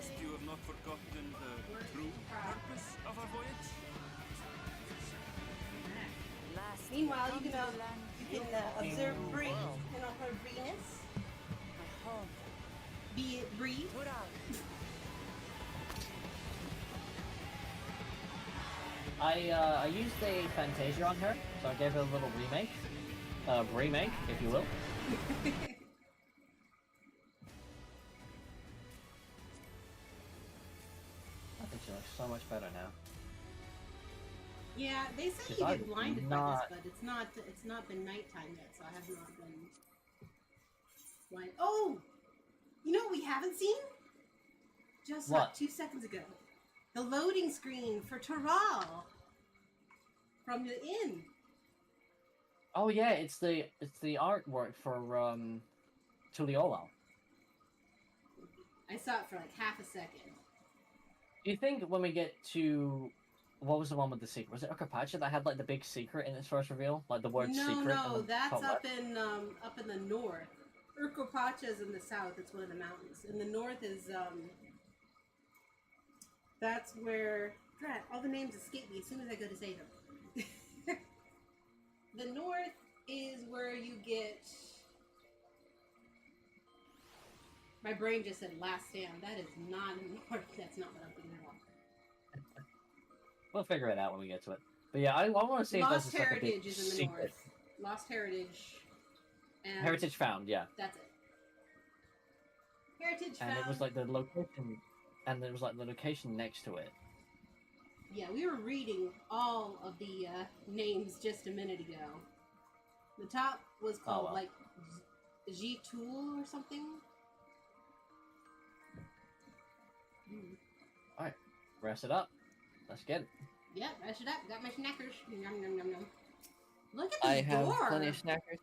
trust you have not forgotten the true purpose of our voyage? Meanwhile, you can observe Bree and all her Breeness. My home. Be it Bree. I used a Fantasia on her, so I gave her a little remake, if you will. I think she looks so much better now. Yeah, they say you get blinded by this, but it's not been nighttime yet, so I have not been blind. Oh! You know what we haven't seen? Just like 2 seconds ago. The loading screen for Taral from the inn. Oh yeah, it's the artwork for Tuliolal. I saw it for like half a second. Do you think when we get to what was the one with the secret? Was it Okapacha that had like the big secret in its first reveal, like the word secret? No, that's up in the north. Urkopacha is in the south. It's one of the mountains. In the north is that's where all the names escape me as soon as I go to say them. The north is where you get. My brain just said Last Stand. That is not in the north. That's not what I'm thinking about. We'll figure it out when we get to it. But yeah, I want to see Lost if there's like a big Heritage is in the secret. north. Lost Heritage. And Heritage Found, yeah. That's it. Heritage and Found. it was like the location, and there was like the location next to it. Yeah, we were reading all of the names just a minute ago. The top was called like G-Tool or something. Alright, rest it up. Let's get it. Yeah, rest it up. Got my snackers. Yum, yum, yum, yum. Look at this I have door. plenty of snackers.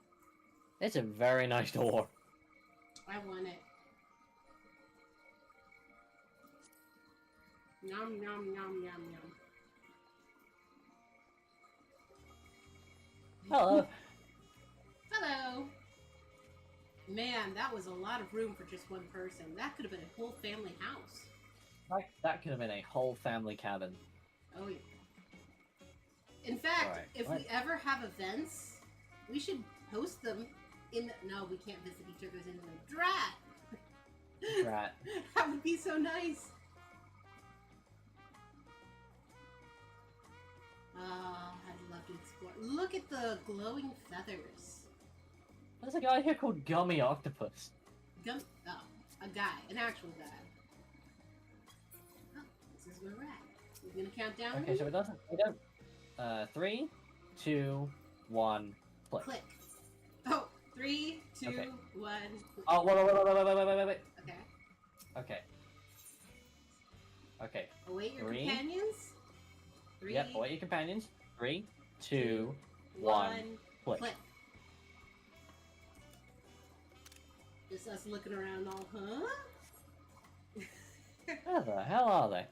It's a very nice door. I want it. Yum, yum, yum, yum, yum. Hello. Hello. Man, that was a lot of room for just one person. That could have been a whole family house. That could have been a whole family cabin. Oh, yeah. In fact, if we ever have events, we should host them in the... No, we can't visit each other's anyway. Drat! Drat. That would be so nice. I'd love to explore. Look at the glowing feathers. There's a guy here called Gummy Octopus. Oh, a guy. An actual guy. Oh, this is where we're at. We're gonna count down. Okay, so we don't. 3, 2, 1, click. Click. Oh, 3, 2, 1. Click. Oh, wait. Okay. Okay. Okay. Await your companions. 3. Yep, await your companions. 3, 2, 1, click. Just us looking around all, huh? Where the hell are they?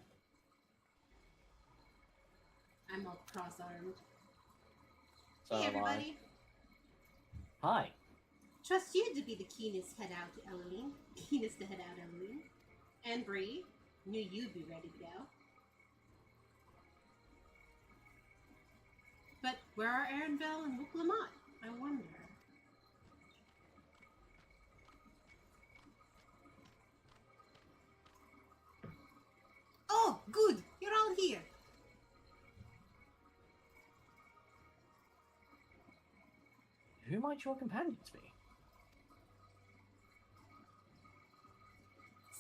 I'm all cross-armed. So hey, everybody. Hi. Trust you to be the keenest to head out, Eloine. And Bree, knew you'd be ready to go. But where are Erenville and Wuklamot? I wonder. Oh, good! You're all here! Who might your companions be?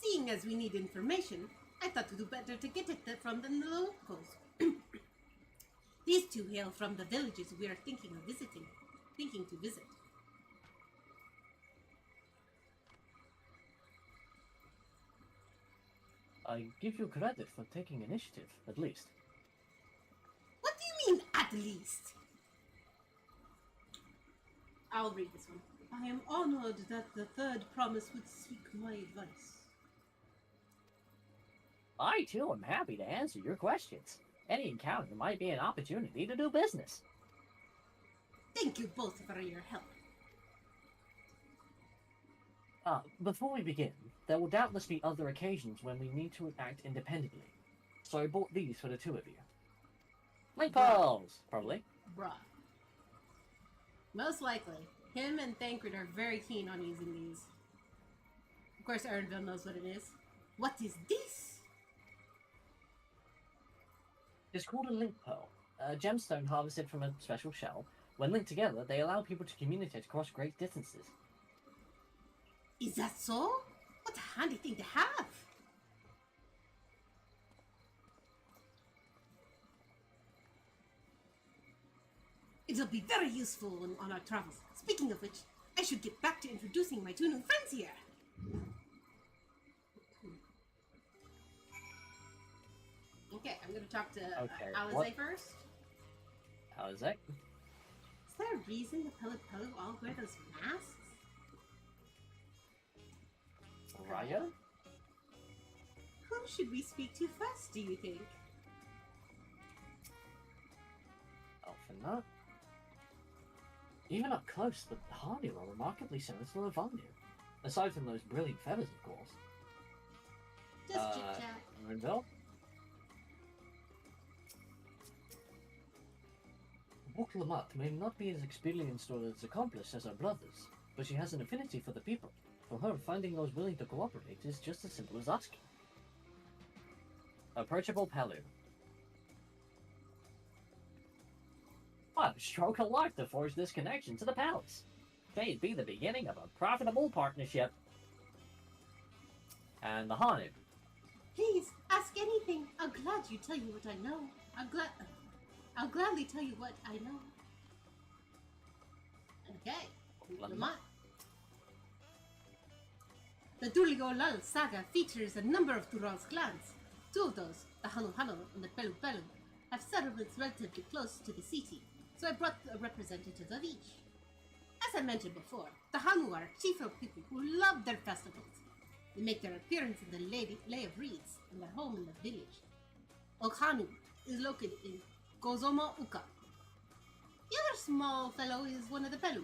Seeing as we need information, I thought to do better to get it from the locals. These two hail from the villages we are thinking to visit. I give you credit for taking initiative, at least. What do you mean, at least? I'll read this one. I am honored that the third promise would seek my advice. I, too, am happy to answer your questions. Any encounter might be an opportunity to do business. Thank you both for your help. Before we begin, there will doubtless be other occasions when we need to act independently. So I bought these for the two of you. Link pearls, probably. Bruh. Most likely. Him and Thancred are very keen on using these. Of course, Ernville knows what it is. What is this? It's called a link pearl, a gemstone harvested from a special shell. When linked together, they allow people to communicate across great distances. Is that so? What a handy thing to have! It'll be very useful on our travels. Speaking of which, I should get back to introducing my two new friends here. Okay, I'm gonna talk to Alize first. Alize? Is there a reason the Pelu all wear those masks? Raya? Who should we speak to first, do you think? Elfina? Even up close, the Hardy are remarkably similar to Lavandu. Aside from those brilliant feathers, of course. Just chit-chat. Ernville? Wuklamut may not be as experienced or as accomplished as her brothers, but she has an affinity for the people. For her, finding those willing to cooperate is just as simple as asking. Approachable Pelu. What a stroke of luck to forge this connection to the palace. May it be the beginning of a profitable partnership. And the Hanu. Please, ask anything. I'll gladly tell you what I know. I'll gladly tell you what I know. Okay. Lamont. The Duligolal saga features a number of Tural's clans. Two of those, the Hanu and the Pelu Pelu, have settlements relatively close to the city, so I brought a representative of each. As I mentioned before, the Hanu are a chief of people who love their festivals. They make their appearance in the Lay of Reeds and their home in the village. Okhanu is located in Gozoma Uka. The other small fellow is one of the Pelu,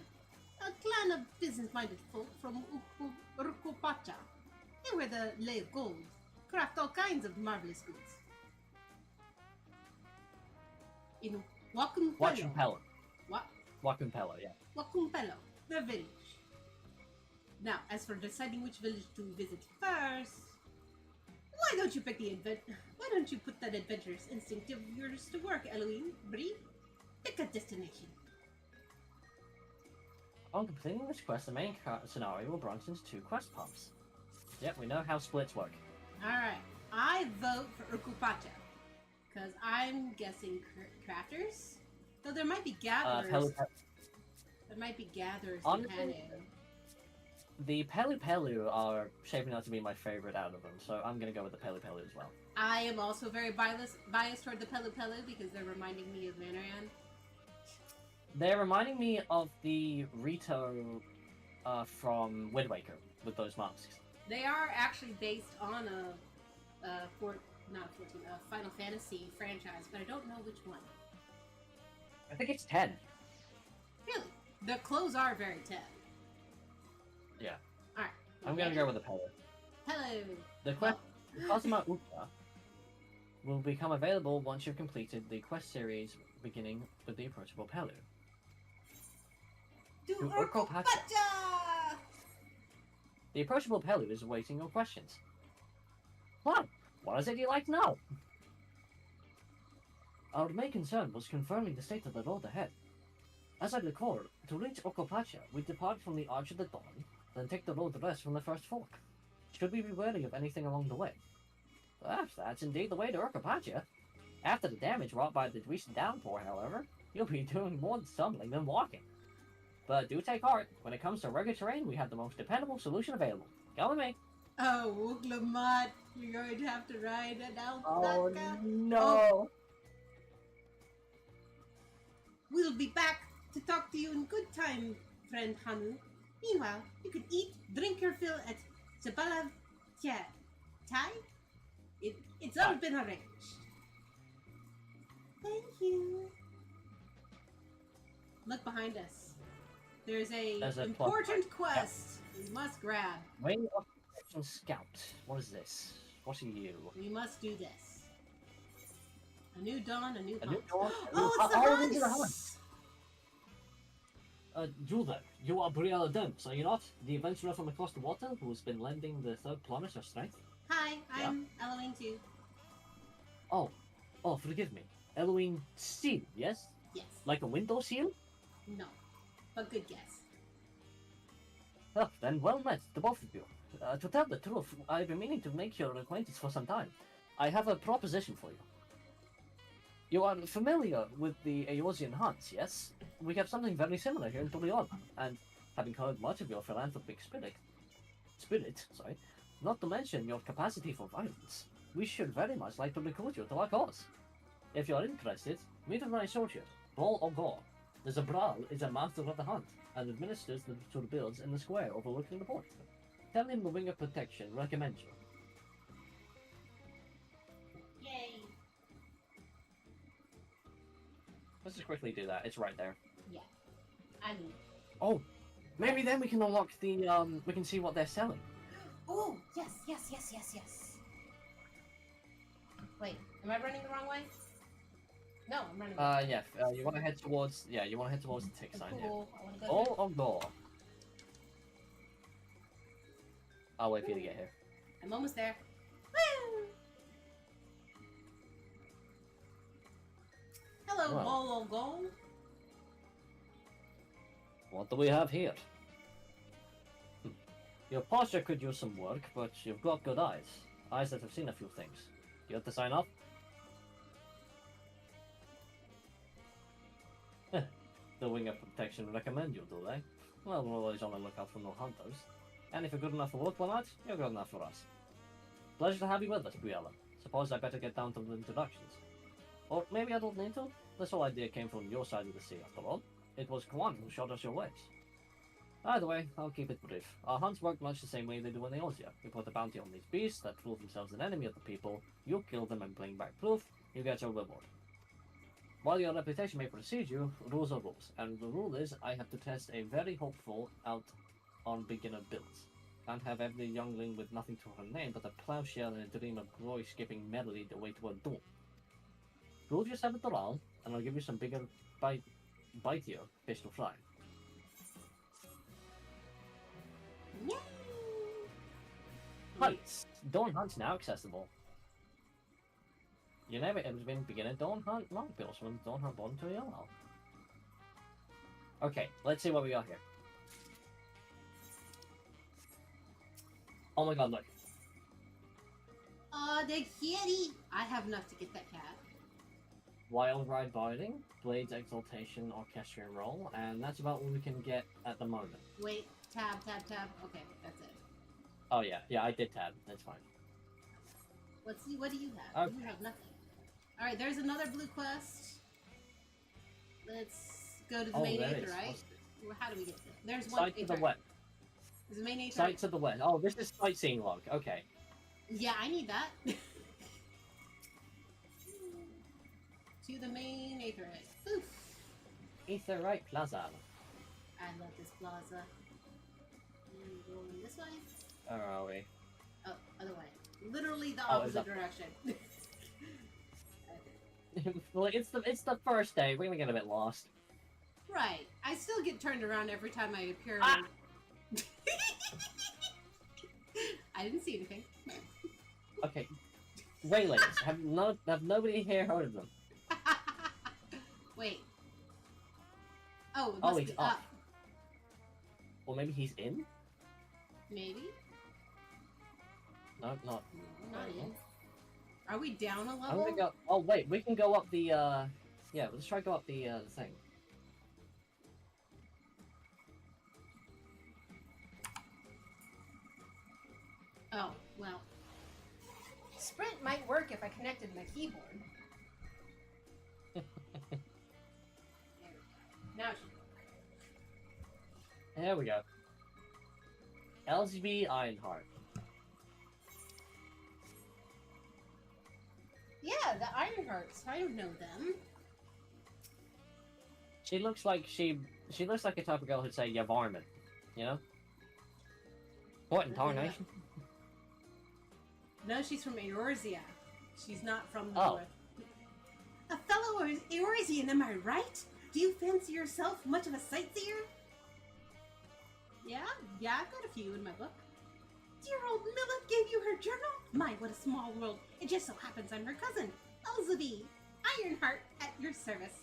a clan of business-minded folk from Urukupacha. They wear the Lay of Gold, craft all kinds of marvelous goods. In Wakumpelo. What? Wakumpelo, yeah. Wakumpelo, their village. Now, as for deciding which village to visit first, why don't you put that adventurous instinct of yours to work, Eloine? Bree? Pick a destination. On completing this quest, the main scenario will branch into 2 quest pumps. Yep, we know how splits work. Alright, I vote for Urkupacha, because I'm guessing crafters? Though there might be gatherers. There might be gatherers in Hanu. The Pelu Pelu are shaping out to be my favorite out of them, so I'm gonna go with the Pelu Pelu as well. I am also very biased toward the Pelu Pelu because they're reminding me of Manaran. They're reminding me of the Rito from Wind Waker with those masks. They are actually based on a Final Fantasy franchise, but I don't know which one. I think it's 10. Really? The clothes are very 10. Yeah. Alright. I'm gonna go with the Pelu. Hello! The quest Cosma Uka will become available once you've completed the quest series beginning with the approachable Pelu. To Urkupacha! Urkupacha! The approachable Pelu is awaiting your questions. What is it you'd like to know? Our main concern was confirming the state of the road ahead. As I recall, to reach Urkupacha, we depart from the Arch of the Dawn, then take the road west from the first fork. Should we be wary of anything along the way? Perhaps that's indeed the way to Urkupacha. After the damage wrought by the recent downpour, however, you'll be doing more stumbling than walking. But do take heart, when it comes to rugged terrain, we have the most dependable solution available. Come with me. Oh, Wooglamot, you're going to have to ride an alpaca. Oh, no! Oh. We'll be back to talk to you in good time, friend Hanu. Meanwhile, you can eat, drink your fill at Sabala Tai? It's all been arranged. Thank you. Look behind us. There's an important quest We must grab. Wing of Protection Scout. What is this? What are you? We must do this. A new dawn, a new A hunt. new dawn, a new Oh, it's hunt. the These are the hunts! Jules, you are Briella Demps, are you not? The adventurer from across the water who's been lending the third planet her strength? Hi, Yeah? I'm Eloine too. Oh, forgive me. Eloine Seal, yes? Yes. Like a window seal? No. But good guess. Oh, then well met, the both of you. To tell the truth, I've been meaning to make your acquaintance for some time. I have a proposition for you. You are familiar with the Eosian hunts, yes? We have something very similar here in Toliana, and having heard much of your philanthropic spirit, not to mention your capacity for violence, we should very much like to recruit you to our cause. If you are interested, meet with my associate, Ball or Gore. The Zabral is a master of the hunt, and administers to the builds in the square overlooking the port. Tell him the Wing of Protection recommends you. Yay! Let's just quickly do that, it's right there. Yeah. I mean. Oh, maybe then we can unlock the, we can see what they're selling. Oh, yes. Wait, am I running the wrong way? No, I'm running the wrong way. Yeah, you want to head towards, the tick sign here. Cool. I want to go Ball or Gore? I'll wait for you to get here. I'm almost there. Woo! Hello, Well. Ball or Goal. What do we have here? Your posture could use some work, but you've got good eyes. Eyes that have seen a few things. You have to sign up? The Wing of Protection recommend you, do they? Well, we're always on the lookout for no hunters. And if you're good enough for work, well, you're good enough for us. Pleasure to have you with us, Briella. Suppose I better get down to the introductions. Or maybe I don't need to? This whole idea came from your side of the sea, after all. It was Kwan who showed us your ways. Either way, I'll keep it brief. Our hunts work much the same way they do in Eosia. We put a bounty on these beasts that prove themselves an enemy of the people, you kill them and bring back proof, you get your reward. While your reputation may precede you, rules are rules, and the rule is I have to test a very hopeful out on beginner builds. Can't have every youngling with nothing to her name but a plowshare and a dream of glory skipping medley the way to a doom. Prove yourself at the round, and I'll give you some bigger, bitier fish to fry. Yay! Hunts! Dawn Hunt's now accessible. You never ever been beginner Dawn Hunt log builds from Dawn Hunt bottom to yellow. Okay, let's see what we got here. Oh my god, look. Oh, the kitty! I have enough to get that cat. Wild Ride Barding, Blades Exaltation, Orchestrion Roll, and that's about what we can get at the moment. Wait, tab. Okay, that's it. Oh yeah, I did tab, that's fine. Let's see, what do you have? Okay. You have nothing. Alright, there's another blue quest. Let's go to the main there acre, is. right? Well, how do we get there? There's one Sight to the acre. west. There's a main acre. Sight to the west. Oh, this is sightseeing log, okay. Yeah, I need that. To the main acre. Oof. Etherite Plaza. I love this plaza. And going this way? Where are we? Oh, other way. Literally the Oh, it's opposite up. direction. Well, it's the first day. We're gonna get a bit lost. Right. I still get turned around every time I appear. Ah! I didn't see anything. Okay, Waylays. Have nobody here heard of them? Wait. Oh, it must he's be up. up. Or maybe he's in? Maybe. No, not. No, not in. Are we down a I'm level? gonna go. Oh wait, we can go up the. Yeah, let's try to go up the thing. Oh, well. Sprint might work if I connected my keyboard. There we go. Now it should work. There we go. LGB Ironheart. Yeah, the Ironhearts. I don't know them. She looks like she looks like a type of girl who'd say "yeah, varmint," you know? What in tarnation? No, she's from Eorzea. She's not from the Oh. north. A fellow Eorzean, am I right? Do you fancy yourself much of a sightseer? Yeah, I've got a few in my book. Dear old Millet gave you her journal? My, what a small world. It just so happens I'm her cousin, Elzevie, Ironheart, at your service.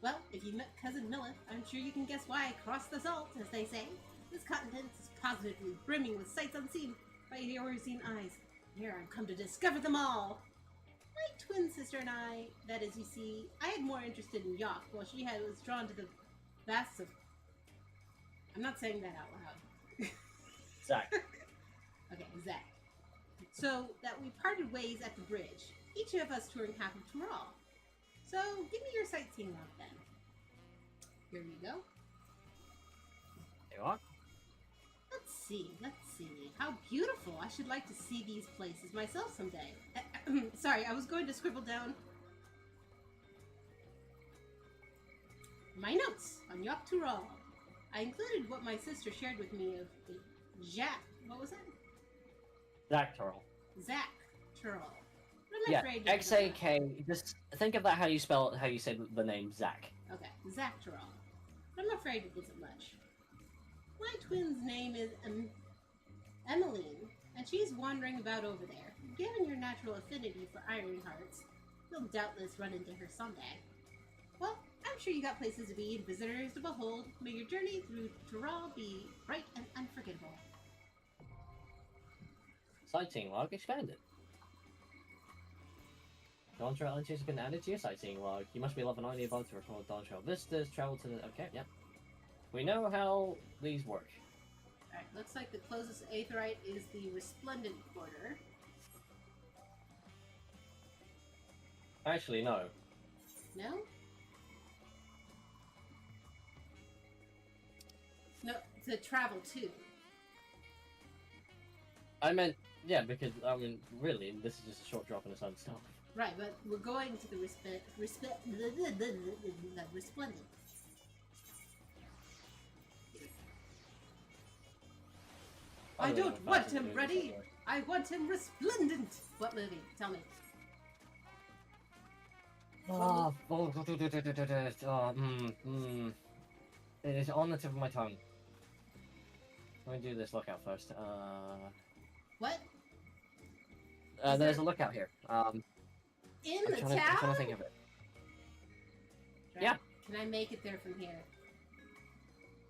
Well, if you met Cousin Millet, I'm sure you can guess why I crossed the salt, as they say. This continent is positively brimming with sights unseen by Eorzean eyes. Here I've come to discover them all. My twin sister and I, that is, you see, I had more interest in Yok, while she was drawn to the vast of... I'm not saying that out loud. Zach. Okay, Zach. So that we parted ways at the bridge, each of us touring half of Tural. So give me your sightseeing log then. Here you go. You are? Let's see. How beautiful. I should like to see these places myself someday. Sorry, I was going to scribble down my notes on Yok Tural. I included what my sister shared with me of Jack. What was that? Zach Turl. Zach Tural. Yeah, X-A-K. Just think of that how you spell it, how you say the name Zach. Okay, Zach Tural. But I'm afraid it isn't much. My twin's name is Emmeline, and she's wandering about over there. Given your natural affinity for iron hearts, you'll doubtless run into her someday. Well, I'm sure you got places to be and visitors to behold. May your journey through Tural be bright and unforgettable. Sightseeing log expanded. Dawntrail entries have been added to your sightseeing log. You must be level 90 above to record Dawntrail visitors. Travel to the... Okay, yep. We know how these work. Alright, looks like the closest aetheryte is the Resplendent Quarter. Actually, no. No? No, to travel to. I meant, yeah, because, I mean, really, this is just a short drop in the sun stuff. Right, but we're going to the Resplendent. I don't want him ready. I want him resplendent. What movie? Tell me. It is on the tip of my tongue. Let me do this lookout first. What? There's a lookout here. In I'm the trying town? to think of it. Yeah. Can I make it there from here?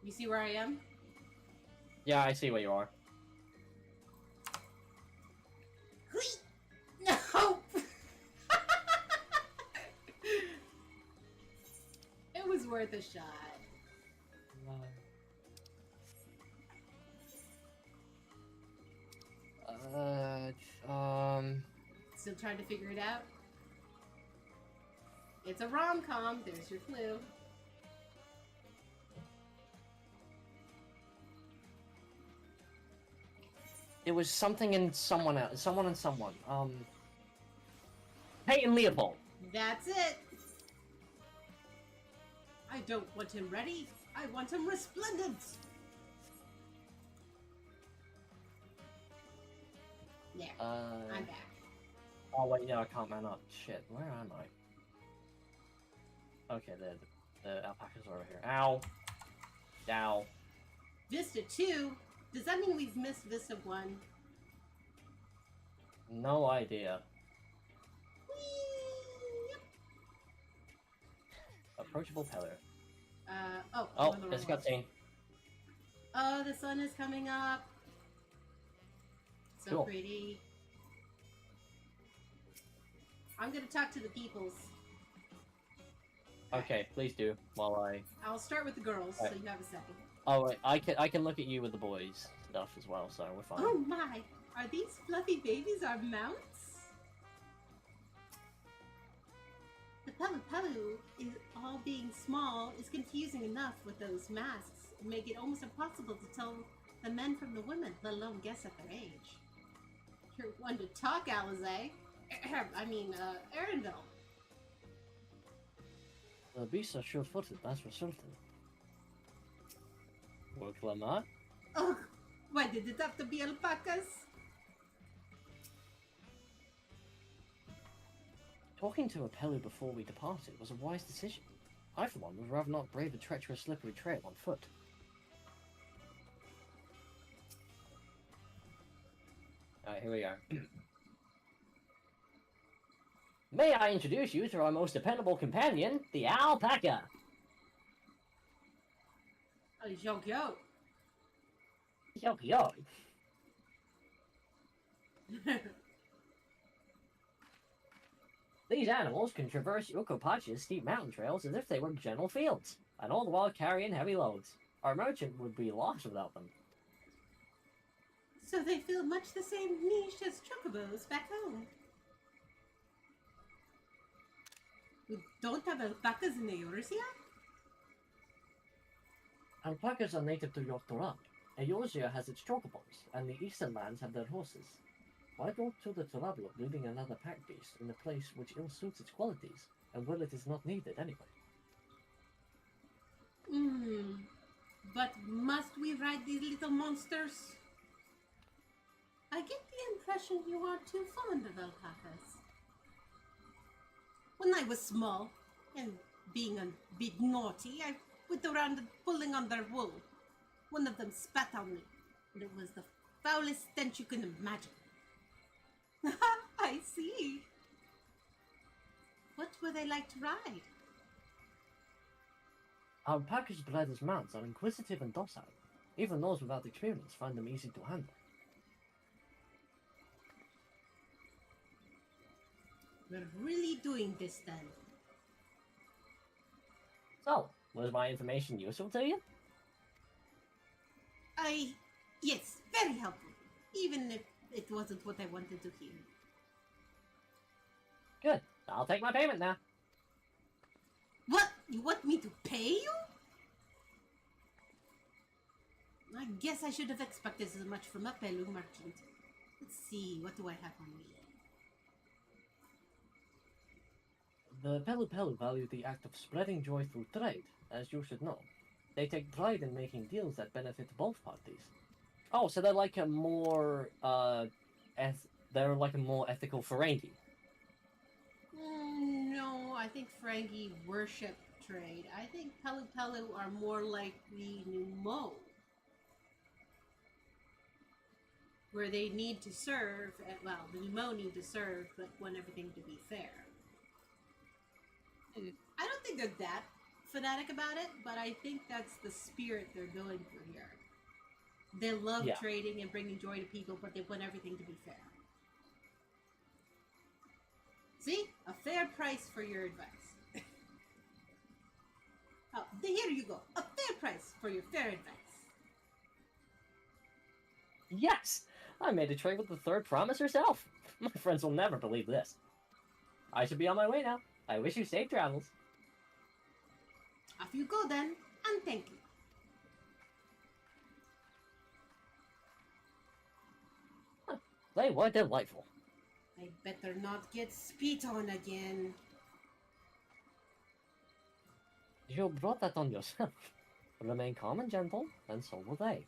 You see where I am? Yeah, I see where you are. No! It was worth a shot. Still trying to figure it out? It's a rom-com. There's your clue. It was something in someone else. Someone and someone. Peyton Leopold. That's it. I don't want him ready. I want him resplendent. There. I'm back. Oh wait, yeah, I can't man up. Shit, where am I? Okay, the alpacas are over here. Ow. Ow. Vista 2? Does that mean we've missed Vista 1? No idea. Whee! Approachable pillar. Oh, Oh, I'm on the it's wrong one. cutscene. Oh, the sun is coming up. So Cool. pretty. I'm gonna talk to the peoples. Okay, please do. While I. I'll start with the girls, so Right. you have a second. Oh wait, I can look at you with the boys stuff as well, so we're fine. Oh my! Are these fluffy babies our mounts? The Pelu Pelu is all being small is confusing enough with those masks and make it almost impossible to tell the men from the women, let alone guess at their age. You're one to talk, Alizé. I mean, Arendelle. The beasts are sure-footed, that's for certain. Well, Clement? Ugh! Why did it have to be alpacas? Talking to Apello before we departed was a wise decision. I, for one, would rather not brave a treacherous, slippery trail on foot. Alright, here we are. May I introduce you to our most dependable companion, the alpaca? Yo, yo. Yo, yo. These animals can traverse Yokopachi's steep mountain trails as if they were gentle fields, and all the while carrying heavy loads. Our merchant would be lost without them. So they feel much the same niche as chocobos back home. We don't have alpacas in Eorzea? Alpacas are native to Yoktorab. Eorzea has its chocobos, and the eastern lands have their horses. Why go to the Torablo leading another pack beast in a place which ill suits its qualities, and where it is not needed anyway? But must we ride these little monsters? I get the impression you are too fond of alpacas. When I was small, and being a bit naughty, I went around pulling on their wool. One of them spat on me, and it was the foulest stench you can imagine. I see. What were they like to ride? Alpacas bred as mounts are inquisitive and docile. Even those without experience find them easy to handle. We're really doing this then. So, was my information useful to you? Yes, very helpful. Even if it wasn't what I wanted to hear. Good. I'll take my payment now. What? You want me to pay you? I guess I should have expected as much from a Pelu merchant. Let's see, what do I have on me? The Pelu Pelu value the act of spreading joy through trade, as you should know. They take pride in making deals that benefit both parties. Oh, so they're like a more, they're like a more ethical Ferengi. No, I think Ferengi worship trade. I think Pelu Pelu are more like the Numo. Where they need to serve, well, the Numo need to serve, but want everything to be fair. I don't think they're that fanatic about it, but I think that's the spirit they're going for here. They love trading and bringing joy to people, but they want everything to be fair. See? A fair price for your advice. Oh, here you go. A fair price for your fair advice. Yes! I made a trade with the third promise herself. My friends will never believe this. I should be on my way now. I wish you safe travels. Off you go then, and thank you. They were delightful. I better not get spit on again. You brought that on yourself. Remain calm and gentle, and so will they.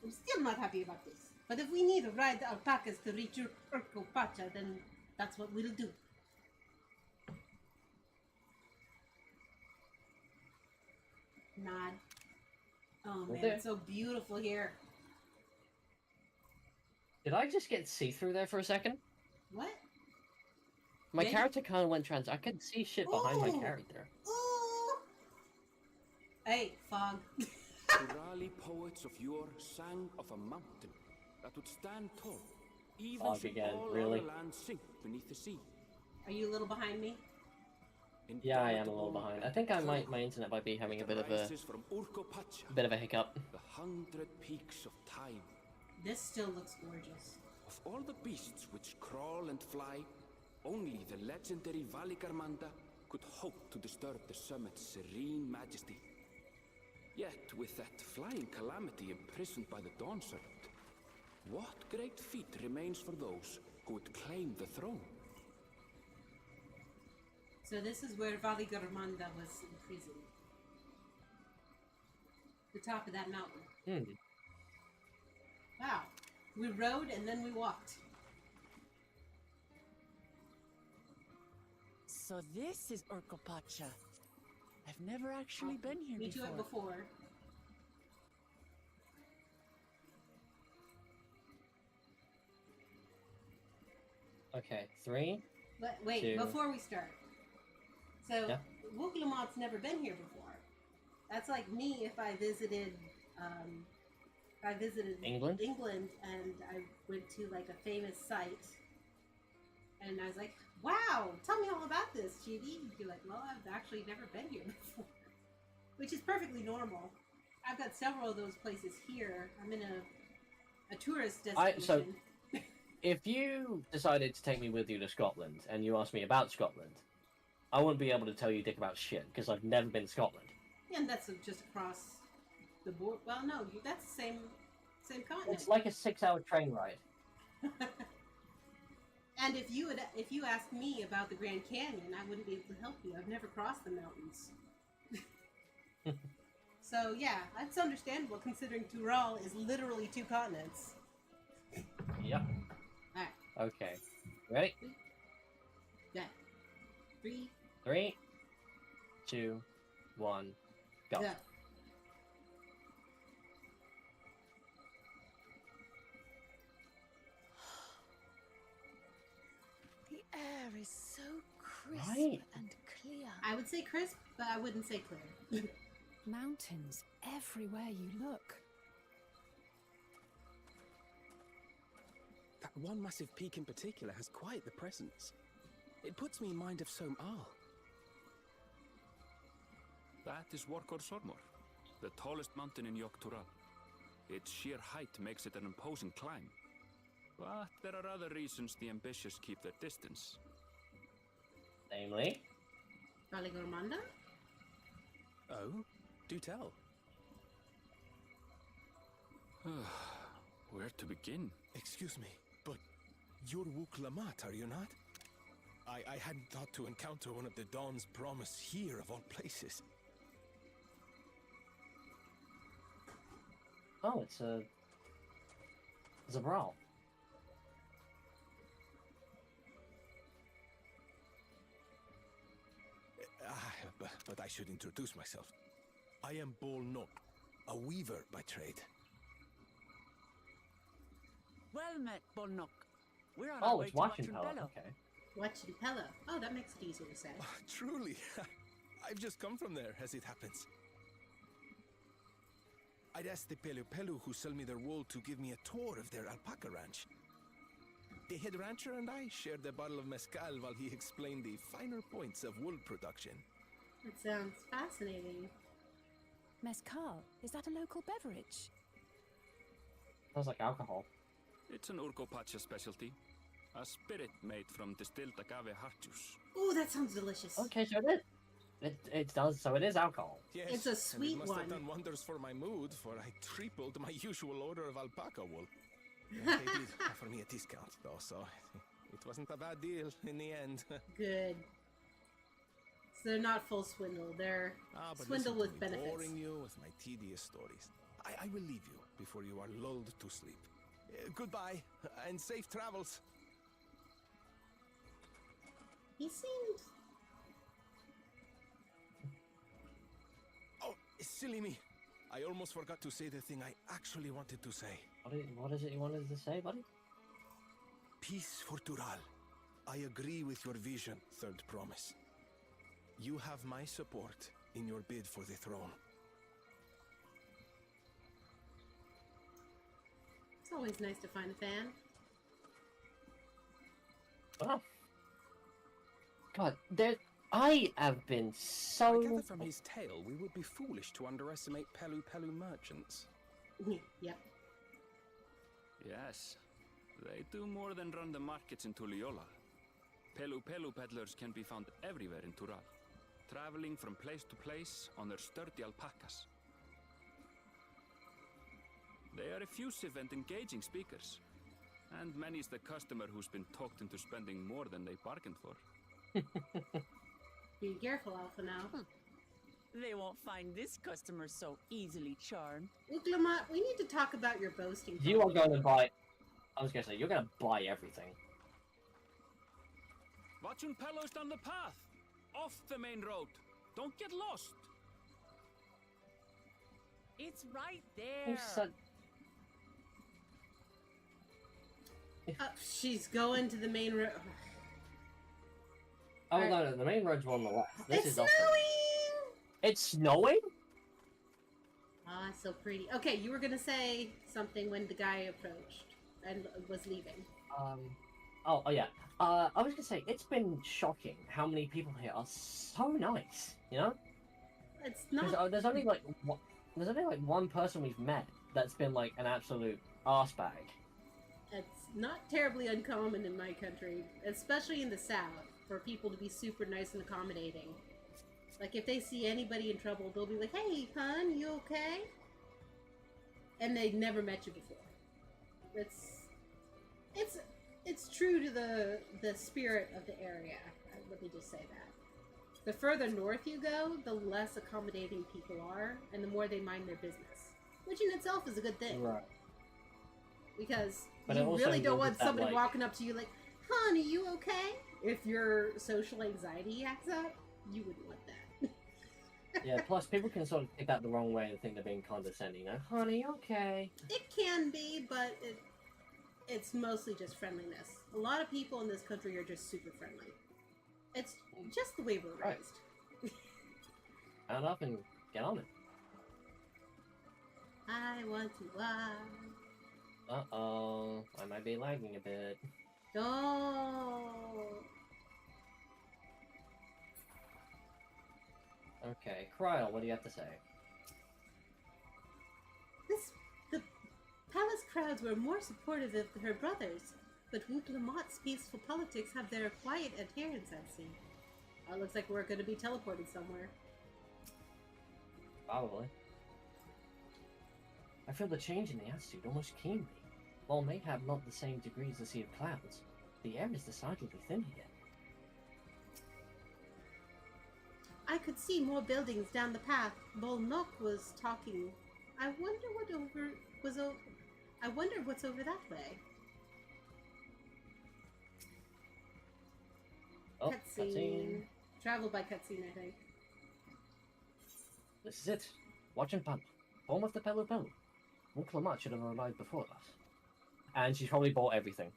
I'm still not happy about this. But if we need to ride the alpacas to reach Urkopacha, then that's what we'll do. Nod. Oh man, it's so beautiful here. Did I just get see-through there for a second? What? My character kind of went trans. I couldn't see shit behind my character. Ooh. Hey, Fog. The rally poets of yore sang of a mountain that would stand tall, even should all really? other lands sink beneath the sea. Are you a little behind me? Yeah, I am a little behind. I think my internet might be having a bit of a hiccup. The 100 peaks of time. This still looks gorgeous. Of all the beasts which crawl and fly, only the legendary Valigarmanda could hope to disturb the summit's serene majesty. Yet, with that flying calamity imprisoned by the Dawn Serpent, what great feat remains for those who would claim the throne? So this is where Valigarmanda was imprisoned. The top of that mountain. Hmm. Wow. We rode and then we walked. So this is Urkopacha. I've never actually been here Me before. too before. Okay, 3. But wait, 2. before we start. So, Yeah. Wooklamont's never been here before. That's like me if I visited England? England and I went to like a famous site and I was like, wow, tell me all about this, Chibi. You're like, well, I've actually never been here before. Which is perfectly normal. I've got several of those places here. I'm in a tourist destination. If you decided to take me with you to Scotland and you asked me about Scotland, I wouldn't be able to tell you dick about shit because I've never been to Scotland. Yeah, and that's just across the board. Well, no, that's the same continent. It's like a 6-hour train ride. And if you asked me about the Grand Canyon, I wouldn't be able to help you. I've never crossed the mountains. So yeah, that's understandable considering Tural is literally 2 continents. Yep. Alright. Okay. Ready? Yeah. 3, 3, 2, 1, go. go. The air is so crisp Right. and clear. I would say crisp, but I wouldn't say clear. Mountains everywhere you look. That one massive peak in particular has quite the presence. It puts me in mind of Som Al. That is Workor Sormor, the tallest mountain in Yogg-Tural. Its sheer height makes it an imposing climb. But there are other reasons the ambitious keep their distance. Namely? Valigormanda? Oh, do tell. Where to begin? Excuse me, but you're Wooklamat, are you not? I hadn't thought to encounter one of the Dawn's promise here of all places. Oh, it's a Zabral. But I should introduce myself. I am Bolnok, a weaver by trade. Well met, Bolnok. We're on our Oh, way it's to watching Watchin power. Bello. Okay. Watchin Pella. Oh, that makes it easier to say. Truly, I've just come from there, as it happens. I'd asked the Pelu Pelu who sell me their wool to give me a tour of their alpaca ranch. The head rancher and I shared a bottle of mezcal while he explained the finer points of wool production. That sounds fascinating. Mezcal, is that a local beverage? Sounds like alcohol. It's an Urkopacha specialty. A spirit made from distilled agave heart juice. Ooh, that sounds delicious. Okay, so it is. It does, so it is alcohol. Yes, It's a and sweet it must one. have done wonders for my mood, for I tripled my usual order of alpaca wool. They did offer me a discount, though, so it wasn't a bad deal in the end. Good. So they're not full swindle. They're But swindle listen to with me, benefits. boring you with my tedious stories. I will leave you before you are lulled to sleep. Goodbye, and safe travels. He seemed... Oh, silly me. I almost forgot to say the thing I actually wanted to say. What is it you wanted to say, buddy? Peace for Tural. I agree with your vision, Third Promise. You have my support in your bid for the throne. It's always nice to find a fan. Oh. God, I have been I so... gather from his tale we would be foolish to underestimate Pelu Pelu merchants. Yep. Yes, they do more than run the markets in Tuliola. Pelu Pelu peddlers can be found everywhere in Tural, traveling from place to place on their sturdy alpacas. They are effusive and engaging speakers, and many's the customer who's been talked into spending more than they bargained for. Be careful, Alpha, now. They won't find this customer so easily charmed. Look, Lamont, we need to talk about your boasting. You are going to buy... I was going to say, you're going to buy everything. Watch un Pello's down the path. Off the main road. Don't get lost. It's right there. Who said... She's going to the main road. Oh, no, the main road's on the left. This It's is snowing! It's snowing? Ah, so pretty. Okay, you were gonna say something when the guy approached and was leaving. Oh yeah. I was gonna say, it's been shocking how many people here are so nice, you know? It's not... There's only like one person we've met that's been like an absolute arsebag. It's not terribly uncommon in my country, especially in the South, for people to be super nice and accommodating. Like, if they see anybody in trouble, they'll be like, "Hey, hon, you okay?" And they never met you before. It's true to the spirit of the area. Let me just say that. The further north you go, the less accommodating people are, and the more they mind their business, which in itself is a good thing. Right. Because But you it also really don't means want that, somebody like- walking up to you like, "Hon, are you okay?" If your social anxiety acts up, you wouldn't want that. Yeah, plus people can sort of take that the wrong way and think they're being condescending. You know, honey, okay. It can be, but it's mostly just friendliness. A lot of people in this country are just super friendly. It's just the way we're Right. raised. Out up and get on it. I want to Uh-oh, I might be lagging a bit. Don't. Okay, Kryl, what do you have to say? The palace crowds were more supportive of her brothers, but Woot Lamott's peaceful politics have their quiet adherents, I've seen. Oh, looks like we're going to be teleported somewhere. Probably. I feel the change in the attitude almost keenly. While it may have not the same degree as the Sea of Clouds, the air is decidedly thin here. I could see more buildings down the path. Bolnok was talking. I wonder what's over that way. Oh, Cutscene. Travel by cutscene, I think. This is it. Watch and Pump. Home of the Pelu Pelu. Woot Lamott should have arrived before us. And she's probably bought everything.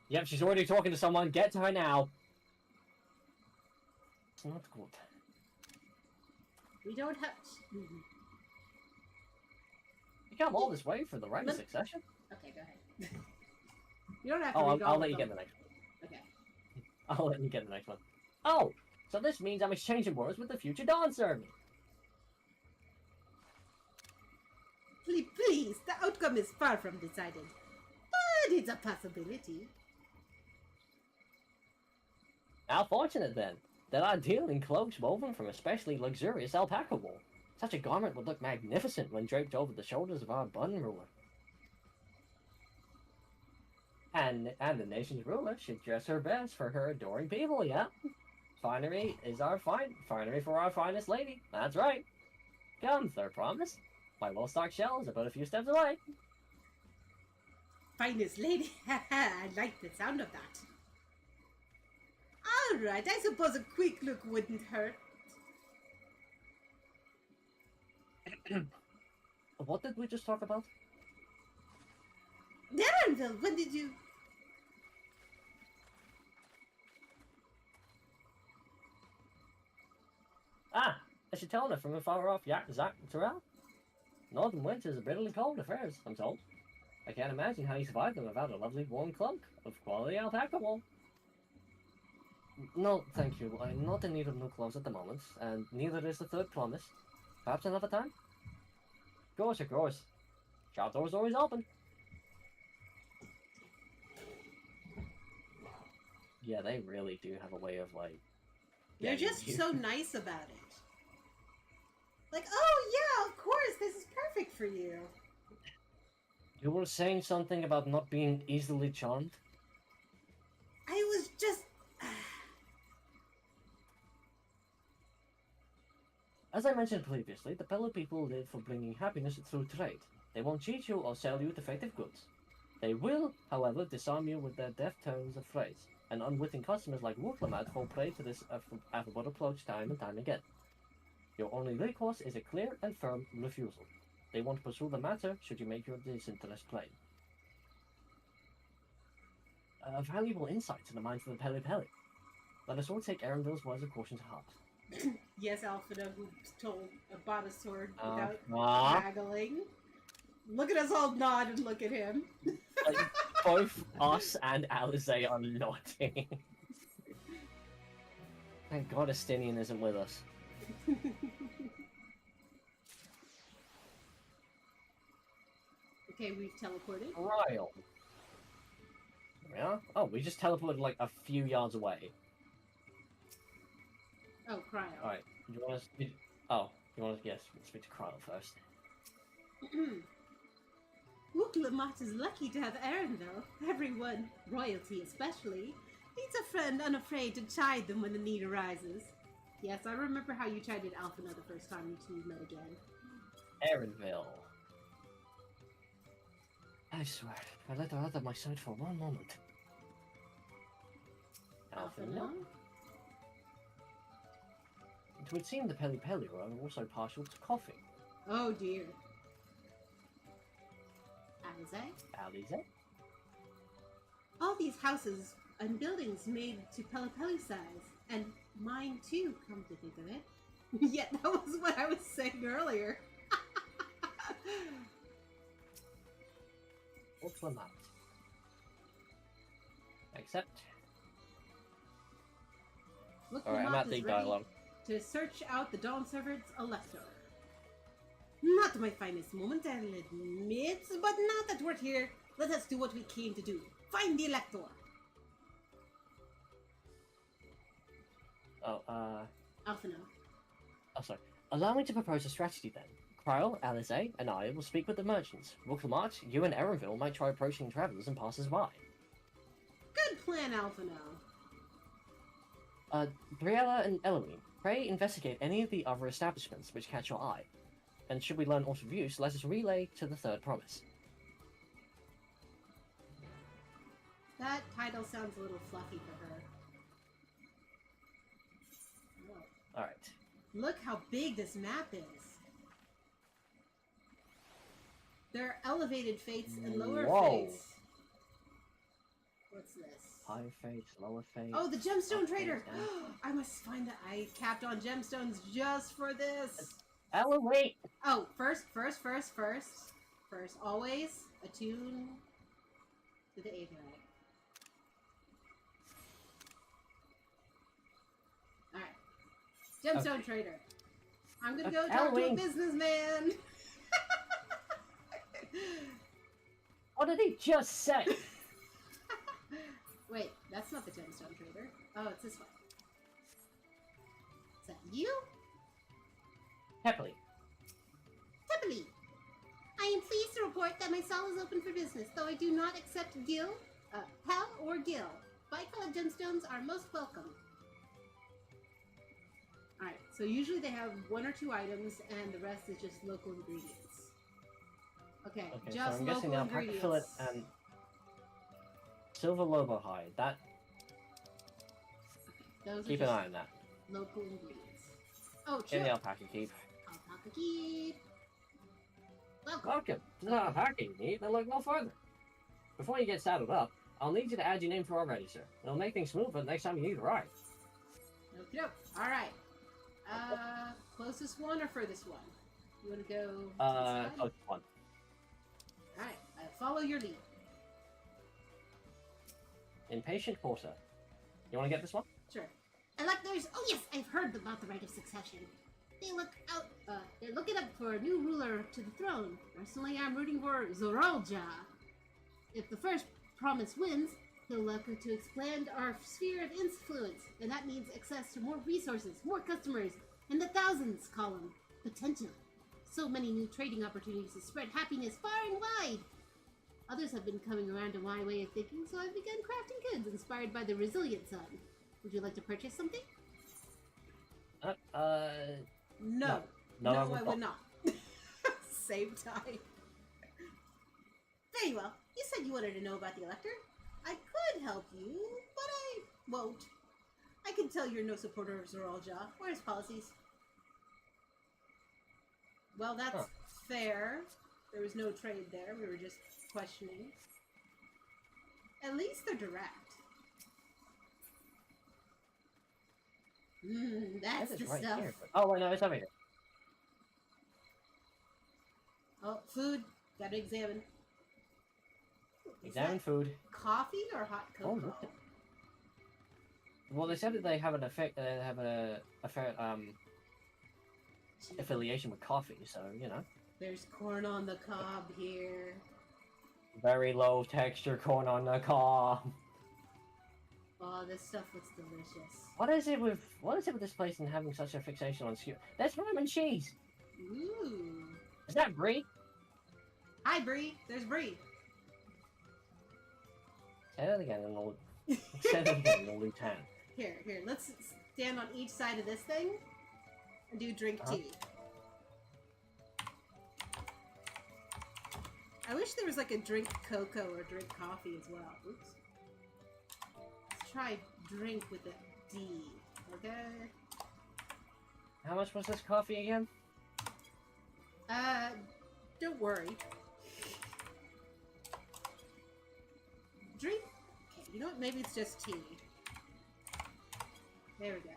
Yep, she's already talking to someone. Get to her now. It's not good. We don't have... You come all this way for the right of succession? Okay, go ahead. You don't have to Oh, read all I'll of let you them. get the next one. Okay. I'll let you get the next one. Oh, so this means I'm exchanging words with the future Dawn Servant. Please, the outcome is far from decided. But it's a possibility. How fortunate, then, that I deal in cloaks woven from especially luxurious alpaca wool. Such a garment would look magnificent when draped over the shoulders of our bun ruler. And the nation's ruler should dress her best for her adoring people, yeah? Finery for our finest lady. That's right. Come, third promise. My well-stocked shelves are but a few steps away. Finest lady. I like the sound of that. Alright, I suppose a quick look wouldn't hurt. What did we just talk about? Darrenville, when did you... Ah, I should tell her from a far off Dawntrail. Northern winters are bitterly cold affairs, I'm told. I can't imagine how you survive them without a lovely warm cloak of quality alpaca wool. No, thank you. I'm not in need of new clothes at the moment, and neither is the third promise. Perhaps another time? Of course. Shop door's always open. Yeah, they really do have a way of, like... They're getting just you. so nice about it. Like, oh yeah, of course, this is perfect for you. You were saying something about not being easily charmed? I was just... As I mentioned previously, the Pelu people live for bringing happiness through trade. They won't cheat you or sell you defective goods. They will, however, disarm you with their deft turns of phrase, and unwitting customers like Wooklamat fall prey to this affable approach time and time again. Your only recourse is a clear and firm refusal. They won't pursue the matter should you make your disinterest plain. A valuable insight to the minds of the Peli Peli. Let us all take Erenville's words of caution to heart. Yes, Alfina, who bought a sword without haggling. Look at us all nod and look at him. Both us and Alize are nodding. Thank God Estinian isn't with us. Okay, we've teleported. Ryle. Yeah? Oh, we just teleported like a few yards away. Oh, Cryo. Alright, you want to speak... Oh, you want to... Yes, let's speak to Cryo first. Wooklamat is lucky to have Erenville. Everyone, royalty especially, needs a friend unafraid to chide them when the need arises. Yes, I remember how you chided Alfina the first time you two met again. Erenville. I swear, I let her out of my sight for one moment. Alfina? It would seem the Peli Peli are also partial to coffee. Oh dear. Alize? Alize? All these houses and buildings made to Pelipeli size, and mine too, come to think of it. Yet that was what I was saying earlier. Wooklamat. Accept. Alright, I'm at the dialogue. To search out the Dawn servant's elector. Not my finest moment, I'll admit, but now that we're here, let us do what we came to do. Find the elector. Alfina. Oh, sorry. Allow me to propose a strategy then. Cryle, Alize, and I will speak with the merchants. Wooklamat, you and Erenville might try approaching travelers and passers-by. Good plan, Alfina. Briella and Eloine, pray investigate any of the other establishments which catch your eye. And should we learn aught of use, let us relay to the third promise. That title sounds a little fluffy for her. Oh. Alright. Look how big this map is. There are elevated fates and lower fates. What's this? Higher fates, lower fates. Oh, the gemstone trader! I must find that. I capped on gemstones just for this. Ella, wait! Oh, first, always attune to the Aetherite. Alright. Gemstone trader. I'm gonna go talk to a businessman. What did he just say? Wait, that's not the gemstone trader. Oh, it's this one. Is that you? Happily. Happily. I am pleased to report that my stall is open for business, though I do not accept Pal or Gil. Bicolored gemstones are most welcome. Alright, so usually they have one or two items, and the rest is just local ingredients. Okay, so just I'm local guessing now ingredients. fillet and silver lobo hide. That. Those Keep an eye on that. Local ingredients. Oh, In sure. the alpaca keep. Alpaca keep. Welcome. Welcome to the alpaca keep. Then look no further. Before you get saddled up, I'll need you to add your name for our register. It'll make things smoother next time you need a ride. Okie doke. Alright. Closest one or furthest one? You want to go closest one. Alright, follow your lead. Impatient porter. You want to get this one? Sure. Electors, oh yes, I've heard about the right of succession. They're looking up for a new ruler to the throne. Personally, I'm rooting for Zoralja. If the first promise wins, he'll look to expand our sphere of influence, and that means access to more resources, more customers, and the thousands column potential. So many new trading opportunities to spread happiness far and wide. Others have been coming around to my way of thinking, so I've begun crafting goods inspired by the resilient sun. Would you like to purchase something? No. No, No, I would I would not. Same time. Very well. You said you wanted to know about the Elector. I could help you, but I won't. I can tell you're no supporter of Zoralja or his policies. Well, that's fair. There was no trade there. We were just questioning. At least they're direct. That's the right stuff. here. Oh, wait, no, it's over here. Oh, food. Gotta examine. Is Examine that food. coffee or hot Oh, cocoa? look at- Well, they said that they have an effect. They have a fair Gee, affiliation with coffee, so you know. there's corn on the cob here. Very low texture corn on the cob. Oh, this stuff looks delicious. What is it with this place and having such a fixation on skew? That's rum and cheese. Ooh. Is that brie? Hi, Bree. There's Bree. Say that again, and we'll say that again, and we'll tan. Here. Let's stand on each side of this thing and do drink tea. I wish there was like a drink cocoa or drink coffee as well. Oops. Let's try drink with a D. Okay. How much was this coffee again? Don't worry. Drink. Okay, you know what? Maybe it's just tea. There we go.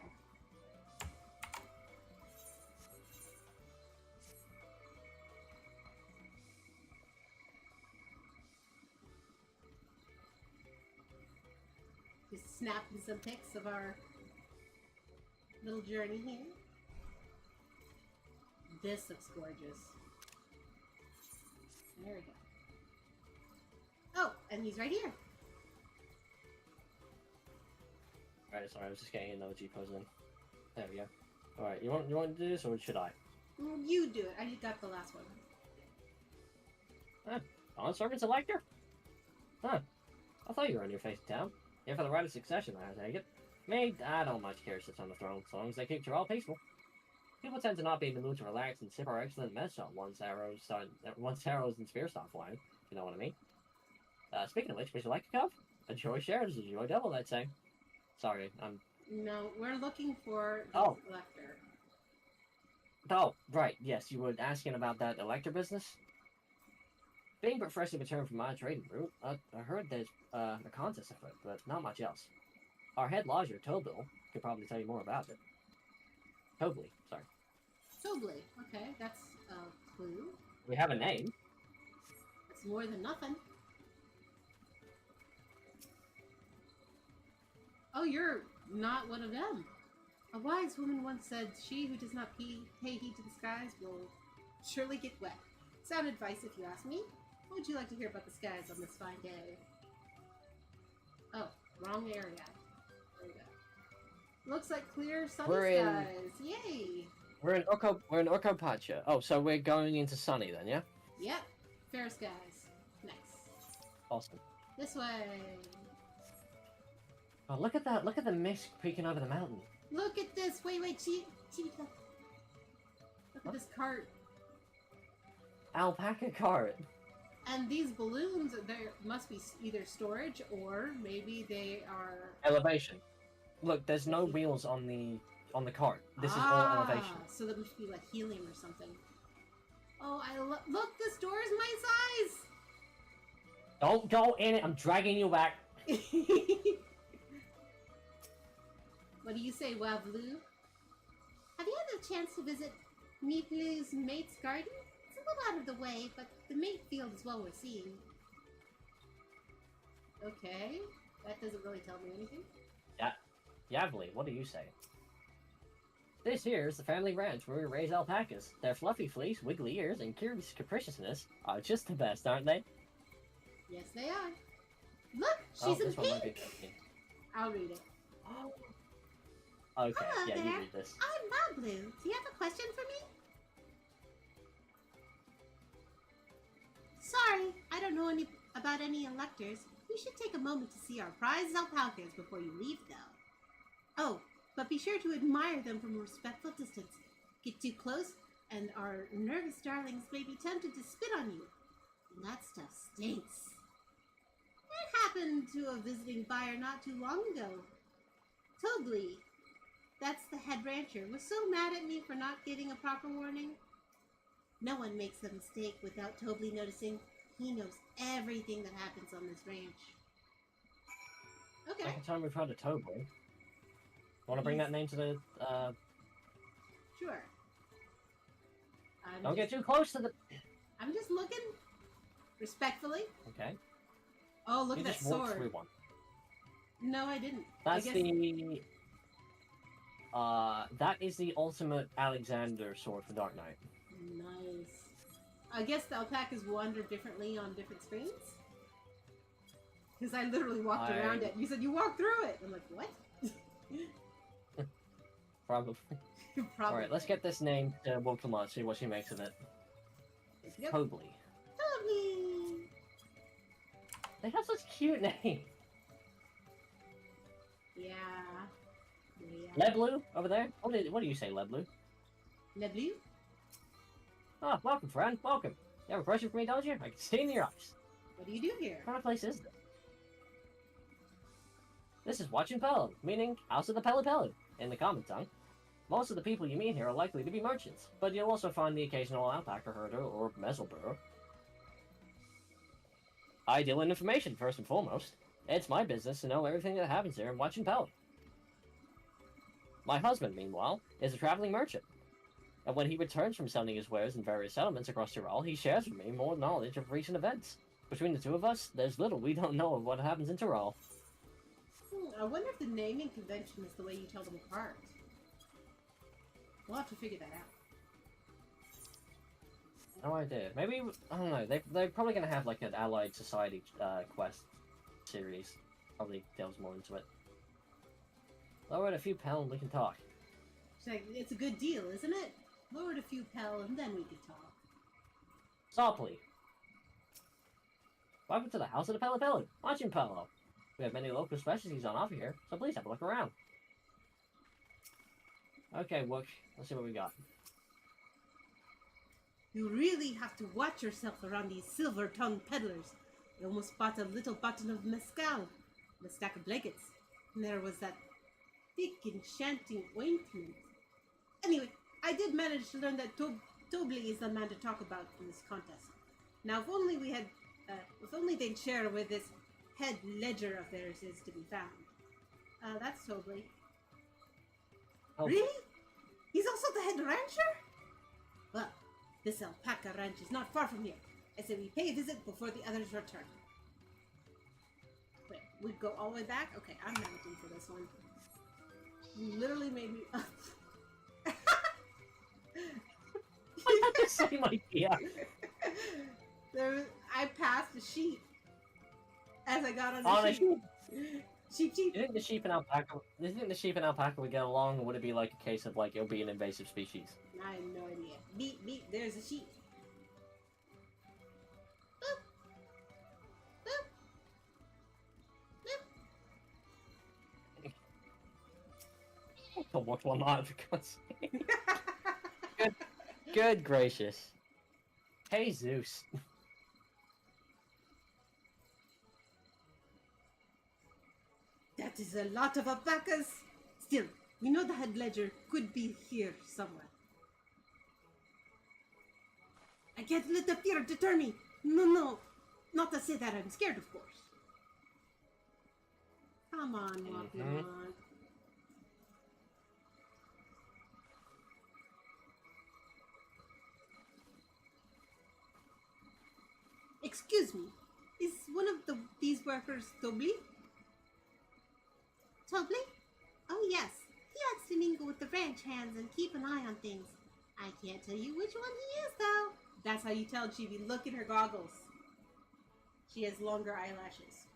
Just snapping some pics of our little journey here. This looks gorgeous. There we go. Oh, and he's right here. Alright, sorry, I was just getting an OG pose in. There we go. Alright, you want to do this, or should I? You do it. I got the last one. On servant selector? Huh. I thought you were on your face in town. Here for the right of succession, I take it. Me, I don't much care who sits on the throne, so long as they keep you all peaceful. People tend to not be in the mood to relax and sip our excellent mess shot once arrows and spears start flying, if you know what I mean. Speaking of which, would you like a cup? A joy shared is a joy double, I'd say. Sorry, No, we're looking for the Oh. Elector. Oh, right, yes, you were asking about that elector business? Being but freshly returned from my trading route, I heard there's a contest afoot, but not much else. Our head lodger, Tobil, could probably tell you more about it. Tobley, sorry. Tobley. Okay, that's a clue. We have a name. It's more than nothing. Oh, you're not one of them. A wise woman once said, "She who does not pay heed to the skies will surely get wet." Sound advice, if you ask me. What would you like to hear about the skies on this fine day? Oh, wrong area. There we go. Looks like clear, sunny skies. Yay! We're in Orkopacha. Oh, so we're going into sunny then, yeah? Yep. Fair skies. Nice. Awesome. This way. Oh, look at that! Look at the mist peeking over the mountain. Look at this. Wait, Cheetah. Look at this cart. Alpaca cart. And these balloons, there must be either storage or maybe they are Elevation. Look, there's no wheels on the cart. This is all elevation. So that must be like helium or something. Oh, look! This door is my size. Don't go in it. I'm dragging you back. What do you say, Wavlu? Have you had a chance to visit Miplu's mate's garden? It's a little out of the way, but the mate field is well worth seeing. Okay, that doesn't really tell me anything. Yavli, what do you say? This here is the family ranch where we raise alpacas. Their fluffy fleece, wiggly ears, and curious capriciousness are just the best, aren't they? Yes, they are. Look, she's in this one might be pink. pink. I'll read it. Okay, Hello yeah, there. you read this. I'm Wablu. Do you have a question for me? Sorry, I don't know about any electors. You should take a moment to see our prize alpacas before you leave, though. Oh, but be sure to admire them from a respectful distance. Get too close, and our nervous darlings may be tempted to spit on you. And that stuff stinks. It happened to a visiting buyer not too long ago. Tobly, that's the head rancher, was so mad at me for not getting a proper warning. No one makes a mistake without Tobly noticing. He knows everything that happens on this ranch. Okay. Second time we've heard of Tobly. Want to bring that name to the, Sure. Don't get too close to the... I'm just looking. Respectfully. Okay. Oh, look at that just walked sword. through one. No, I didn't. That's I guess... that is the ultimate Alexander sword for Dark Knight. Nice. I guess the alpacas wander differently on different screens? Because I literally walked around it. You said you walked through it. I'm like, what? Probably. Probably. Alright, let's get this name to Wokemon, see what she makes of it. Yep. Tobly. Tobly! They have such cute names. Yeah. Leblu, over there? What do you say, Leblu? Leblu? Ah, welcome, friend. Welcome. You have a question for me, don't you? I can see in your eyes. What do you do here? What kind of place is this? This is Watching Pelu, meaning House of the Pelu Pelu, in the common tongue. Most of the people you meet here are likely to be merchants, but you'll also find the occasional alpaca herder or mezzalbur. I deal in information, first and foremost. It's my business to know everything that happens here in Watching Pelu. My husband, meanwhile, is a traveling merchant. And when he returns from selling his wares in various settlements across Tyrol, he shares with me more knowledge of recent events. Between the two of us, there's little we don't know of what happens in Tyrol. I wonder if the naming convention is the way you tell them apart. We'll have to figure that out. No idea. Maybe, I don't know, they're probably going to have like an Allied Society quest series. Probably delves more into it. Lower it a few pounds and we can talk. It's a good deal, isn't it? Lower it a few pel and then we can talk. Softly. Welcome to the House of the Pelu Pelu, Watching Pelu. We have many local specialties on offer here, so please have a look around. Okay, look, let's see what we got. You really have to watch yourself around these silver-tongued peddlers. I almost bought a little bottle of mezcal and a stack of blankets. And there was that thick, enchanting ointment. Anyway, I did manage to learn that Tobly is the man to talk about in this contest. Now, if only they'd share where this head ledger of theirs is to be found. That's Tobly. Oh. Really? He's also the head rancher? Well, this alpaca ranch is not far from here. I say we pay a visit before the others return. Wait, we'd go all the way back? Okay, I'm mounting for this one. You literally made me... I had the same idea. I passed a sheep as I got on On the a sheep. sheep. Sheep. Do you think the sheep and alpaca? Do you think the sheep and alpaca would get along, or would it be like a case of like it'll be an invasive species? I have no idea. Beep, beep, there's a sheep. Boop. Boop. Boop. Oh, what Lamont? Good gracious. Hey Zeus. That is a lot of alpacas. Still, we know the head ledger could be here somewhere. I can't let the fear deter me. No. Not to say that I'm scared, of course. Come on, Wokemon. Excuse me. Is one of these workers Tobly? Tobly? Oh yes. He likes to mingle with the ranch hands and keep an eye on things. I can't tell you which one he is, though. That's how you tell Chibi. Look in her goggles. She has longer eyelashes.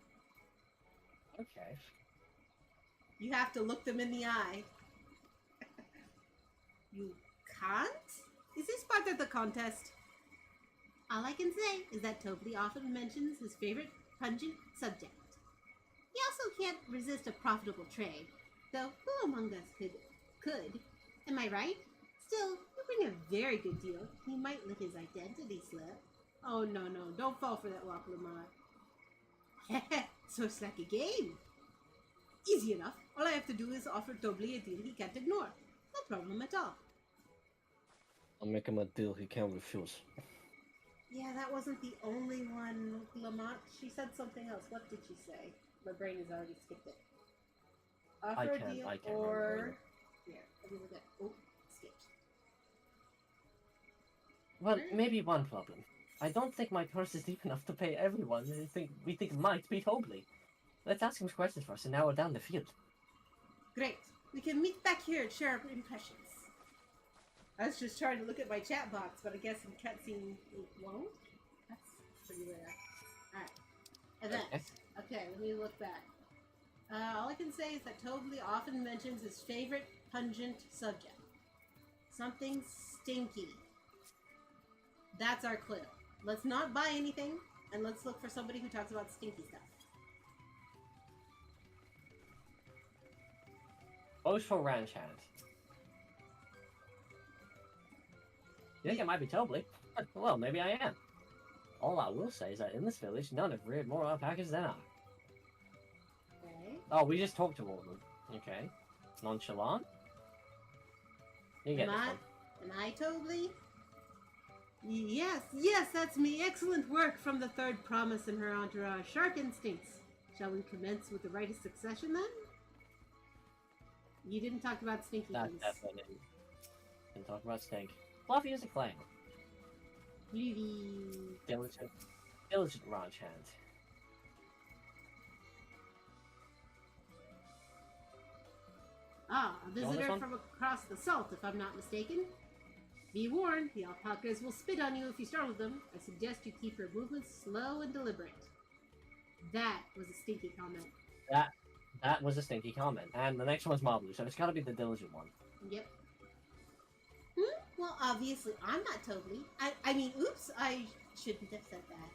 Okay. You have to look them in the eye. You can't? Is this part of the contest? All I can say is that Tobly often mentions his favorite pungent subject. He also can't resist a profitable trade, though who among us could? Am I right? Still, you offering a very good deal. He might let his identity slip. Oh, no, don't fall for that, Lamont. So it's like a game. Easy enough. All I have to do is offer Tobli a deal he can't ignore. No problem at all. I'll make him a deal he can't refuse. Yeah, that wasn't the only one, Lamont. She said something else. What did she say? My brain has already skipped it. Offer a deal I can't or... remember. Here, let me look at... Oh, skipped. Well, maybe one problem. I don't think my purse is deep enough to pay everyone we think might be Tobley. Let's ask him questions first and narrow down the field. Great. We can meet back here and share our impressions. I was just trying to look at my chat box, but I guess in cutscene it won't. That's pretty rare. Alright. Events. Okay, let me look back. All I can say is that Tobley often mentions his favorite pungent subject. Something stinky. That's our clue. Let's not buy anything, and let's look for somebody who talks about stinky stuff. Vote for Ranch Hand. You think it might be Tobley? Well, maybe I am. All I will say is that in this village, none have reared more alpacas than I. Okay. Oh, we just talked to all of them. Okay. Nonchalant? You get this one. Am I Tobley? Yes, that's me. Excellent work from the third promise and her entourage. Shark instincts. Shall we commence with the right of succession then? You didn't talk about stinky That things. definitely didn't talk about stink. Fluffy is a clang. Diligent ranch hand. Ah, a You want this visitor one? from across the salt, if I'm not mistaken. Be warned, the alpacas will spit on you if you startle them. I suggest you keep your movements slow and deliberate. That was a stinky comment. That was a stinky comment. And the next one's Mablu, so it's gotta be the diligent one. Yep. Well, obviously, I'm not Tobley. I mean, oops, I shouldn't have said that.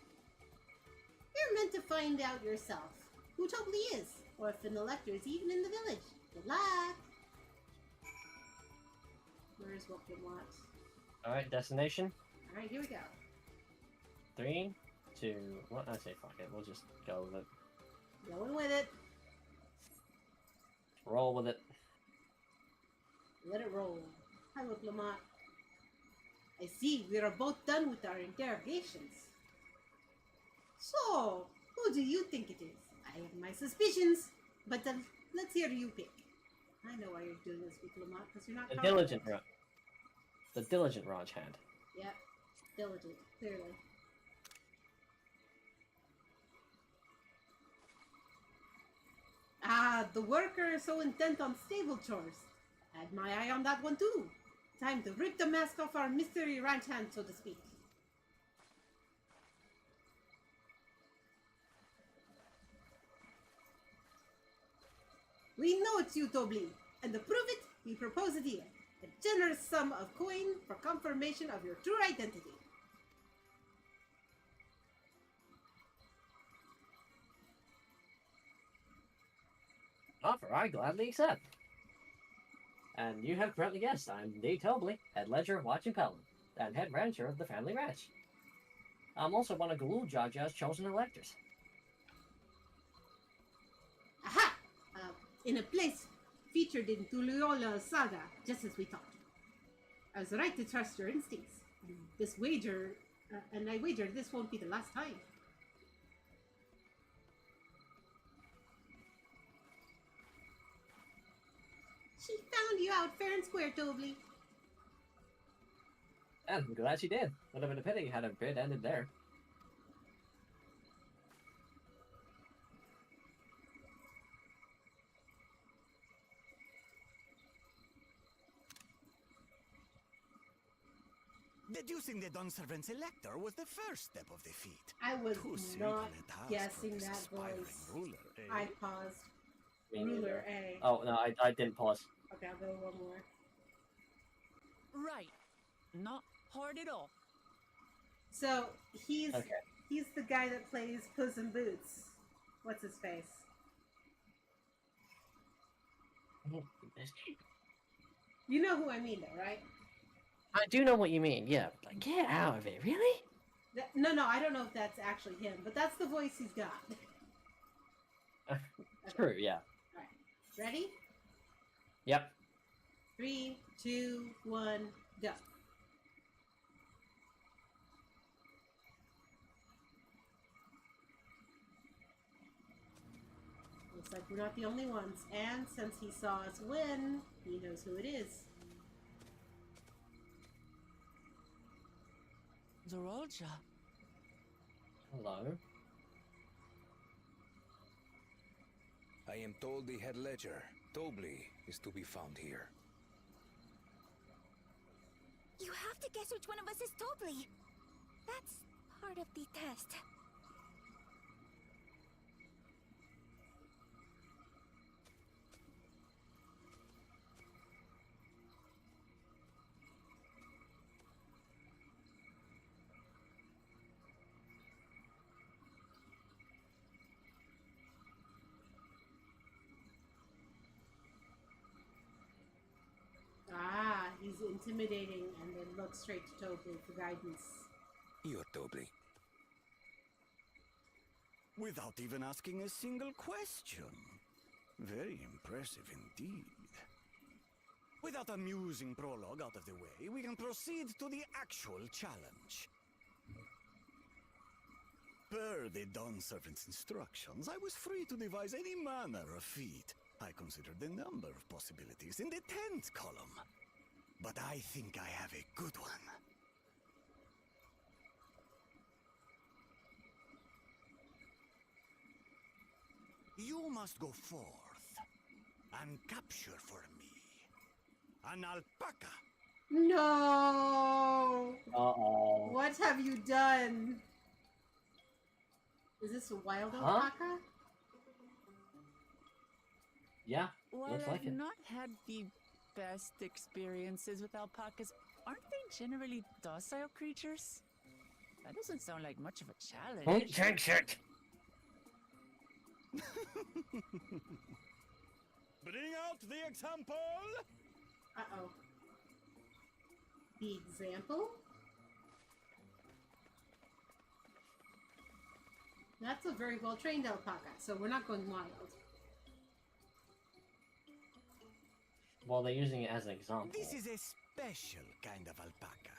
You're meant to find out yourself who Tobley is, or if an elector is even in the village. Good luck! Where's what we want? Alright, destination. Alright, here we go. 3, 2, 1. I say fuck it. We'll just go with it. Going with it. Roll with it. Let it roll. Hi, look, Lamont. I see we are both done with our interrogations. So, who do you think it is? I have my suspicions, but let's hear you pick. I know why you're doing this with Lamont, because you're not The confident. diligent ranch hand. Yep, diligent, clearly. Ah, the worker is so intent on stable chores. Had my eye on that one too. Time to rip the mask off our mystery ranch hand, so to speak. We know it's you, Tobley, and to prove it, we propose a deal. A generous sum of coin for confirmation of your true identity. Offer I gladly accept. And you have correctly guessed, I'm indeed Tobley, head ledger of Watch and Pelham, and head rancher of the family ranch. I'm also one of Galul Jaja's chosen electors. Aha! In a place featured in Tuliola's saga, just as we thought. I was right to trust your instincts. And I wager this won't be the last time. She found you out fair and square, Tobley. And I'm glad she did. Would have been a pity had a bid ended there. Deducing the Dunservant's elector was the first step of the feat. I was Too simple not a task guessing for this that aspiring voice. ruler, eh? I paused. Me Ruler neither. A. Oh, no, I didn't pause. Okay, I'll go one more. Right. Not hard at all. So he's Okay. he's the guy that plays Puss in Boots. What's his face? You know who I mean, though, right? I do know what you mean. Yeah, like, get out of it, really? No, I don't know if that's actually him, but that's the voice he's got. True. Yeah. All right, ready? Yep. 3, 2, 1, go. Looks like we're not the only ones, and since he saw us win, he knows who it is. Zorolja. Hello. I am told the head ledger, Tobli, is to be found here. You have to guess which one of us is Tobli. That's part of the test. Ah, he's intimidating and then looks straight to Tobli for guidance. You're Tobli. Without even asking a single question. Very impressive indeed. With that amusing prologue out of the way, we can proceed to the actual challenge. Per the Dawn Servant's instructions, I was free to devise any manner of feat. I considered the number of possibilities in the 10th column. But I think I have a good one. You must go forth and capture for me an alpaca. No! Uh-oh. What have you done? Is this a wild alpaca? Yeah, While looks like I've it. not had the best experiences with alpacas, aren't they generally docile creatures? That doesn't sound like much of a challenge. Don't jinx it! Bring out the example! Uh-oh. The example? That's a very well-trained alpaca, so we're not going wild. Well, they're using it as an example. This is a special kind of alpaca.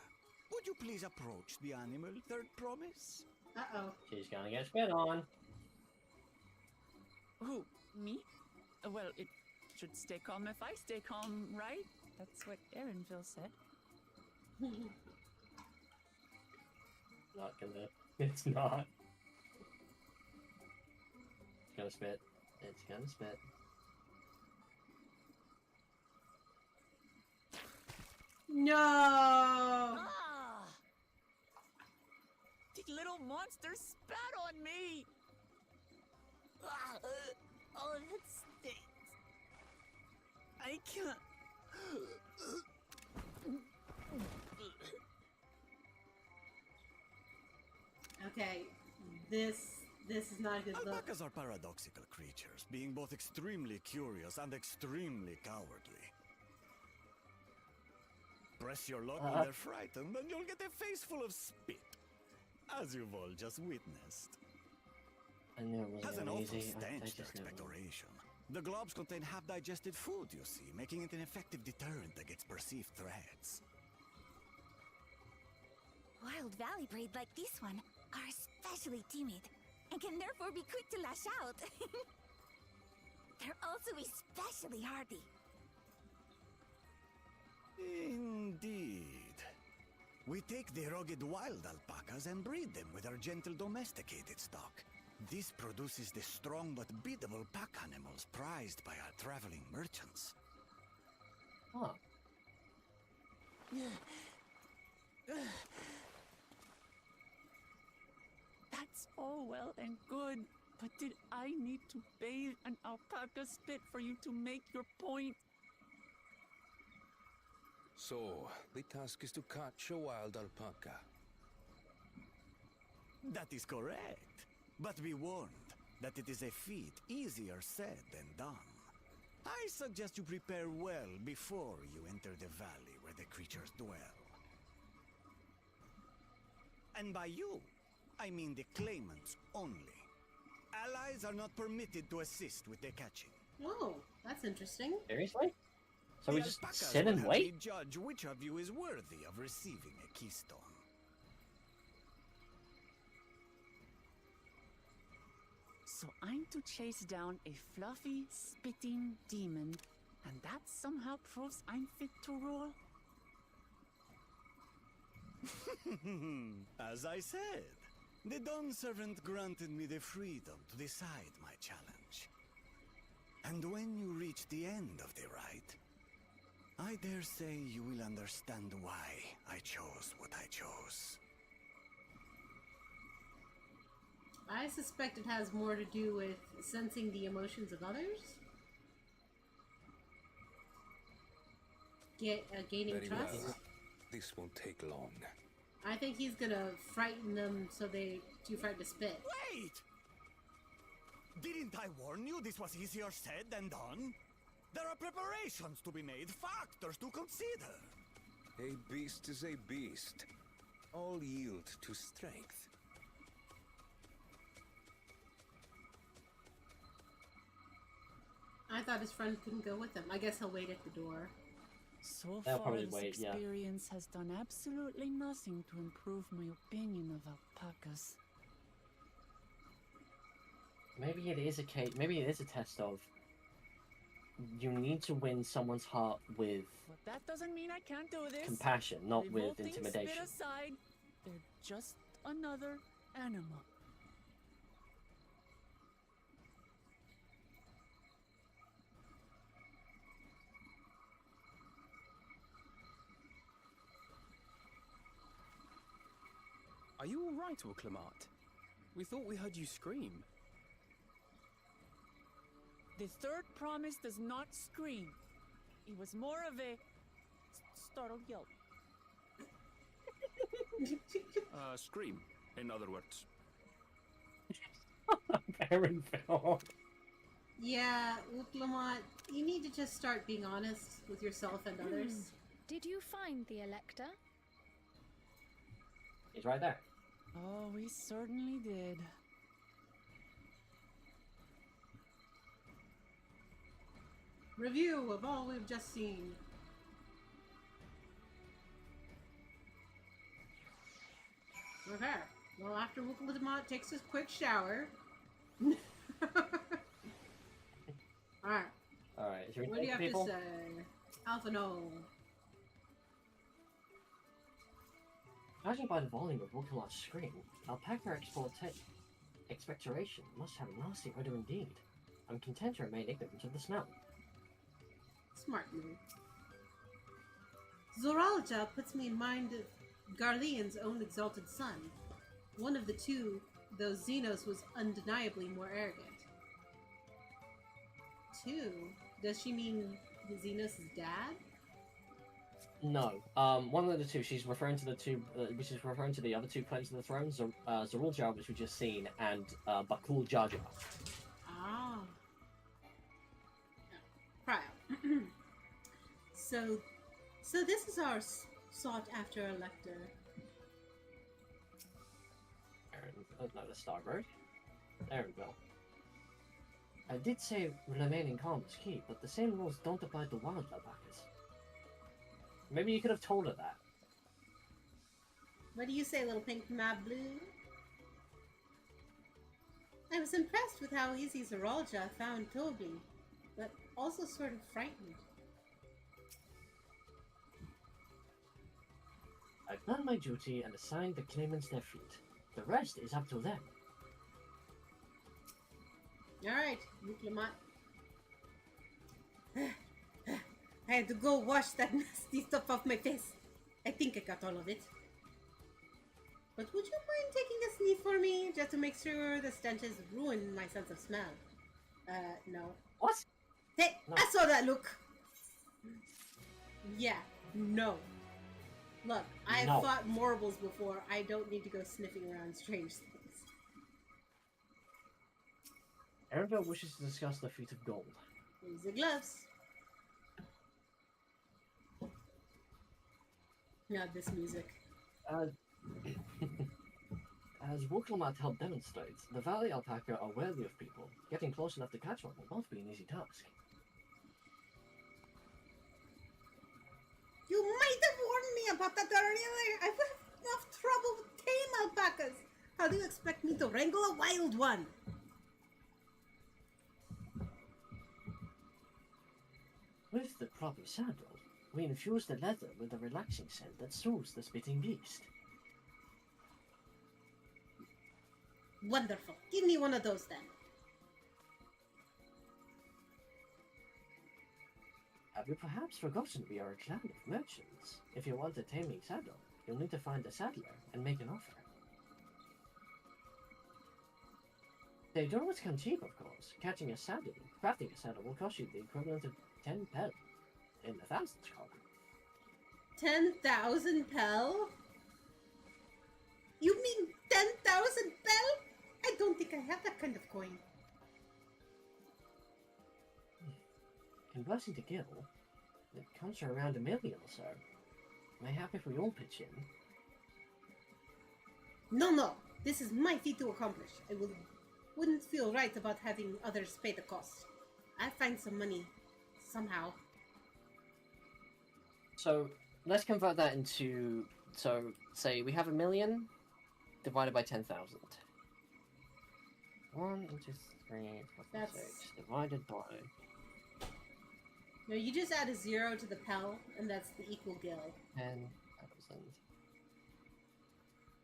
Would you please approach the animal, third promise? Uh-oh. She's gonna get spit on. Who? Me? Well, it should stay calm if I stay calm, right? That's what Erinville said. Not gonna. It's not. It's gonna spit. It's gonna spit. No! Ah! The little monster spat on me! Ah, oh, that stinks. I can't. Okay, this is not a good look. Alpacas are paradoxical creatures, being both extremely curious and extremely cowardly. Press your luck when they're frightened, and you'll get a face full of spit, as you've all just witnessed. I knew it Has wasn't an gonna be awful easy. I stench to just knew it. expectoration. The globs contain half-digested food, you see, making it an effective deterrent against perceived threats. Wild valley braid like this one are especially timid and can therefore be quick to lash out. They're also especially hardy. Indeed. We take the rugged wild alpacas and breed them with our gentle domesticated stock. This produces the strong but biddable pack animals prized by our traveling merchants. Huh. That's all well and good, but did I need to bathe an alpaca spit for you to make your point? So, the task is to catch a wild alpaca. That is correct. But be warned that it is a feat easier said than done. I suggest you prepare well before you enter the valley where the creatures dwell. And by you, I mean the claimants only. Allies are not permitted to assist with their catching. Oh, that's interesting. Seriously? So The we just alpacas sit will and have wait? me judge which of you is worthy of receiving a keystone. So I'm to chase down a fluffy, spitting demon, and that somehow proves I'm fit to rule? As I said, the Dawn Servant granted me the freedom to decide my challenge. And when you reach the end of the rite, I dare say you will understand why I chose what I chose. I suspect it has more to do with sensing the emotions of others. Gaining Very trust. well. This won't take long. I think he's gonna frighten them so they're too frightened to spit. Wait! Didn't I warn you this was easier said than done? There are preparations to be made, factors to consider. A beast is a beast. All yield to strength. I thought his friend couldn't go with him. I guess he'll wait at the door. So They'll far, probably this wait, yeah. experience has done absolutely nothing to improve my opinion of alpacas. Maybe it is a case. Maybe it is a test of. You need to win someone's heart with But that doesn't mean I can't do this. compassion, not with Revolting intimidation. spit aside, they're just another animal. Are you all right, Wilclamart? We thought we heard you scream. The third promise does not scream. It was more of a startled yelp. Scream, in other words. Baronville. Yeah, Lamont, you need to just start being honest with yourself and others. Did you find the Elector? He's right there. Oh, we certainly did. Review of all we've just seen. Okay. Well, after Lamont takes his quick shower. Alright. Alright, should we What do you take have people? to say? Alpha, no. Judging by the volume of Wilcamar's scream, alpaca expectoration must have a nasty odor indeed. I'm content to remain ignorant of the smell. Smart move. Zoralja puts me in mind of Garlean's own exalted son. One of the two, though Xenos was undeniably more arrogant. Two? Does she mean Xenos' dad? No. One of the two. She's referring to the two. Which is referring to the other two claims of the throne, Zorulja, which we just seen, and Bakul Jaja. Ah. Prior. So this is our sought-after elector. No, the Starbird. Aaronville. I did say remaining calm is key, but the same rules don't apply to wild alpacas. Maybe you could have told her that. What do you say, little pink mab blue? I was impressed with how easy Zoralja found Toby, but also sort of frightened. I've done my duty and assigned the claimants their feet. The rest is up to them. Alright, Lamont. I had to go wash that nasty stuff off my face. I think I got all of it. But would you mind taking a sniff for me, just to make sure the stenches ruin my sense of smell? No. What? Hey, No. I saw that look! Yeah, no. Look, I've No. fought Morbles before. I don't need to go sniffing around strange things. Aaronville wishes to discuss the feat of gold. Here's the gloves. Now this music. As Wuklomat helped demonstrate, the valley alpaca are wary of people. Getting close enough to catch one will not be an easy task. You might have warned me about that earlier. I've had enough trouble with tame alpacas. How do you expect me to wrangle a wild one? With the proper saddle, we infuse the leather with a relaxing scent that soothes the spitting beast. Wonderful. Give me one of those then. Have you perhaps forgotten we are a clan of merchants? If you want a taming saddle, you'll need to find a saddler and make an offer. They don't always come cheap, of course. Crafting a saddle will cost you the equivalent of 10 pel in 1,000 scroll. 10,000 pel? You mean 10,000 pel? I don't think I have that kind of coin. Conversing to Gil, it comes to around 1 million or so. Am I happy for your pitch in? No. This is my feat to accomplish. I wouldn't feel right about having others pay the cost. I'll find some money. Somehow. So, let's convert that into... So, say we have 1 million divided by 10,000. 1 into 3 plus 6 divided by... No, you just add a 0 to the pel, and that's the equal gil. 10,000.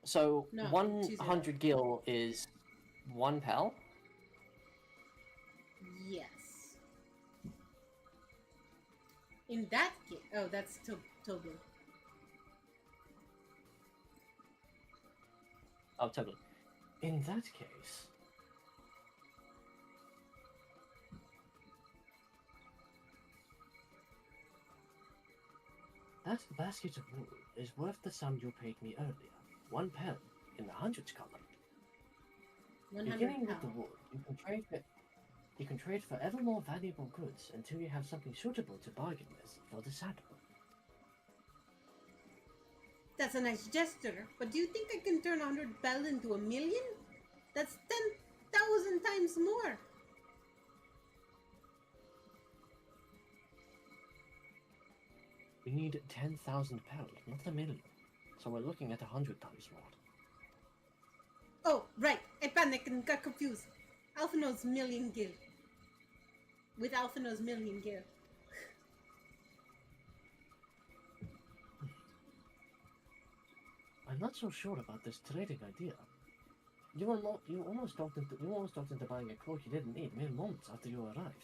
So, No, 100 gil is 1 pel? Yes. In that case... Oh, that's Tobu. Oh, totally. In that case... That basket of wool is worth the sum you paid me earlier. 1 pel in the hundreds column. 100 Beginning with pel. the wool, you can trade for ever more valuable goods until you have something suitable to bargain with for the saddle. That's a nice gesture, but do you think I can turn 100 pel into 1 million? That's 10,000 times more. We need 10,000 pel, not 1 million. So we're looking at 100 times more. Oh, right. I panicked and got confused. Alphino's million gil. With Alphino's million gil. I'm not so sure about this trading idea. You almost talked into buying a cloak you didn't need mere moments after you arrived.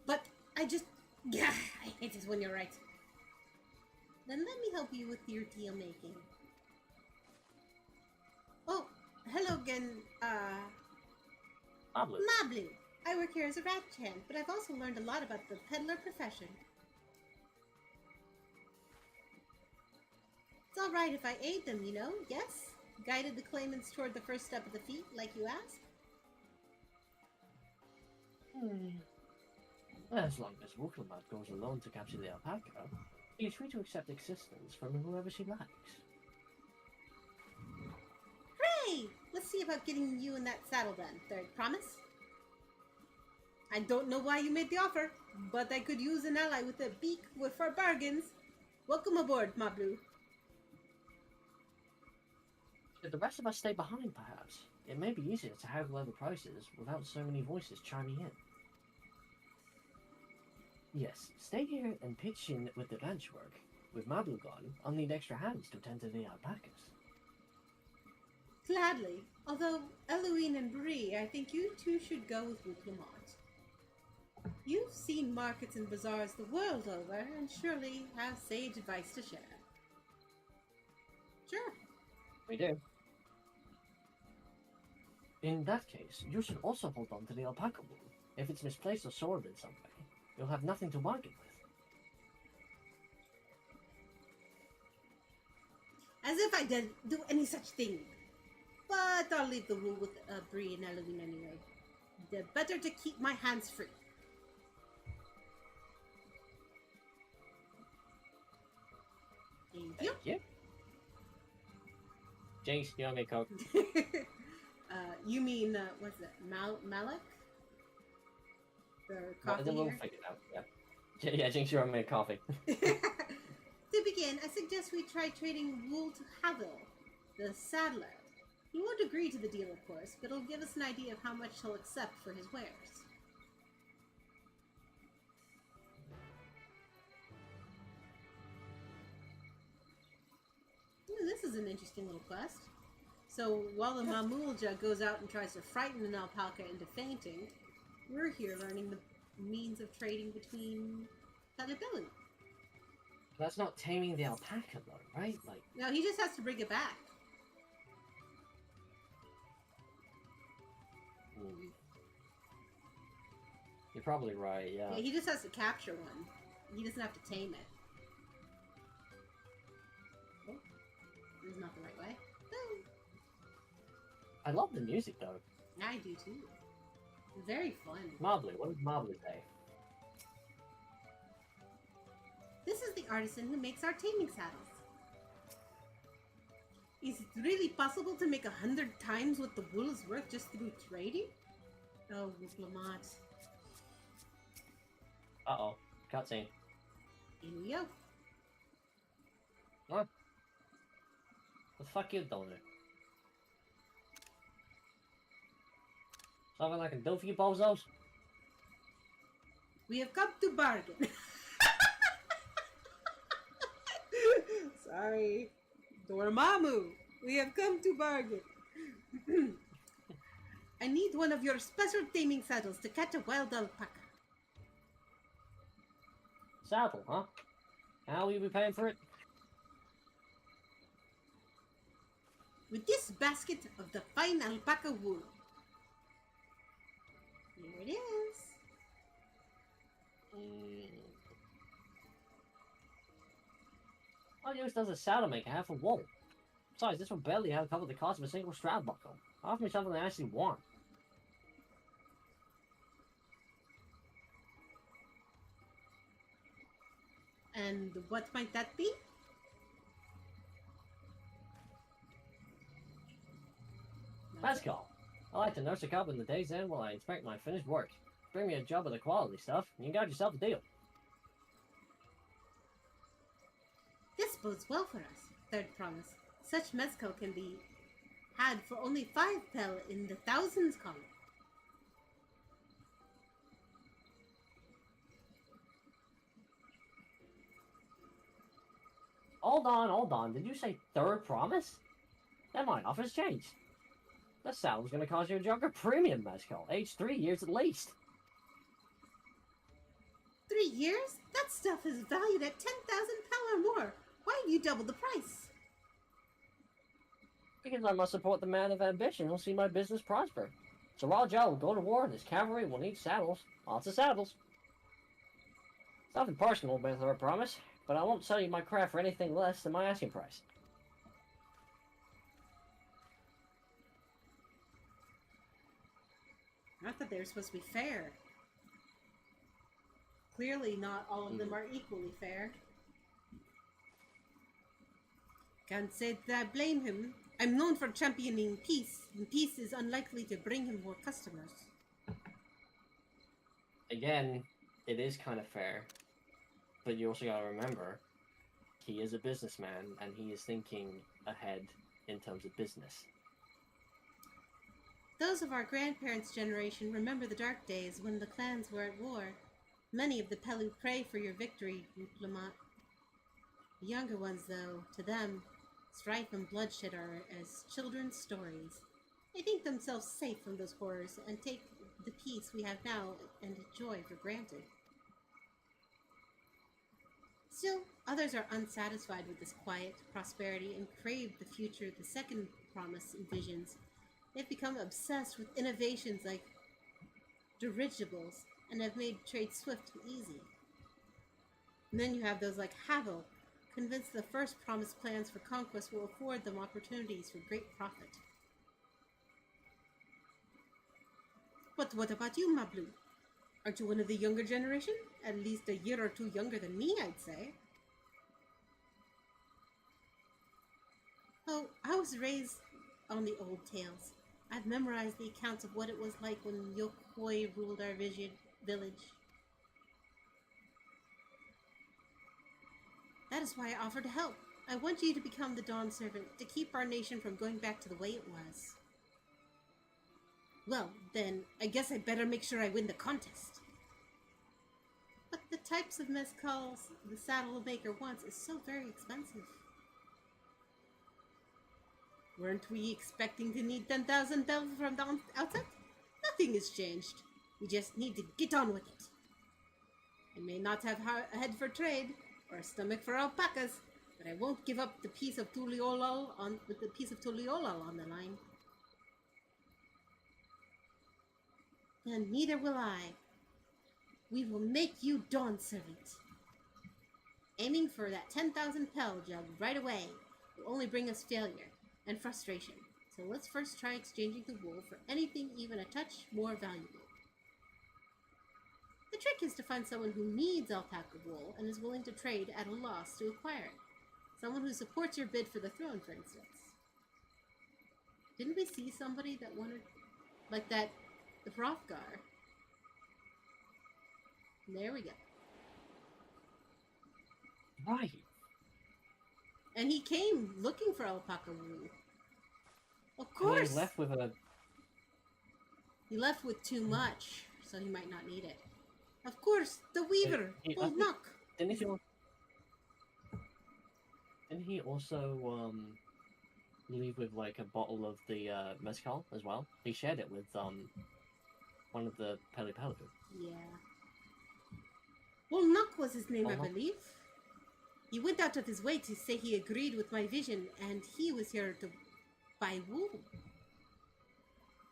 But I just... Yeah, I hate it when you're right. Then let me help you with your deal making. Oh, hello again, Mablu. Mablu. I work here as a rat hand, but I've also learned a lot about the peddler profession. It's alright if I aid them, you know, yes? Guided the claimants toward the first step of the feat, like you asked? As long as Wuklomat goes alone to capture the alpaca, she's free to accept assistance from whoever she likes. Hooray! Let's see about getting you in that saddle then, Third. Promise? I don't know why you made the offer, but I could use an ally with a beak for bargains. Welcome aboard, Mablu. Should the rest of us stay behind, perhaps? It may be easier to haggle over prices without so many voices chiming in. Yes, stay here and pitch in with the ranch work. With Mablu gone, I'll need extra hands to tend to the alpacas. Gladly. Although, Eloine and Bree, I think you two should go with Wuklomat. You've seen markets and bazaars the world over, and surely have sage advice to share. Sure. We do. In that case, you should also hold on to the alpaca wool. If it's misplaced or soiled in some way, you'll have nothing to bargain with. As if I didn't do any such thing. But I'll leave the wool with Bree and Eloine anyway. They're better to keep my hands free. Thank you. Thank you. Jinx, you owe me a Coke. You mean, what's it? Malik? The Well, coffee then we'll here? figure it out. Yeah. Yeah, Jinx, you owe me a coffee. To begin, I suggest we try trading wool to Havel, the saddler. He won't agree to the deal, of course, but it'll give us an idea of how much he'll accept for his wares. Ooh, this is an interesting little quest. So, while the Mamulja goes out and tries to frighten an alpaca into fainting, we're here learning the means of trading between Talibelu. That's not taming the alpaca, though, right? Like, No, he just has to bring it back. you're probably right, yeah. Yeah, he just has to capture one. He doesn't have to tame it. Oh, this is not the right way. Oh, I love the music, though. I do too. Very fun. Mobley, what did Mobley say? This is the artisan who makes our taming saddles. Is it really possible to make 100 times what the wool is worth just through trading? Oh, Lamont. Uh-oh. Cutscene. Here we go. What? The fuck you doing there? Something I can do for you bozos? We have come to bargain. Sorry. Dormammu, we have come to bargain. I need one of your special taming saddles to catch a wild alpaca. Saddle, huh? How will you be paying for it? With this basket of the fine alpaca wool. Here it is. What use does a saddle make half of wool? Besides, this will barely have covered the cost of a single strap buckle. Offer me something I actually want. And what might that be? Pascal, I like to nurse a cub in the day's end while I inspect my finished work. Bring me a job of the quality stuff, and you got yourself a deal. This bodes well for us. Third promise. Such mezcal can be had for only 5 pel in the thousands column. Hold on. Did you say third promise? Then my offer's changed. That saddle's gonna cost you a jug of premium mezcal, aged 3 years at least. 3 years? That stuff is valued at 10,000 pel or more. Why have you doubled the price? Because I must support the man of ambition who'll see my business prosper. So while Joe will go to war and his cavalry will need saddles, lots of saddles. It's nothing personal with our promise, but I won't sell you my craft for anything less than my asking price. I thought they were supposed to be fair. Clearly not all of them are equally fair. Can't say that I blame him. I'm known for championing peace, and peace is unlikely to bring him more customers. Again, it is kind of fair, but you also gotta remember, he is a businessman, and he is thinking ahead in terms of business. Those of our grandparents' generation remember the dark days when the clans were at war. Many of the Pelu pray for your victory, Lamont. The younger ones, though, to them, strife and bloodshed are as children's stories. They think themselves safe from those horrors and take the peace we have now and joy for granted. Still, others are unsatisfied with this quiet prosperity and crave the future the second promise envisions. They've become obsessed with innovations like dirigibles and have made trade swift and easy. And then you have those like Havel, convinced the first promised plans for conquest will afford them opportunities for great profit. But what about you, Mablu? Aren't you one of the younger generation? At least a year or two younger than me, I'd say. Oh, I was raised on the old tales. I've memorized the accounts of what it was like when Yokoi ruled our village. That is why I offered to help. I want you to become the Dawn Servant, to keep our nation from going back to the way it was. Well, then, I guess I better make sure I win the contest. But the types of mezcals the saddle maker wants is so very expensive. Weren't we expecting to need 10,000 bells from the outset? Nothing has changed. We just need to get on with it. I may not have a head for trade, or a stomach for alpacas, but I won't give up the piece of Tuliolal on the line. And neither will I. We will make you Dawn Servant. Aiming for that 10,000 pel jug right away will only bring us failure and frustration. So let's first try exchanging the wool for anything even a touch more valuable. The trick is to find someone who needs alpaca wool and is willing to trade at a loss to acquire it. Someone who supports your bid for the throne, for instance. Didn't we see somebody that wanted, like that, the Hrothgar? There we go. Right. And he came looking for alpaca wool. Of course. He left with a... He left with too much, so he might not need it. Of course, the Weaver, Bullnock. Didn't he also leave with like a bottle of the mezcal as well? He shared it with one of the Peli. Yeah. Bullnock was his name, I Bullnock? believe. He went out of his way to say he agreed with my vision, and he was here to buy wool.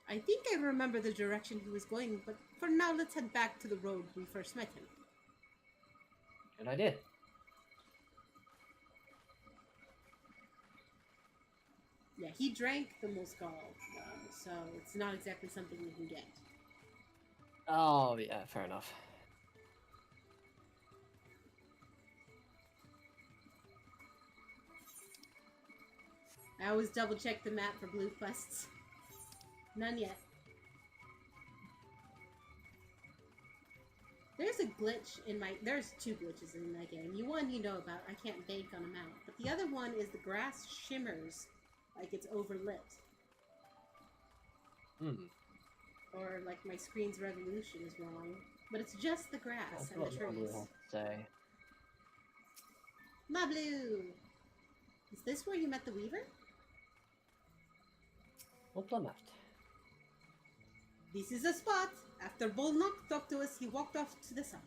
I think I remember the direction he was going, but for now, let's head back to the road we first met him. Good idea. Yeah, he drank the mezcal, so it's not exactly something we can get. Oh, yeah, fair enough. I always double check the map for blue quests. None yet. There's a glitch in my... There's two glitches in my game. One you know about. I can't bank on them out. But the other one is the grass shimmers like it's overlit. Or like my screen's resolution is wrong. But it's just the grass and the trees. Say. Mablu! Is this where you met the Weaver? Up the left. This is the spot. After Bullnock talked to us, he walked off to the south.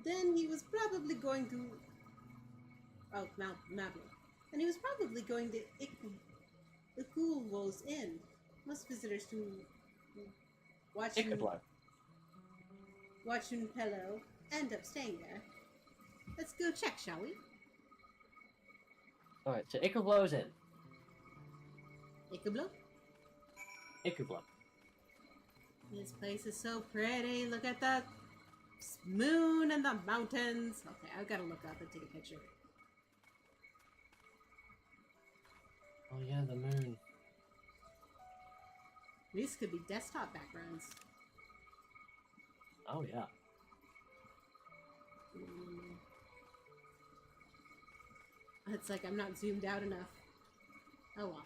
Then he was probably going to... Oh, Mablu. And he was probably going to Ikulwo's Inn. Most visitors who watch Pello end up staying there. Let's go check, shall we? Alright, so Ikulwo's in. Ikublo? Ikublo. This place is so pretty. Look at the moon and the mountains. Okay, I've got to look up and take a picture. Oh yeah, the moon. These could be desktop backgrounds. Oh yeah. It's like I'm not zoomed out enough. Oh well.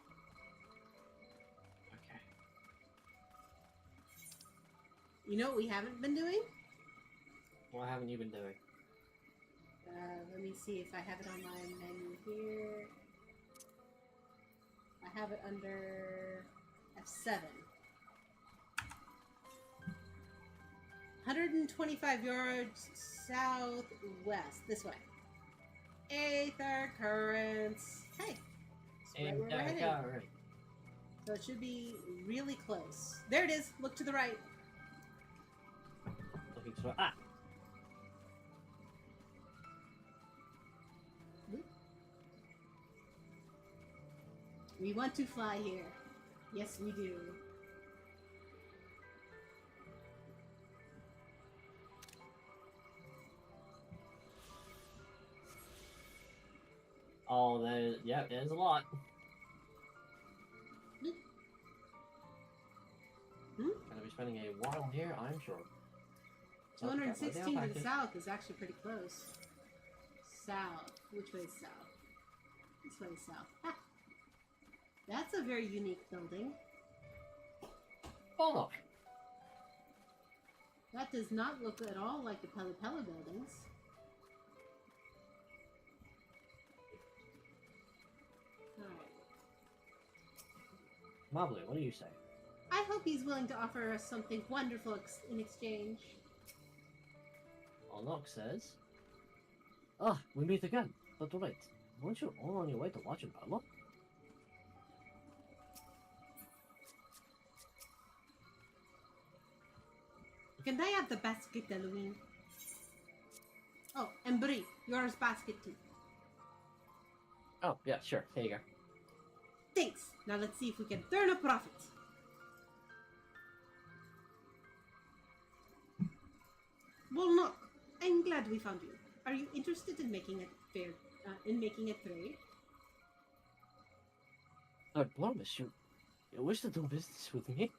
Okay. You know what we haven't been doing? What haven't you been doing? Let me see if I have it on my menu here. I have it under F7. 125 yards southwest. This way. Aether currents. Hey. That's right where we're heading. So it should be really close. There it is. Look to the right. Looking to ah. We want to fly here. Yes, we do. Oh, there's a lot. Gonna be spending a while here, I'm sure. 216 to the south is actually pretty close. South. Which way is south? This way is south. Ha! That's a very unique building. Oh, look. That does not look at all like the Pele Pele buildings. Alright. Marbly, what do you say? I hope he's willing to offer us something wonderful in exchange. Olok says, "Ah, we meet again. But wait, weren't you all on your way to watch a battle?" Can I have the basket, Halloween? Oh, and Brie, yours basket too. Oh, yeah, sure. Here you go. Thanks. Now let's see if we can turn a profit. Well, no. I'm glad we found you. Are you interested in making it fair? In making a trade? I promise you wish to do business with me?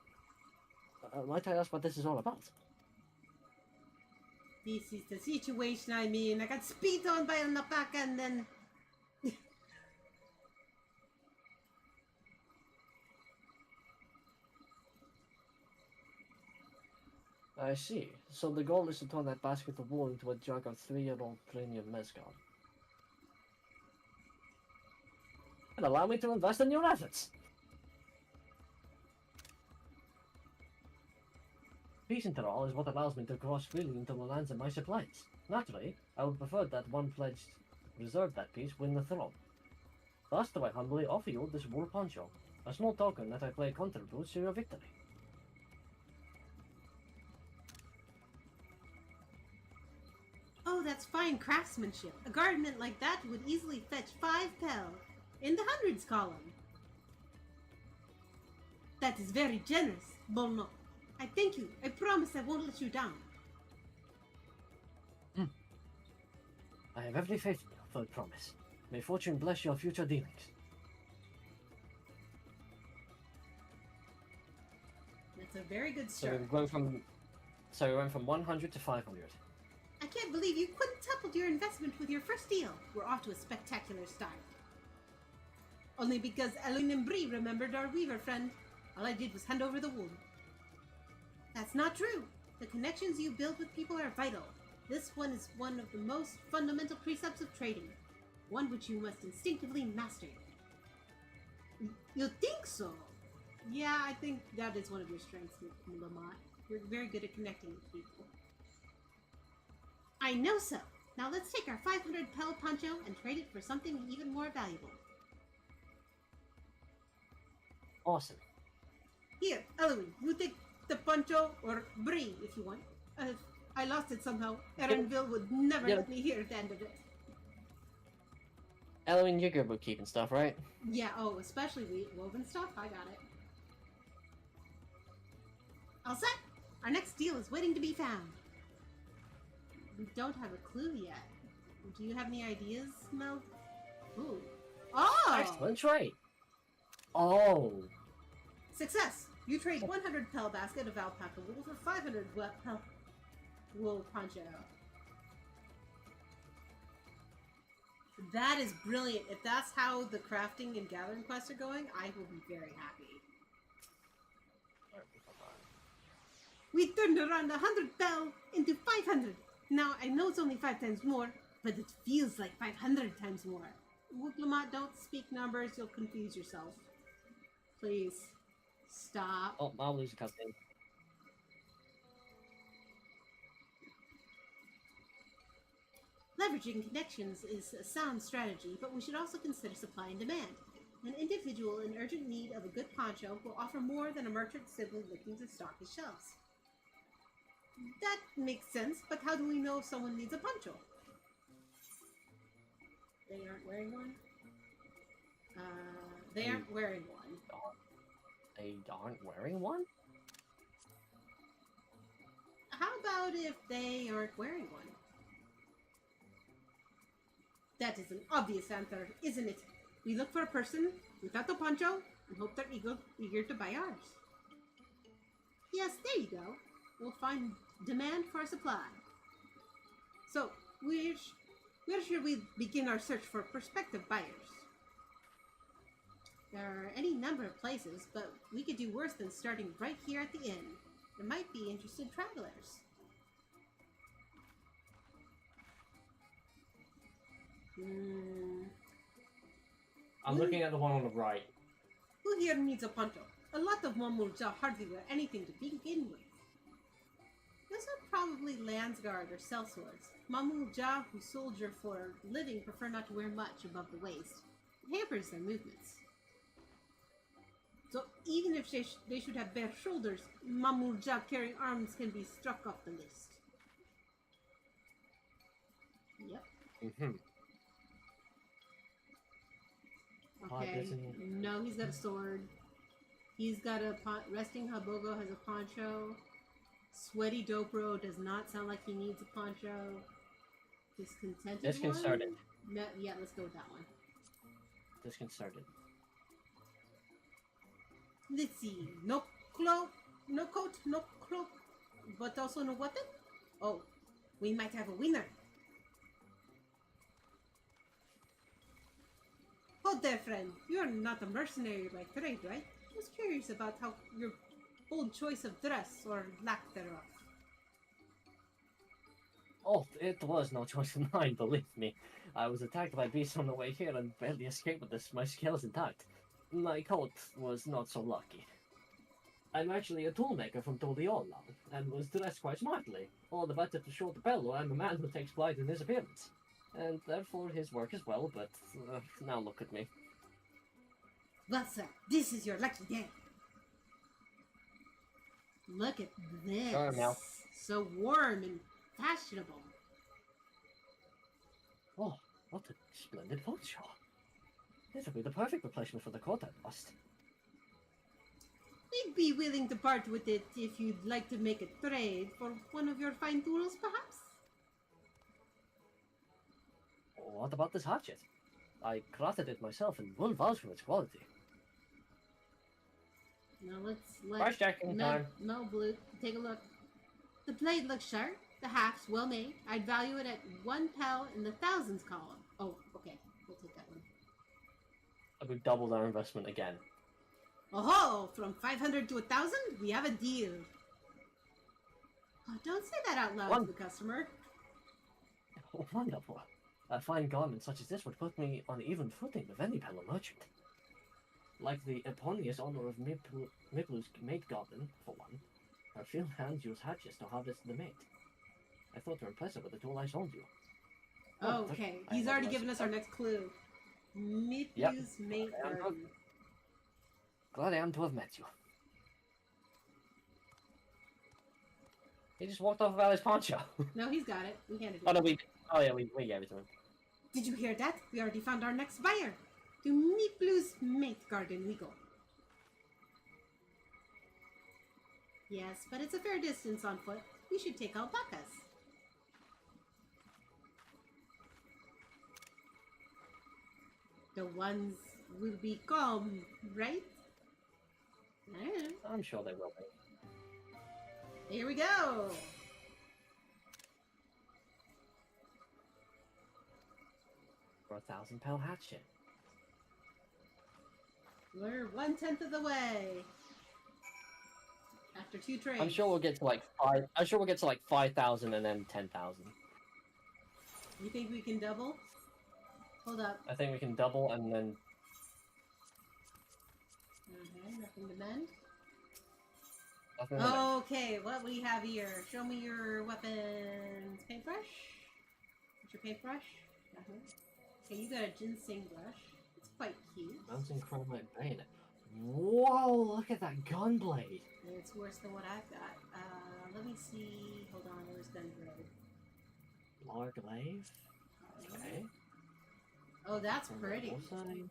Might I ask what this is all about? This is the situation I'm in. I got spit on by an alpaca and then... I see. So the goal is to turn that basket of wool into a jug of 3-year-old premium mezcal. And allow me to invest in your assets. Peace inter all is what allows me to cross freely into the lands of my supplies. Naturally, I would prefer that one pledged reserve that peace win the throne. Thus do I humbly offer you this wool poncho, a small token that I play contributes to your victory. Oh, that's fine craftsmanship. A garment like that would easily fetch 5 pel in the hundreds column. That is very generous, Bolno. I thank you. I promise I won't let you down. I have every faith in you, for I promise. May fortune bless your future dealings. That's a very good So start. we went from 100 to 500. I can't believe you quintupled your investment with your first deal. We're off to a spectacular start. Only because Ellen and Brie remembered our weaver friend. All I did was hand over the wool. That's not true. The connections you build with people are vital. This one is one of the most fundamental precepts of trading. One which you must instinctively master. You think so? Yeah, I think that is one of your strengths, Lamont. You're very good at connecting with people. I know so. Now let's take our 500 pel poncho and trade it for something even more valuable. Awesome. Here, Eloise, you take the poncho or Brie if you want. I lost it somehow. Erenville would never let me hear the end of it. Eloine, you're good with keeping stuff, right? Yeah, oh, especially woven stuff. I got it. All set. Our next deal is waiting to be found. We don't have a clue yet. Do you have any ideas, Mel? Ooh. Oh! Excellent trade. Oh. Success! You trade 100 pel basket of alpaca wool for 500 pel wool poncho. That is brilliant. If that's how the crafting and gathering quests are going, I will be very happy. We turned around 100 pel into 500. Now, I know it's only 5 times more, but it feels like 500 times more. Lamont, don't speak numbers. You'll confuse yourself. Please. Stop. Oh, I'll lose a cutscene. Leveraging connections is a sound strategy, but we should also consider supply and demand. An individual in urgent need of a good poncho will offer more than a merchant simply looking to stock his shelves. That makes sense, but how do we know if someone needs a poncho? They aren't wearing one? They aren't wearing one. They aren't wearing one? How about if they aren't wearing one? That is an obvious answer, isn't it? We look for a person without a poncho and hope they're eager to buy ours. Yes, there you go. We'll find demand for supply. So, where should we begin our search for prospective buyers? There are any number of places, but we could do worse than starting right here at the inn. There might be interested travelers. I'm looking at the one on the right. Who here needs a poncho? A lot of Mamulja hardly wear anything to begin with. Those are probably Landsguard or sellswords. Mamulja who soldier for a living prefer not to wear much above the waist. It hampers their movements. So even if they should have bare shoulders, Mamulja carrying arms can be struck off the list. Yep. Mm-hmm. Okay. No, he's got a sword. He's got a resting Habogo has a poncho. Sweaty Dobro does not sound like he needs a poncho. Discontented Disconcerted. one? No, yeah, let's go with that one. Disconcerted. Let's see. No cloak, no coat, no cloak, but also no weapon? Oh, we might have a winner. Oh there, friend. You're not a mercenary by trade, right? I was curious about how your bold choice of dress, or lack thereof. Oh, it was no choice of mine, believe me. I was attacked by beasts on the way here and barely escaped with this, my scales intact. My coat was not so lucky. I'm actually a toolmaker from Toliola, and was dressed quite smartly. All the better to show the fellow I'm a man who takes pride in his appearance. And therefore his work as well, but now look at me. Well, sir, this is your lucky day. Look at this. Sure, now. So warm and fashionable. Oh, what a splendid poncho. This would be the perfect replacement for the coat I lost. We'd be willing to part with it if you'd like to make a trade for one of your fine tools, perhaps? What about this hatchet? I crafted it myself and will vouch for its quality. Now let's Price checking time. No, Blue, take a look. The blade looks sharp, the haft's well made. I'd value it at 1 pel in the thousands column. Oh, okay, we'll take that one. We've doubled our investment again. Oh, from 500 to 1,000? We have a deal. Oh, don't say that out loud to the customer. Oh, wonderful. A fine garment such as this would put me on even footing with any fellow merchant. Like the eponymous honor of Miplu's mate garden, for one, her field hands use hatchets to harvest the mate. I thought they were impressive with the tool I sold you. Oh, okay, he's already given us our next clue. Miplu's mate garden. Glad I am to have met you. He just walked off about his poncho. No, he's got it. We handed it. Oh, no, we gave it to him. Did you hear that? We already found our next buyer. To Miplu's mate garden we go. Yes, but it's a fair distance on foot. We should take alpacas. The ones will be calm, right? I don't know. I'm sure they will be. Here we go! For a 1,000-pound hatchet. We're 1/10 of the way. After 2 trades. I'm sure we'll get to like 5,000 and then 10,000. You think we can double? Hold up. I think we can double and then. Okay, nothing to mend. Nothing to mend. Okay, what we have here? Show me your weapons. Paintbrush? What's your paintbrush? Okay, you got a ginseng brush. It's quite cute. Mountain chromite bayonet. Whoa, look at that gun blade. It's worse than what I've got. Let me see. Hold on, where's Gungrove? Large glaive. Okay. Oh, that's pretty. Mountain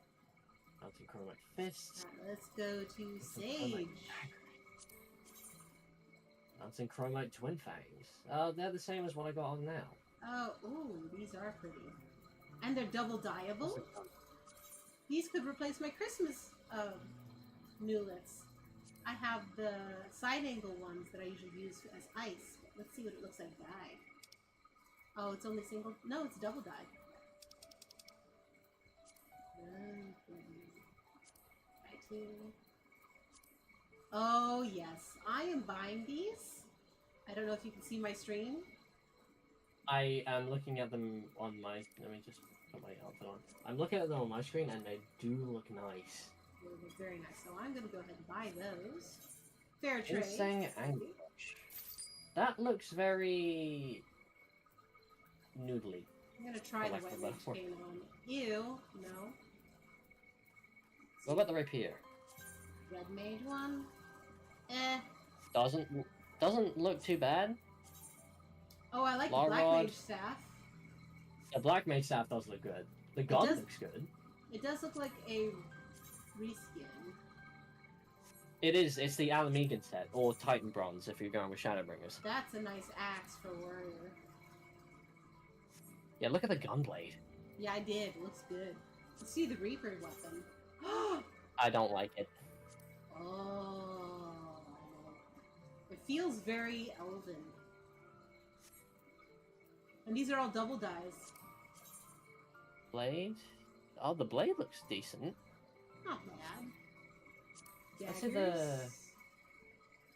chromite fist. Let's go to Sage. Mountain chromite twin fangs. They're the same as what I got on now. Oh, ooh, these are pretty. And they're double dyeable. These could replace my Christmas newlets. I have the side angle ones that I usually use as ice. Let's see what it looks like dyed. Oh, it's only single? No, it's double dyed. Oh, yes. I am buying these. I don't know if you can see my stream. I am looking at them on my... Let me just put my outfit on. I'm looking at them on my screen, and they do look nice. They look very nice. So I'm going to go ahead and buy those. Fair trade. Insane Anguish. That looks very... noodly. I'm going to try the wet mage paint on. Ew. No. What about the rapier? Red mage one? Eh. Doesn't look too bad. Oh, I like the black mage staff. The black mage staff does look good. The gun looks good. It does look like a reskin. It is. It's the Alamegan set, or Titan Bronze if you're going with Shadowbringers. That's a nice axe for warrior. Yeah, look at the gunblade. Yeah, I did. It looks good. Let's see the Reaper weapon. I don't like it. Oh. It feels very elven. And these are all double dyes. Blade? Oh, the blade looks decent. Not bad. Let's see the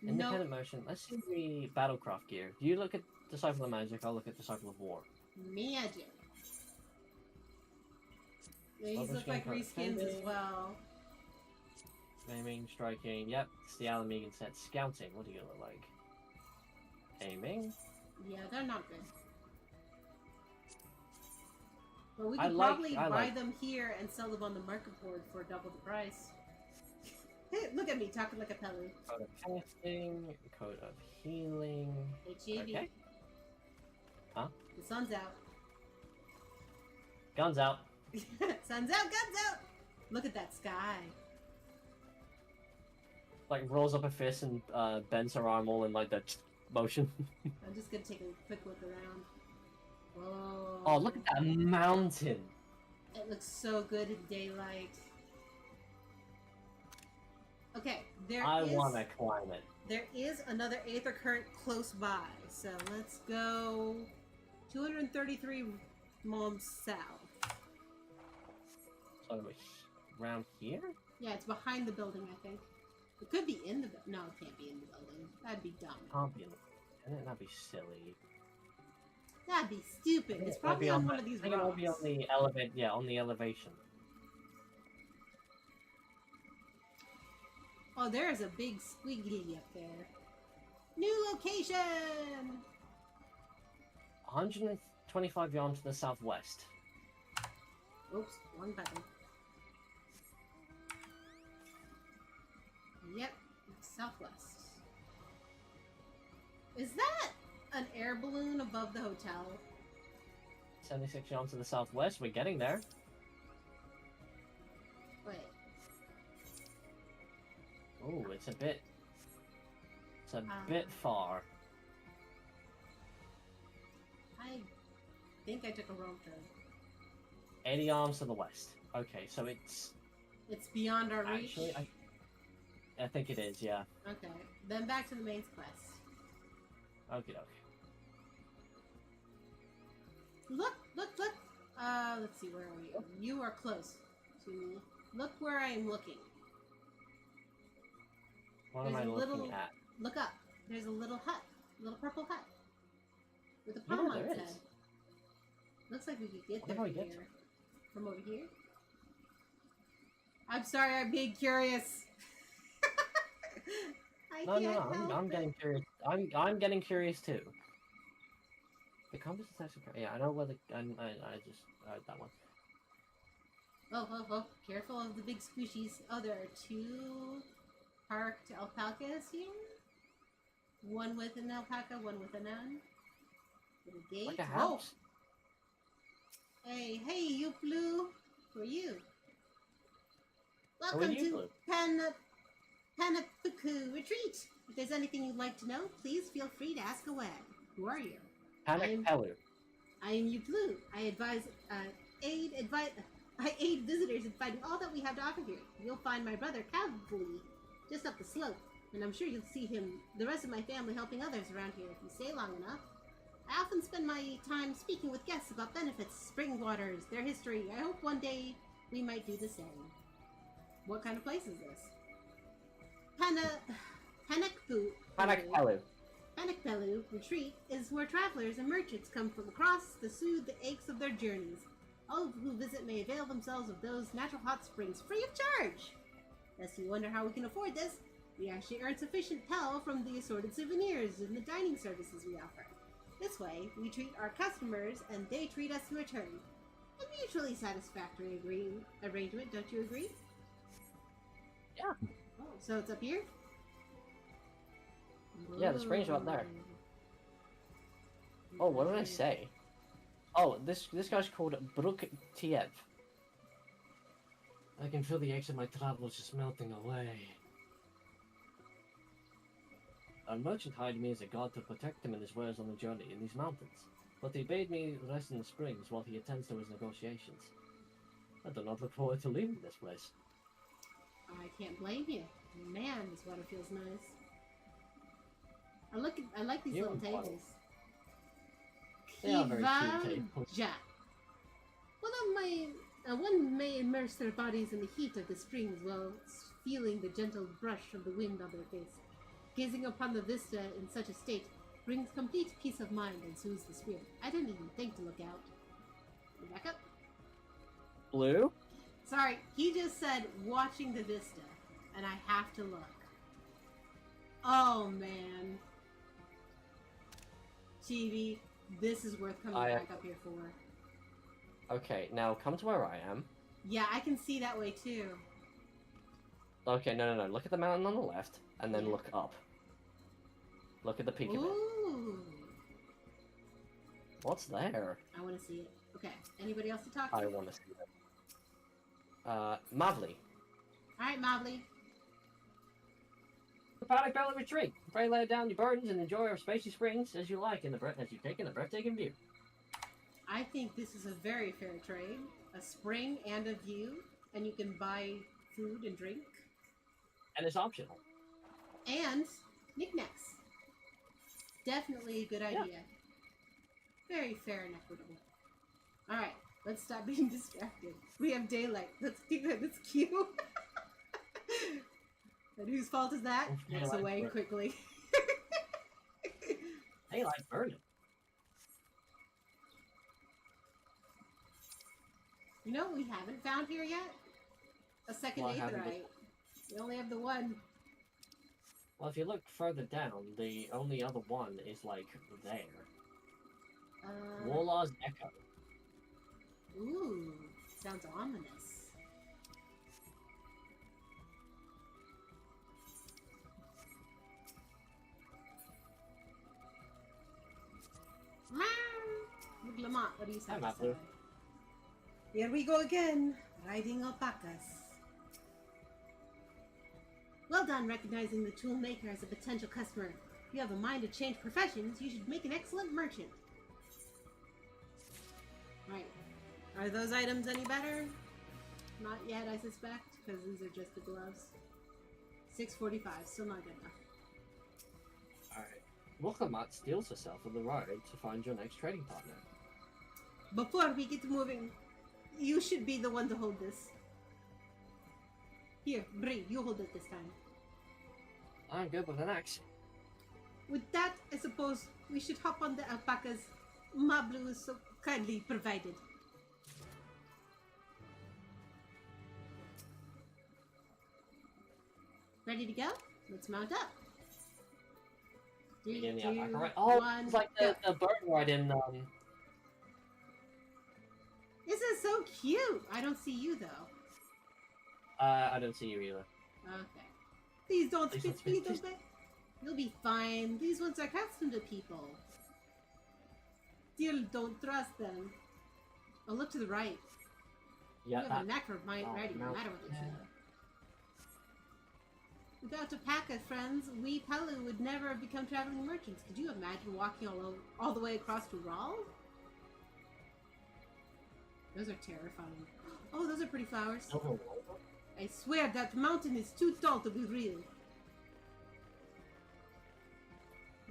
independent motion. Let's see the Battlecraft gear. You look at Disciple of Magic, I'll look at Disciple of War. Magic. These look like reskins as well. Aiming, striking, yep, it's the Alamegan set. Scouting, what do you look like? Aiming? Yeah, they're not good. But we could probably buy them here and sell them on the market board for double the price. Hey, look at me talking like a pelly. Code of casting, code of healing. HEB. Okay. Huh? The sun's out. Guns out. Sun's out, guns out! Look at that sky. Like rolls up a fist and bends her arm all in like that motion. I'm just gonna take a quick look around. Whoa. Oh, look at that mountain! It looks so good in daylight. Okay, I want to climb it. There is another Aether Current close by, so let's go 233 miles south. So around here? Yeah, it's behind the building, I think. It could be in the no, it can't be in the building. That'd be dumb. Can't be in the that'd be silly. That'd be stupid. It's probably on one of these rocks. I think it'll be on the elevate. Yeah, on the elevation. Oh, there's a big squiggly up there. New location! 125 yards to the southwest. Oops, wrong button. Yep, southwest. Is that an air balloon above the hotel? 76 yards to the southwest. We're getting there. Wait. Oh, it's a bit far. I think I took a wrong turn. 80 arms to the west. Okay, so it's beyond our reach. Actually, I think it is. Yeah. Okay, then back to the main quest. Okay. Look! Let's see, where are you? You are close to me. Look where I am looking. What am I looking at? Look up. There's a little hut. A little purple hut. With a palm on its head. Looks like we could get there from here. From over here? I'm sorry, I'm being curious. I'm getting curious. I'm getting curious too. The compass is actually... Yeah, I know where the... I just... that one. Oh, careful of the big squishies. Oh, there are two parked alpacas here. One with an alpaca, one with a nun. With a gate. Like a house. Oh. Hey, you Blue. Who are you? Welcome to Panapuku Retreat. If there's anything you'd like to know, please feel free to ask away. Who are you? Panic Pelu. I am you Blue. I advise I aid visitors in finding all that we have to offer here. You'll find my brother Cavoli just up the slope, and I'm sure you'll see the rest of my family helping others around here if you stay long enough. I often spend my time speaking with guests about benefits, spring waters, their history. I hope one day we might do the same. What kind of place is this? Panikpelu Retreat is where travelers and merchants come from across to soothe the aches of their journeys. All who visit may avail themselves of those natural hot springs free of charge. Lest you wonder how we can afford this, we actually earn sufficient pell from the assorted souvenirs and the dining services we offer. This way, we treat our customers and they treat us in return. A mutually satisfactory arrangement, don't you agree? Yeah. Oh, so it's up here? Yeah, the springs are up there. Oh, what did I say? Oh, this guy's called Bruk Tiev. I can feel the aches of my travels just melting away. A merchant hired me as a guard to protect him and his wares on the journey in these mountains, but he bade me rest in the springs while he attends to his negotiations. I do not look forward to leaving this place. I can't blame you. Man, this water feels nice. I like these little tables. They are very cute tables. One may immerse their bodies in the heat of the springs while feeling the gentle brush of the wind on their face. Gazing upon the vista in such a state brings complete peace of mind and soothes the spirit. I didn't even think to look out. Back up. Blue? Sorry, he just said watching the vista, and I have to look. Oh man. Chibi, this is worth coming back up here for. Okay, now come to where I am. Yeah, I can see that way too. Okay, no. Look at the mountain on the left, and then look up. Look at the peak of it. Ooh. What's there? I want to see it. Okay, anybody else to talk to? I want to see it. Mavli. Alright, Mavli. The Panikpelu Retreat. Pray lay down your burdens and enjoy our spacious springs as you like as you take in a breathtaking view. I think this is a very fair trade. A spring and a view, and you can buy food and drink. And it's optional. And knickknacks. Definitely a good idea. Very fair and equitable. Alright, let's stop being distracted. We have daylight. Let's do that. That's cute. And whose fault is that? Gets away quickly. Daylight burning. You know what we haven't found here yet? A second aetheryte. We only have the one. Well, if you look further down, the only other one is, like, there. Warlaw's Echo. Ooh, sounds ominous. Lamont, what do you say? Here we go again, riding alpacas. Well done recognizing the tool maker as a potential customer. If you have a mind to change professions, you should make an excellent merchant. Right. Are those items any better? Not yet, I suspect, because these are just the gloves. 645, still not good enough. Alright. Wokamat steals herself on the road to find your next trading partner. Before we get moving, you should be the one to hold this. Here, Bree, you hold it this time. I'm good with an axe. With that, I suppose we should hop on the alpacas Mablu is so kindly provided. Ready to go? Let's mount up. 3, 2, oh, 1, it's like the bird ride in This is so cute! I don't see you, though. I don't see you either. Okay. Please don't spit. You'll be fine. These ones are accustomed to people. Still don't trust them. Oh, look to the right. Yeah, you have a knack for riding, no matter what they say. Without alpaca friends, we Pelu would never have become traveling merchants. Could you imagine walking all the way across to Ral? Those are terrifying. Oh, those are pretty flowers. Oh, I swear that mountain is too tall to be real.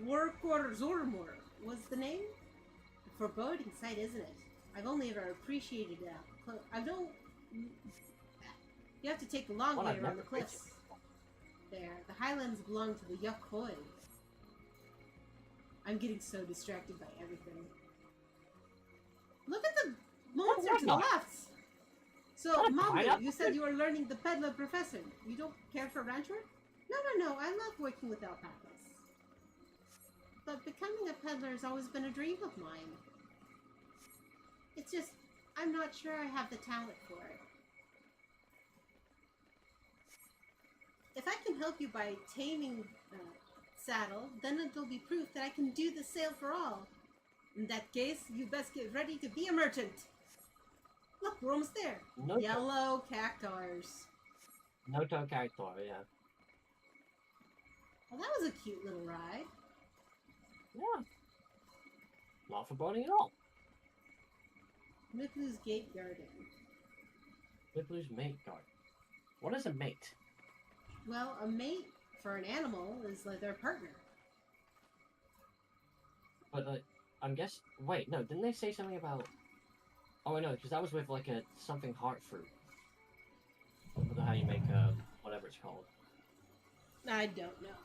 Warkor Zormor was the name? A foreboding sight, isn't it? I've only ever appreciated that. I don't... You have to take the long way around the cliffs. There, the highlands belong to the Yakhoi. I'm getting so distracted by everything. Look at the monster to the left! So, Mommy, you said you were learning the peddler profession. You don't care for ranch work? No. I love working with alpacas. But becoming a peddler has always been a dream of mine. It's just, I'm not sure I have the talent for it. If I can help you by taming Saddle, then it'll be proof that I can do the sale for all. In that case, you best get ready to be a merchant. Look, we're almost there. Yellow cactars. Noto cactar, yeah. Well, that was a cute little ride. Yeah. Not foreboding at all. Miplu's Gate Garden. Miplu's mate garden. What is a mate? Well, a mate for an animal is like their partner. But I'm guess. Wait, no. Didn't they say something about? Oh, I know, because that was with like a something heart fruit. I don't know how you make whatever it's called. I don't know.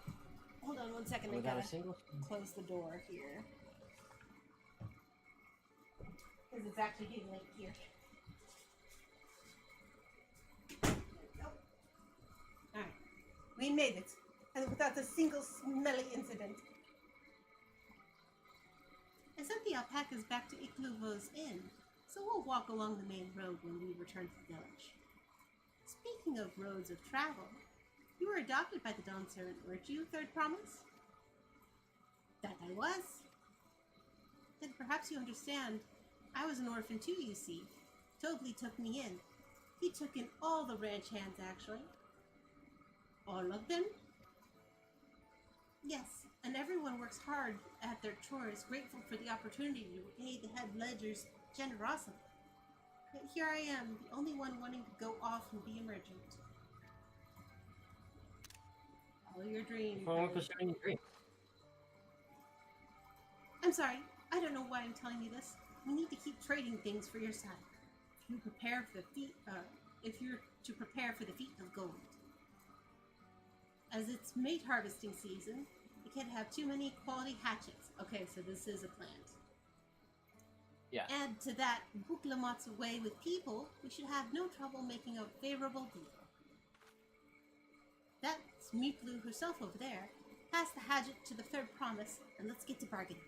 Hold on one second. I Without gotta a single. close the door here. Because it's actually getting late here. There we go. Alright. We made it. And without a single smelly incident. I sent the alpacas back to Ikluvo's inn, so we'll walk along the main road when we return to the village. Speaking of roads of travel, you were adopted by the Dawn Servant, weren't you, Third Promise? That I was. Then perhaps you understand, I was an orphan too, you see. Tobli took me in. He took in all the ranch hands, actually. All of them? Yes, and everyone works hard at their chores, grateful for the opportunity to repay the head ledger's generosity. Yet here I am, the only one wanting to go off and be a merchant. Follow your dream. Pursuing your dream. I'm sorry, I don't know why I'm telling you this. We need to keep trading things for your side. If you're to prepare for the feat of gold. As it's mate harvesting season, we can't have too many quality hatchets. Okay, so this is a plant. Yeah. Add to that Buklamat's way with people, we should have no trouble making a favorable deal. That's Miplu herself over there. Pass the hatchet to the Third Promise, and let's get to bargaining.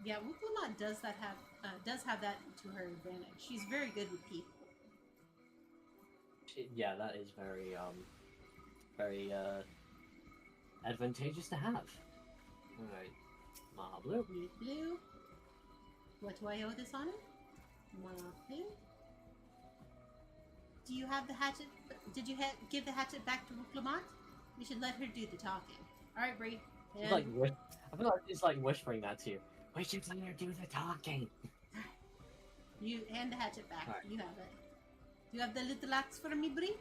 Yeah, Wuklamat does have that to her advantage. She's very good with people. Yeah, that is very advantageous to have. Alright. Mahblue. Blue. What do I owe this honor? Mahblue. Do you have the hatchet? Did you give the hatchet back to Wuklamat? We should let her do the talking. Alright, Bree. I feel like it's like whispering that to you. We should let her do the talking. You hand the hatchet back. Right. You have it. Do you have the little axe for me, Bree?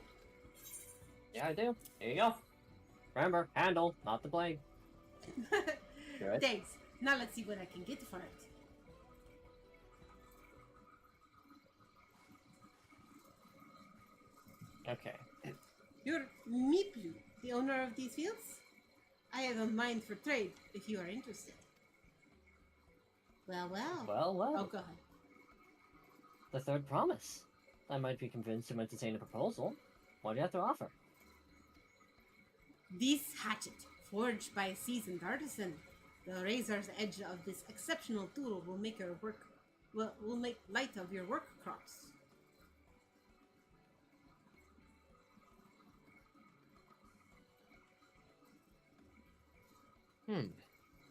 Yeah, I do. Here you go. Remember, handle, not the blade. Good. Thanks. Now let's see what I can get for it. Okay. You're Miplu, the owner of these fields? I have a mind for trade, if you are interested. Well. Well. Oh, go ahead. The Third Promise. I might be convinced to entertain a proposal. What do you have to offer? This hatchet, forged by a seasoned artisan. The razor's edge of this exceptional tool will make will make light of your work crops.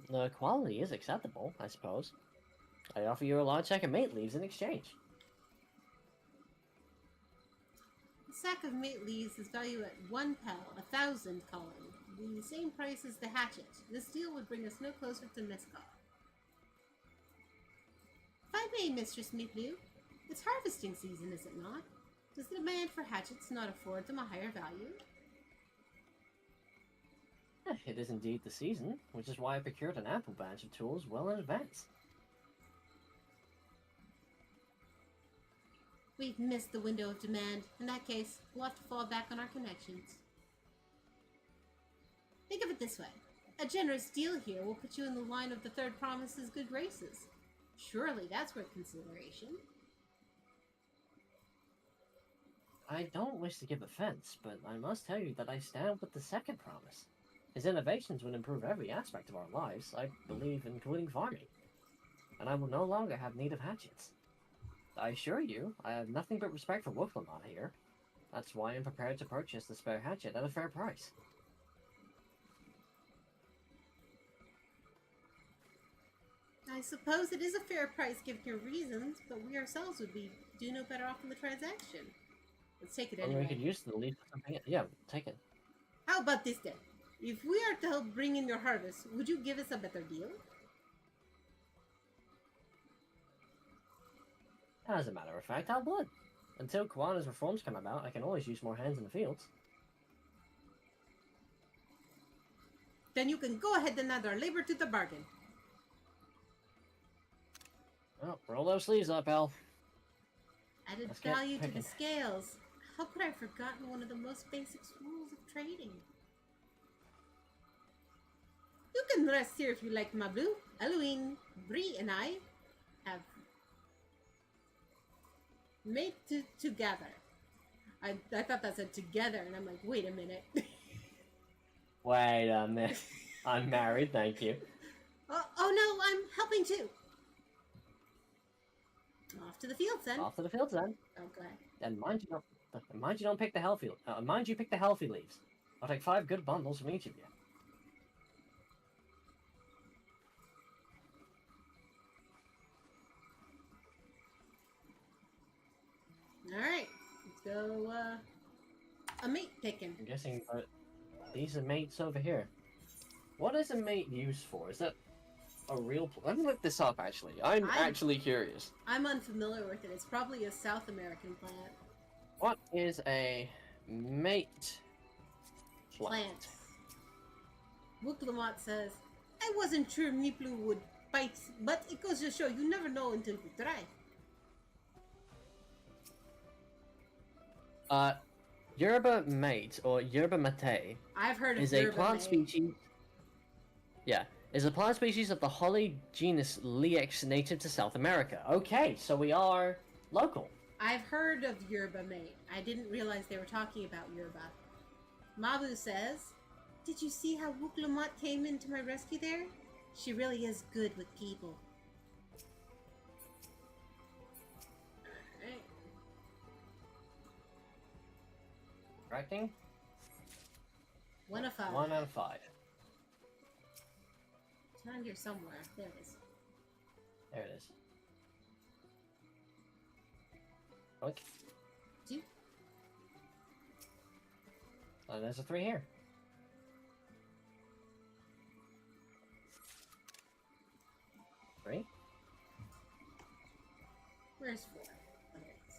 The quality is acceptable, I suppose. I offer you a large sack of mate leaves in exchange. A sack of mate leaves is valued at 1 pel, 1,000 column. the same price as the hatchet. This deal would bring us no closer to Mescal. If I may, Mistress Miplu, it's harvesting season, is it not? Does the demand for hatchets not afford them a higher value? It is indeed the season, which is why I procured an ample batch of tools well in advance. We've missed the window of demand. In that case, we'll have to fall back on our connections. Think of it this way. A generous deal here will put you in the line of the third promise's good graces. Surely that's worth consideration. I don't wish to give offense, but I must tell you that I stand with the second promise. His innovations would improve every aspect of our lives, I believe, including farming. And I will no longer have need of hatchets. I assure you, I have nothing but respect for Wolflamont here. That's why I'm prepared to purchase the spare hatchet at a fair price. I suppose it is a fair price given your reasons, but we ourselves would do no better off in the transaction. Let's take it anyway. We could use the leaf for something. Yeah, take it. How about this then? If we are to help bring in your harvest, would you give us a better deal? As a matter of fact, I would. Until Kawana's reforms come about, I can always use more hands in the fields. Then you can go ahead and add our labor to the bargain. Well, roll those sleeves up, Al. Added Let's get value to the picking. scales. How could I have forgotten one of the most basic rules of trading? You can rest here if you like, Mablu. Eloine, Bree, and I have made together. I thought that said together, and I'm like, wait a minute. Wait a minute. I'm married, thank you. Oh no, I'm helping too. Off to the fields then. Off to the fields then. Okay. And mind you don't pick the healthy. Mind you pick the healthy leaves. I'll take 5 good bundles from each of you. Alright, let's go, a mate picking. I'm guessing these are mates over here. What is a mate used for? Is that a real... Let me look this up, actually. I'm actually curious. I'm unfamiliar with it. It's probably a South American plant. What is a mate plant? Wuklamot says, I wasn't sure Miplu would bite, but it goes to show you never know until you try. Yerba mate, or yerba mate, I've heard of is yerba a plant mate. species... Yeah, is a plant species of the holly genus Lex native to South America. Okay, so we are local. I've heard of yerba mate. I didn't realize they were talking about yerba. Mabu says, did you see how Wuklamot came into my rescue there? She really is good with people. Alright. Correcting? 1 of 5. 1 out of 5. It's around here somewhere. There it is. There it is. Oink. 2. And there's a 3 here. Three. Where's 4? Oh, there it is.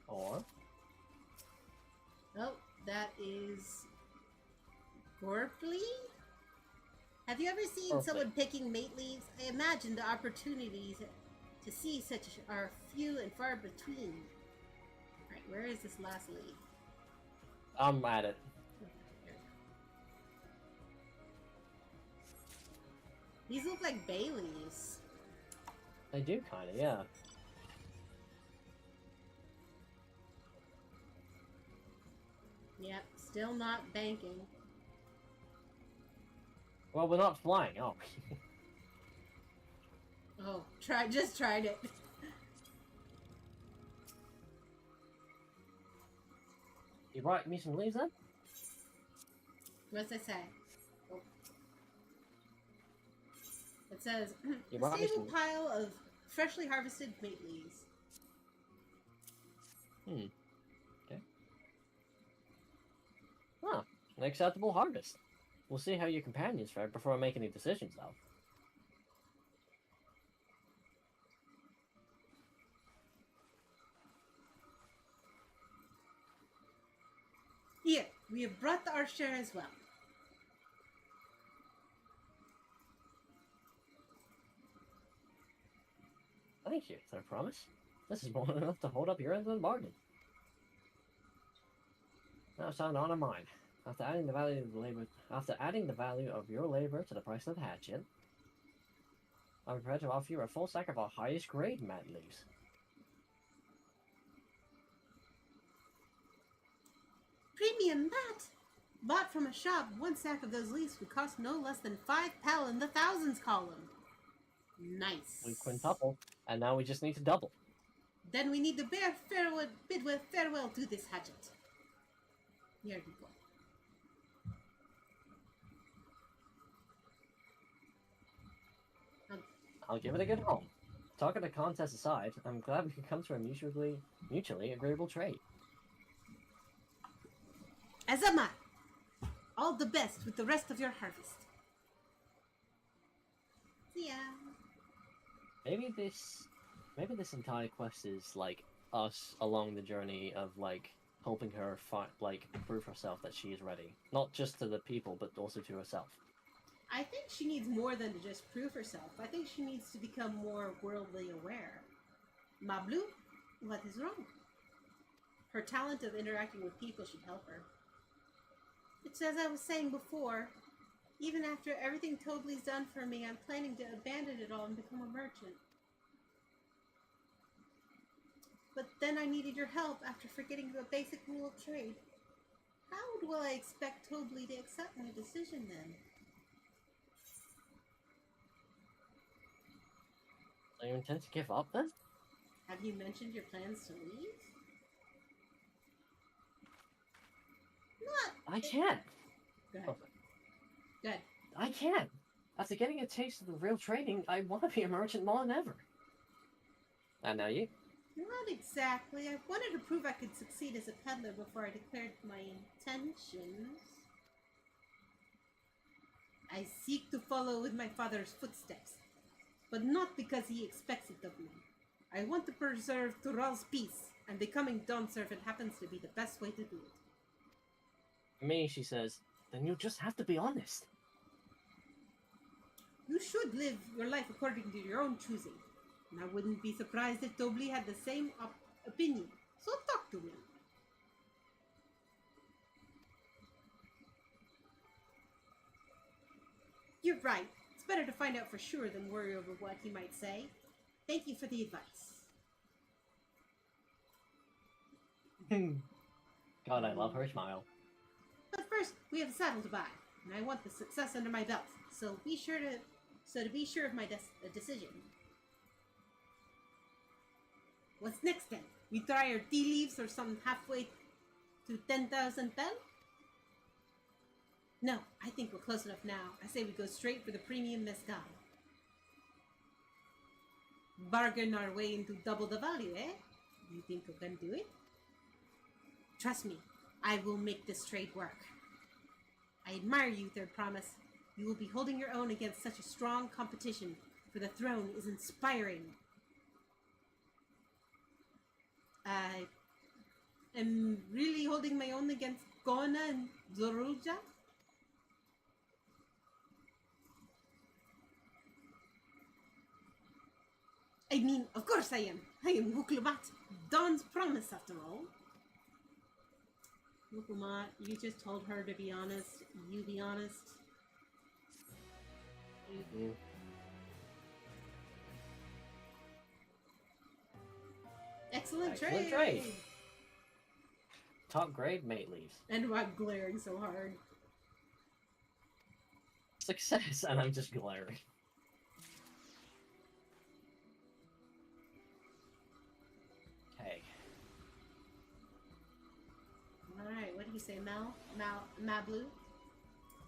Or Oh, that is Gorply? Have you ever seen Gorply. someone picking mate leaves? I imagine the opportunities to see such are few and far between. Alright, where is this last leaf? I'm at it. These look like bay leaves. They do kind of, yeah. Yep, still not banking. Well, we're not flying, oh. Oh, just tried it. You brought me some leaves then? What's it say? Oh. It says, You a brought me stable some... pile of freshly harvested mate leaves. Hmm. Okay. An acceptable harvest. We'll see how your companions fare before I make any decisions, though. Here, we have brought our share as well. Thank you, I promise. This is more than enough to hold up your end of the bargain. Now it's on to mine. After adding the value of your labor to the price of the hatchet, I'm prepared to offer you a full sack of our highest grade mat leaves. Premium mat! Bought from a shop, one sack of those leaves would cost no less than 5 pal in the thousands column. Nice. We quintuple, and now we just need to double. Then we need to bid farewell to this hatchet. Here we go. I'll give it a good home. Talking the contest aside, I'm glad we could come to a mutually agreeable trade. As am I. All the best with the rest of your harvest. See ya. Maybe this entire quest is like us along the journey of like helping her prove herself that she is ready, not just to the people but also to herself. I think she needs more than to just prove herself. I think she needs to become more worldly aware. Mablu, what is wrong? Her talent of interacting with people should help her. It's as I was saying before, even after everything Tobly's done for me, I'm planning to abandon it all and become a merchant. But then I needed your help after forgetting the basic rule of trade. How will I expect Tobly to accept my decision then? Do you intend to give up then? Have you mentioned your plans to leave? I can't. Go ahead. Good. I can't. After getting a taste of the real trading, I want to be a merchant more than ever. And now you? Not exactly. I wanted to prove I could succeed as a peddler before I declared my intentions. I seek to follow with my father's footsteps, but not because he expects it of me. I want to preserve Tural's peace, and becoming Dawn Servant happens to be the best way to do it. Me, she says, then you just have to be honest. You should live your life according to your own choosing. And I wouldn't be surprised if Tobly had the same opinion. So talk to him. You're right. It's better to find out for sure than worry over what he might say. Thank you for the advice. God, I love her smile. But first, we have a saddle to buy, and I want the success under my belt. So to be sure of my decision. What's next then? We try our tea leaves or something halfway to 10,000 pel? No, I think we're close enough now. I say we go straight for the premium mezcal. Bargain our way into double the value, eh? Do you think we can do it? Trust me, I will make this trade work. I admire you, Third Promise. You will be holding your own against such a strong competition, for the throne is inspiring. I am really holding my own against Gona and Zoruja? I mean, of course I am. I am Wuklumat, Dawn's Promise, after all. Wuklumat, you just told her to be honest. You be honest. Mm-hmm. Excellent trade! Top grade mate leaves. And I'm glaring so hard. Success, and I'm just glaring. Okay. Alright, what do you say, Mablu?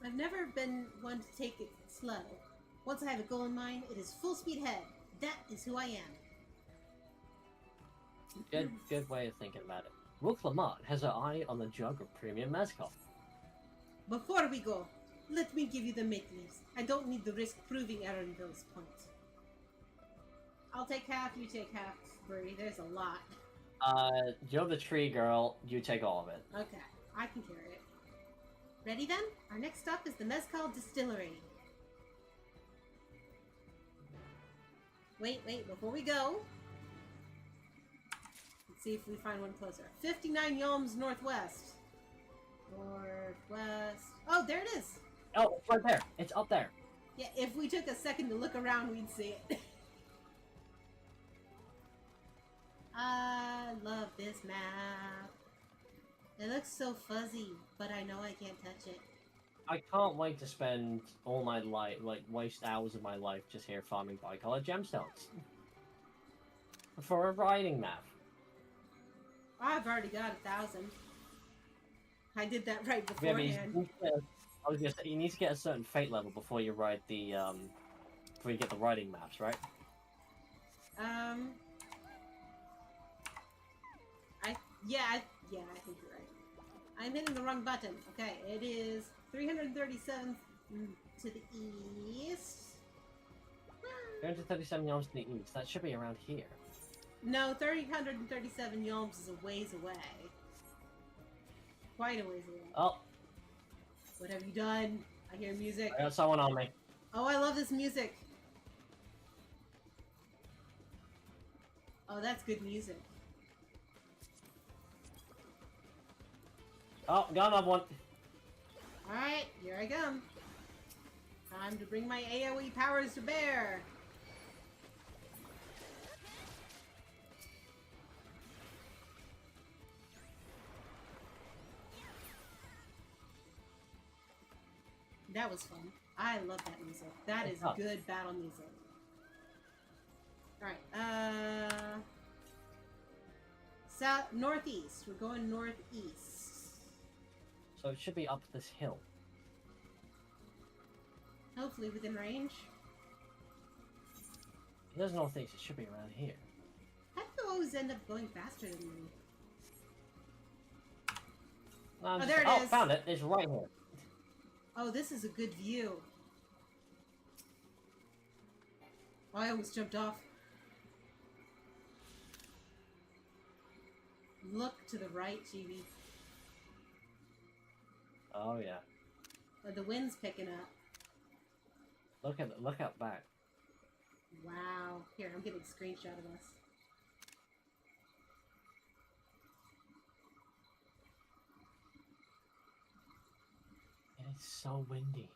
I've never been one to take it slow. Once I have a goal in mind, it is full speed ahead. That is who I am. Good way of thinking about it. Rook Lamont has her eye on the jug of premium mezcal. Before we go, let me give you the mate leaves. I don't need the risk proving Arundel's point. I'll take half, you take half, Bree. There's a lot. You're the tree girl. You take all of it. Okay, I can carry it. Ready then? Our next stop is the Mezcal Distillery. Wait, before we go, let's see if we find one closer. 59 Yalms northwest. Northwest. Oh, there it is. Oh, it's right there. It's up there. Yeah, if we took a second to look around, we'd see it. I love this map. It looks so fuzzy, but I know I can't touch it. I can't wait to spend all my life, like, waste hours of my life just here farming bicolor gemstones. For a riding map. I've already got 1,000. I did that right Yeah, but beforehand. I was gonna say, you need to get a certain fate level before you ride the, before you get the riding maps, right? I think you're right. I'm hitting the wrong button. Okay, it is 337 to the east. 337 yalms to the east. That should be around here. No, 337 yalms is a ways away. Quite a ways away. Oh, What have you done? I hear music. I got someone on me. Oh, I love this music. Oh, that's good music. Oh, got another one. Alright, here I come. Time to bring my AoE powers to bear. That was fun. I love that music. That is good battle music. Alright, south, northeast. We're going northeast. So it should be up this hill. Hopefully within range. It does northeast, it should be around here. How do you always end up going faster than me? No, there it is. Found it. It's right here. Oh, this is a good view. Oh, I almost jumped off. Look to the right, Chibi. Oh yeah. Oh, the wind's picking up. Look out back. Wow. Here, I'm getting a screenshot of us. It's so windy.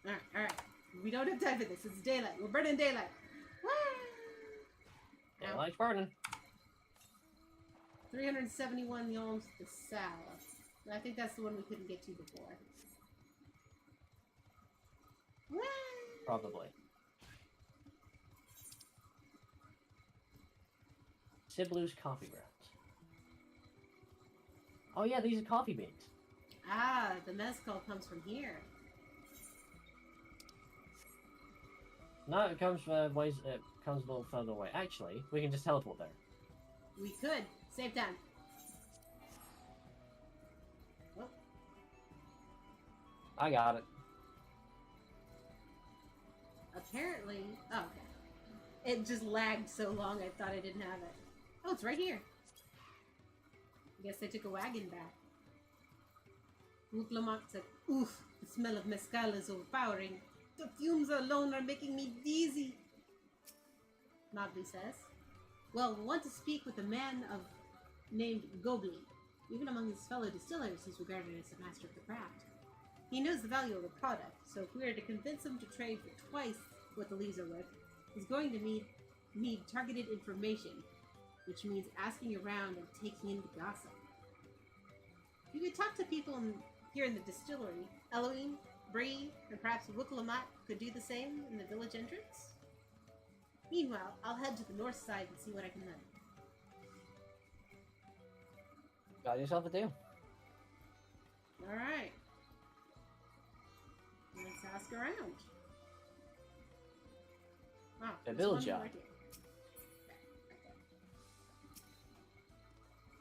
Alright. We don't have time for this. It's daylight. We're burning daylight. Woo! Daylight's burning. 371 yalms to the south. I think that's the one we couldn't get to before. Woo! Probably. Siblu's coffee grounds. Oh yeah, these are coffee beans. Ah, the mezcal comes from here. No, it comes ways. It comes a little further away. Actually, we can just teleport there. We could. Save time. Oh. I got it. Apparently... Oh, okay. It just lagged so long I thought I didn't have it. Oh, it's right here. I guess they took a wagon back. Lamont said, "Oof, the smell of mezcal is overpowering. The fumes alone are making me dizzy." Nogli says, "Well, we want to speak with a man named Gobli. Even among his fellow distillers, he's regarded as a master of the craft. He knows the value of the product, so if we are to convince him to trade for twice what the leaves are worth, he's going to need targeted information, which means asking around and taking in the gossip. You could talk to people here in the distillery. Elohim, Bree, and perhaps Wukalamat could do the same in the village entrance. Meanwhile, I'll head to the north side and see what I can learn." Got yourself a deal. Alright. Let's ask around. Wow. The there's village one yard. right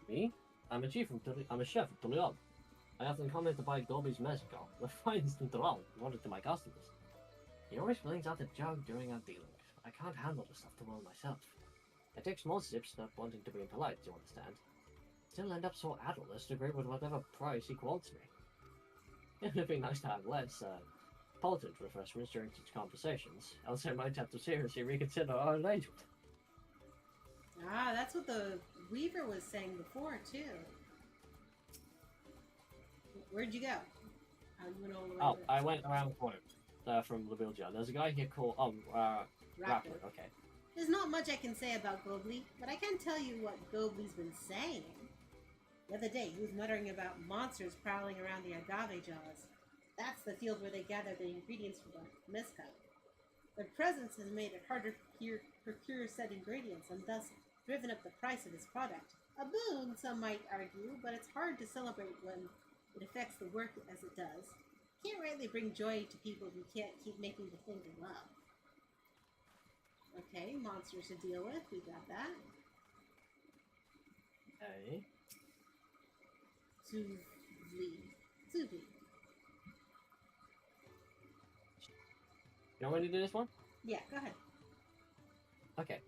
here. Me? I'm a chef from Turion. I often come here to buy Gobi's mezcal, the finest in Tyrol, in order to my customers. He always brings out a jug during our dealings. I can't handle the stuff too well myself. I take small sips, not wanting to be impolite, you understand. Still end up so addled as to agree with whatever price he quotes me. It'd be nice to have less, potent refreshments during such conversations, else I might have to seriously reconsider our arrangement. Ah, that's what the Weaver was saying before, too. Where'd you go? You went all the way Oh, to- I went around the corner from La Vilja. There's a guy here called, Raptor. Okay. There's not much I can say about Gobly, but I can tell you what Gobly's been saying. The other day, he was muttering about monsters prowling around the agave jaws. That's the field where they gather the ingredients for the mezcal. Their presence has made it harder to procure said ingredients, and thus driven up the price of his product. A boon, some might argue, but it's hard to celebrate when it affects the work as it does. Can't rightly bring joy to people who can't keep making the thing they love. Okay, monsters to deal with. We got that. Okay. Zuvi. You want me to do this one? Yeah, go ahead. Okay.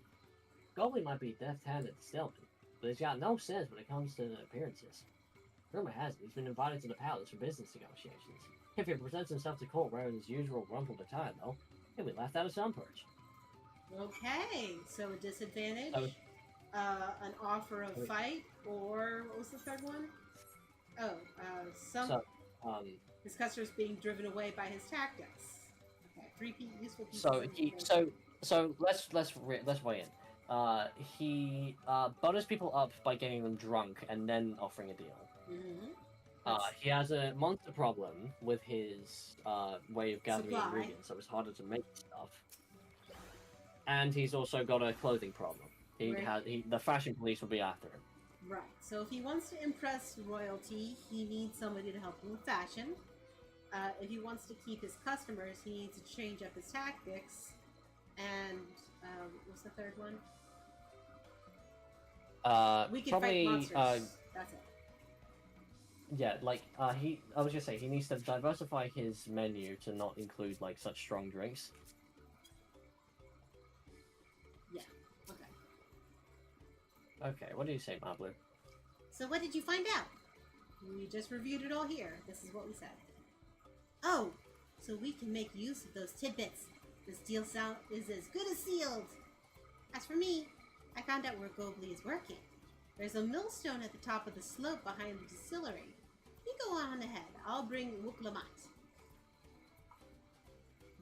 Goblin might be deft-handed still, but he's got no sense when it comes to appearances. Rumor has it he's been invited to the palace for business negotiations. If he presents himself to court wearing his usual rumpled attire, though, he'll be laughed out of some perch. Okay, so a disadvantage, So- an offer of fight, or what was the third one? Oh, his customers being driven away by his tactics. Okay, 3 useful pieces. So let's weigh in. He butters people up by getting them drunk and then offering a deal. He has a monster problem with his way of gathering Supply. ingredients, so it's harder to make stuff. And he's also got a clothing problem. The fashion police will be after him. Right, so if he wants to impress royalty, he needs somebody to help him with fashion. If he wants to keep his customers, he needs to change up his tactics. And what's the third one? We can probably, fight monsters. That's it. Yeah, I was just saying, he needs to diversify his menu to not include, like, such strong drinks. Yeah, okay. Okay, what do you say, Mablu? So what did you find out? We just reviewed it all here. This is what we said. Oh, so we can make use of those tidbits. This deal is as good as sealed. As for me, I found out where Gobly is working. There's a millstone at the top of the slope behind the distillery. You go on ahead. I'll bring Wuklamat.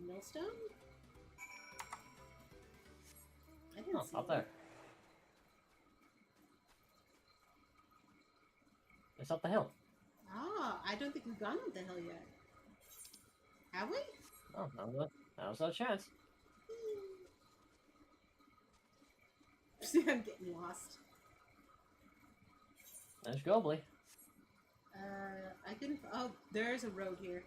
Millstone? I didn't see up it. there. It's up the hill. Ah, I don't think we've gone up the hill yet. Have we? Oh, now's no chance. I'm getting lost. There's Gobley. I couldn't. Oh, there's a road here.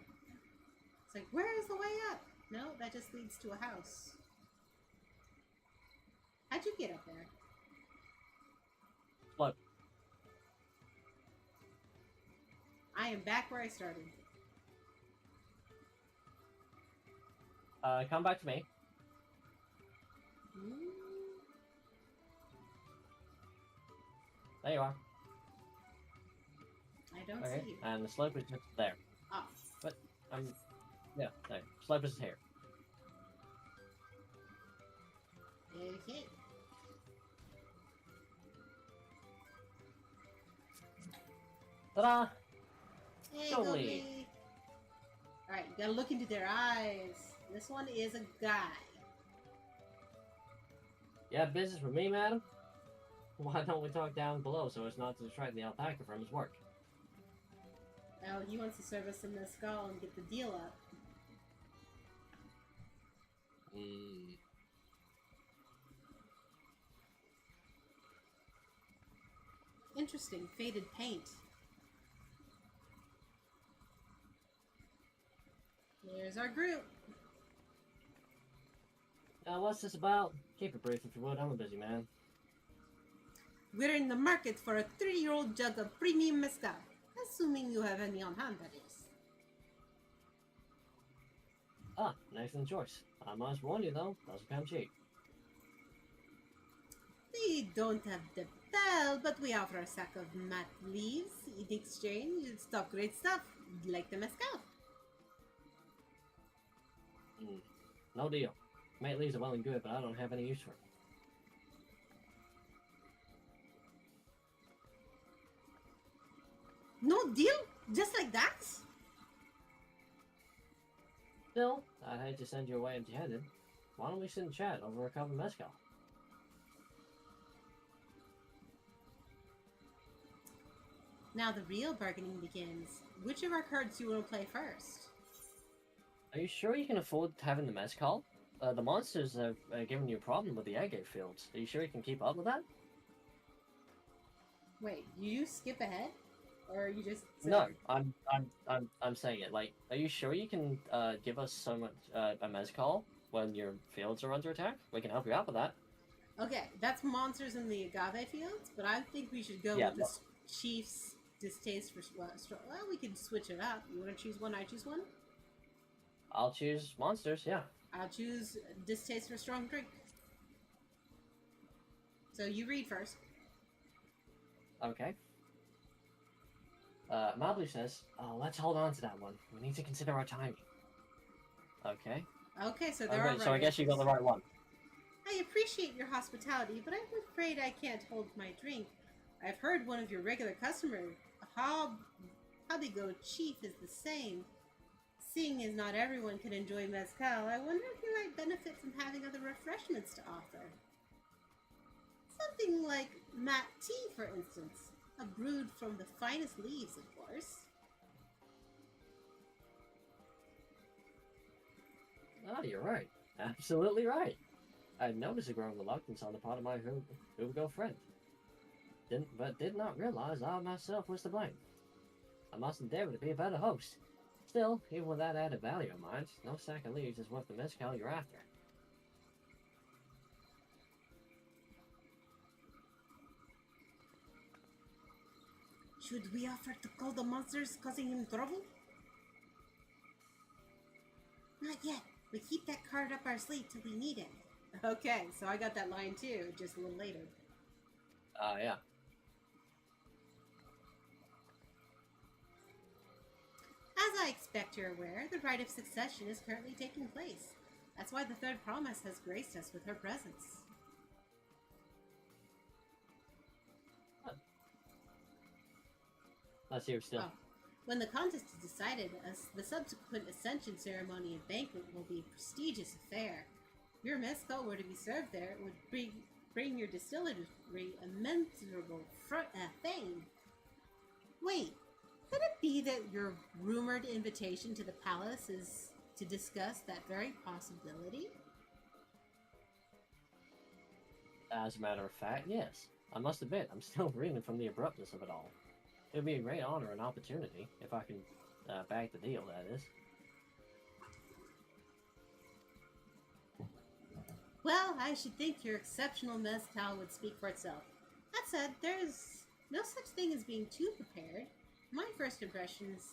It's like, where is the way up? No, that just leads to a house. How'd you get up there? Look. I am back where I started. Come back to me. There you are. I don't Okay, see you. and the slope is just there. Oh. But, yeah, there. Slope is here. Okay. Ta-da! Hey, Gobley. Gobley. Alright, you gotta look into their eyes. This one is a guy. You have business with me, madam? Why don't we talk down below so as not to distract the alpaca from his work? Oh, he wants to serve us in the skull and get the deal up. Interesting. Faded paint. There's our group. What's this about? Keep it brief if you would, I'm a busy man. We're in the market for a 3-year-old jug of premium mezcal. Assuming you have any on hand, that is. Ah, an excellent choice. I must warn you though, doesn't come cheap. We don't have the bell, but we offer a sack of mat leaves. In exchange, it's top great stuff, like the mezcal. No deal. Mat leaves are well and good, but I don't have any use for it. No deal? Just like that? Still, I'd hate to send you away empty-handed. Why don't we sit and chat over a cup of mezcal? Now the real bargaining begins. Which of our cards do you want to play first? Are you sure you can afford having the mezcal? The monsters have given you a problem with the agate fields. Are you sure you can keep up with that? Wait, you skip ahead? Or you just... No, I'm saying it. Like, are you sure you can give us so much a mezcal when your fields are under attack? We can help you out with that. Okay, that's monsters in the agave fields, but I think we should go with the chief's distaste for... Well, we can switch it up. You want to choose one? I choose one? I'll choose monsters, yeah. I'll choose distaste for strong drink. So you read first. Okay. Mobley says, let's hold on to that one. We need to consider our timing. Okay. Okay, so there are so I guess you got the right one. I appreciate your hospitality, but I'm afraid I can't hold my drink. I've heard one of your regular customers, Hobbygo Chief, is the same. Seeing as not everyone can enjoy mezcal, I wonder if you might benefit from having other refreshments to offer. Something like mat tea, for instance. Brewed from the finest leaves, of course. Ah, you're right. Absolutely right. I noticed a growing reluctance on the part of my Hugo friend. Did not realize I myself was to blame. I must endeavor to be a better host. Still, even with that added value of mine, no sack of leaves is worth the mezcal you're after. Should we offer to call the monsters causing him trouble? Not yet. We keep that card up our sleeve till we need it. Okay, so I got that line too, just a little later. Yeah. As I expect you're aware, the rite of succession is currently taking place. That's why the third promise has graced us with her presence. Let's hear still. Oh. When the contest is decided, the subsequent ascension ceremony and banquet will be a prestigious affair. If your mezcal were to be served there, it would bring your distillery immeasurable fame. Wait, could it be that your rumored invitation to the palace is to discuss that very possibility? As a matter of fact, yes. I must admit, I'm still reeling from the abruptness of it all. It would be a great honor and opportunity, if I can bag the deal, that is. Well, I should think your exceptional mezcal would speak for itself. That said, there's no such thing as being too prepared. My first impressions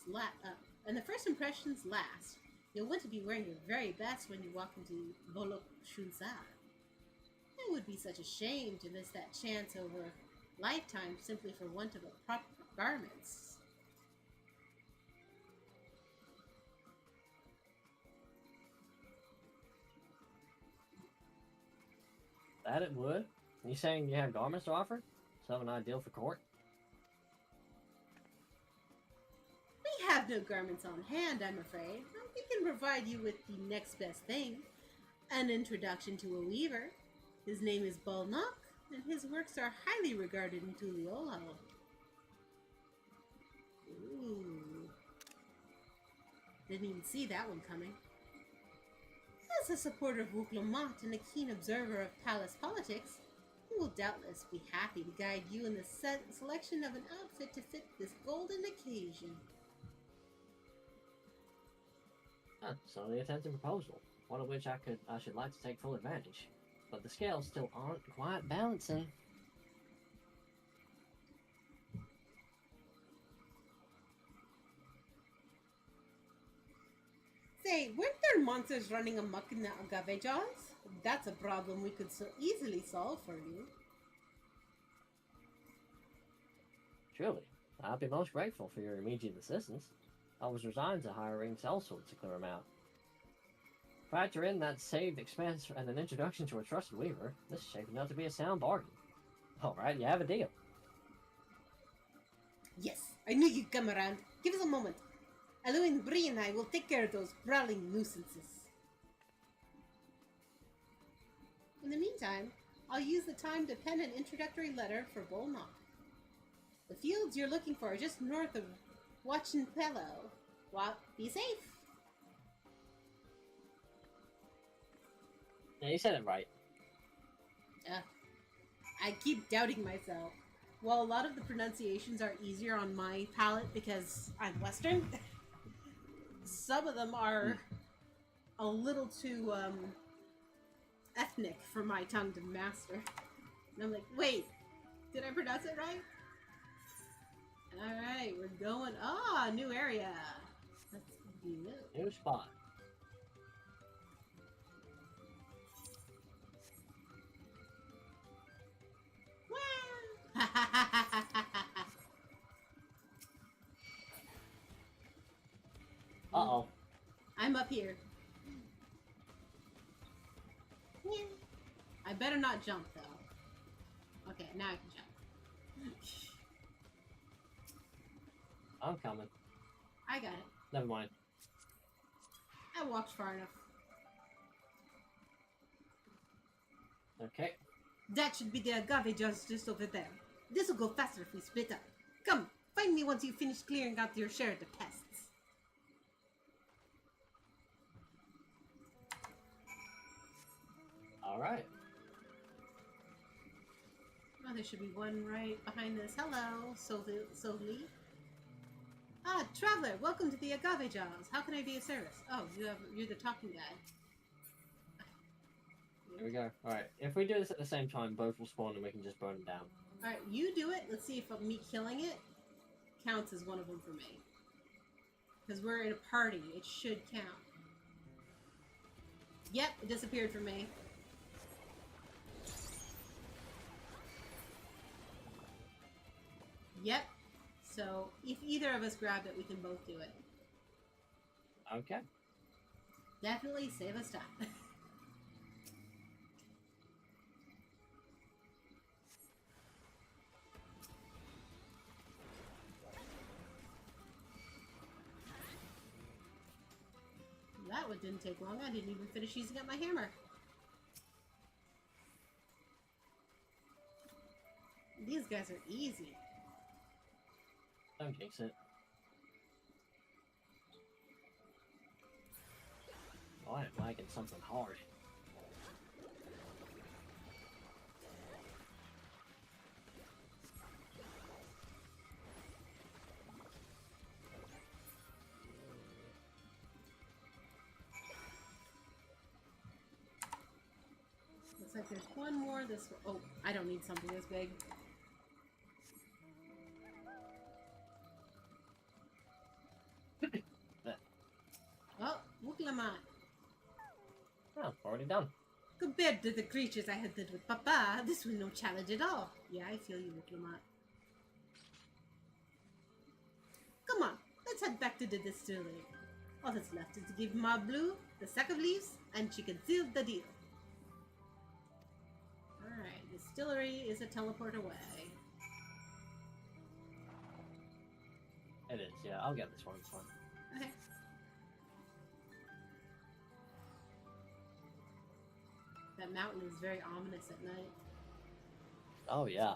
and the first impressions last. You'll want to be wearing your very best when you walk into Bolok Shunza. It would be such a shame to miss that chance over a lifetime simply for want of a proper garments. That it would? You saying you have garments to offer? Something ideal for court? We have no garments on hand, I'm afraid. We can provide you with the next best thing. An introduction to a weaver. His name is Bolnock, and his works are highly regarded in Tuliolo. Ooh. Didn't even see that one coming. As a supporter of Wuklomat and a keen observer of palace politics, he will doubtless be happy to guide you in the selection of an outfit to fit this golden occasion. So the attempted proposal, one of which I should like to take full advantage. But the scales still aren't quite balancing. say, weren't there monsters running amok in the agave jaws? That's a problem we could so easily solve for you. Surely, I'd be most grateful for your immediate assistance. I was resigned to hiring sellswords to clear them out. Factor in that saved expense and an introduction to a trusted weaver, this is shaping up to be a sound bargain. Alright, you have a deal. Yes, I knew you'd come around. Give us a moment. Aluin, Bree, and I will take care of those prowling nuisances. In the meantime, I'll use the time to pen an introductory letter for Bull Knock. The fields you're looking for are just north of Wachinpelo. Well, be safe. Yeah, you said it right. I keep doubting myself. While a lot of the pronunciations are easier on my palate because I'm Western, some of them are a little too ethnic for my tongue to master. And I'm like, wait, did I pronounce it right? Alright, we're going. Ah, new area. Let's be new. New spot. Uh-oh. I'm up here. I better not jump, though. Okay, now I can jump. I'm coming. I got it. Never mind. I walked far enough. Okay. That should be the agave just over there. This will go faster if we split up. Come, find me once you finish clearing out your share of the pests. Alright. Oh, there should be one right behind this. Hello, Sovli. Ah, traveler, welcome to the agave jaws. How can I be of service? Oh, you're the talking guy. Here we go. Alright, if we do this at the same time, both will spawn and we can just burn them down. Alright, you do it. Let's see if me killing it counts as one of them for me. Because we're in a party. It should count. Yep, it disappeared for me. Yep. So, if either of us grab it, we can both do it. Okay. Definitely save us time. That one didn't take long. I didn't even finish using up my hammer. These guys are easy. Don't jinx it. Oh, I'm lagging something hard. Looks like there's one more this way. Oh, I don't need something this big. Oh, Wuklamat. Oh, already done. Compared to the creatures I hunted with Papa, this was no challenge at all. Yeah, I feel you, Wuklamat. Come on, let's head back to the distillery. All that's left is to give Ma Blue the sack of leaves, and she can seal the deal. Alright, distillery is a teleport away. It is, yeah. I'll get this one. It's fine. Okay. That mountain is very ominous at night. Oh, yeah.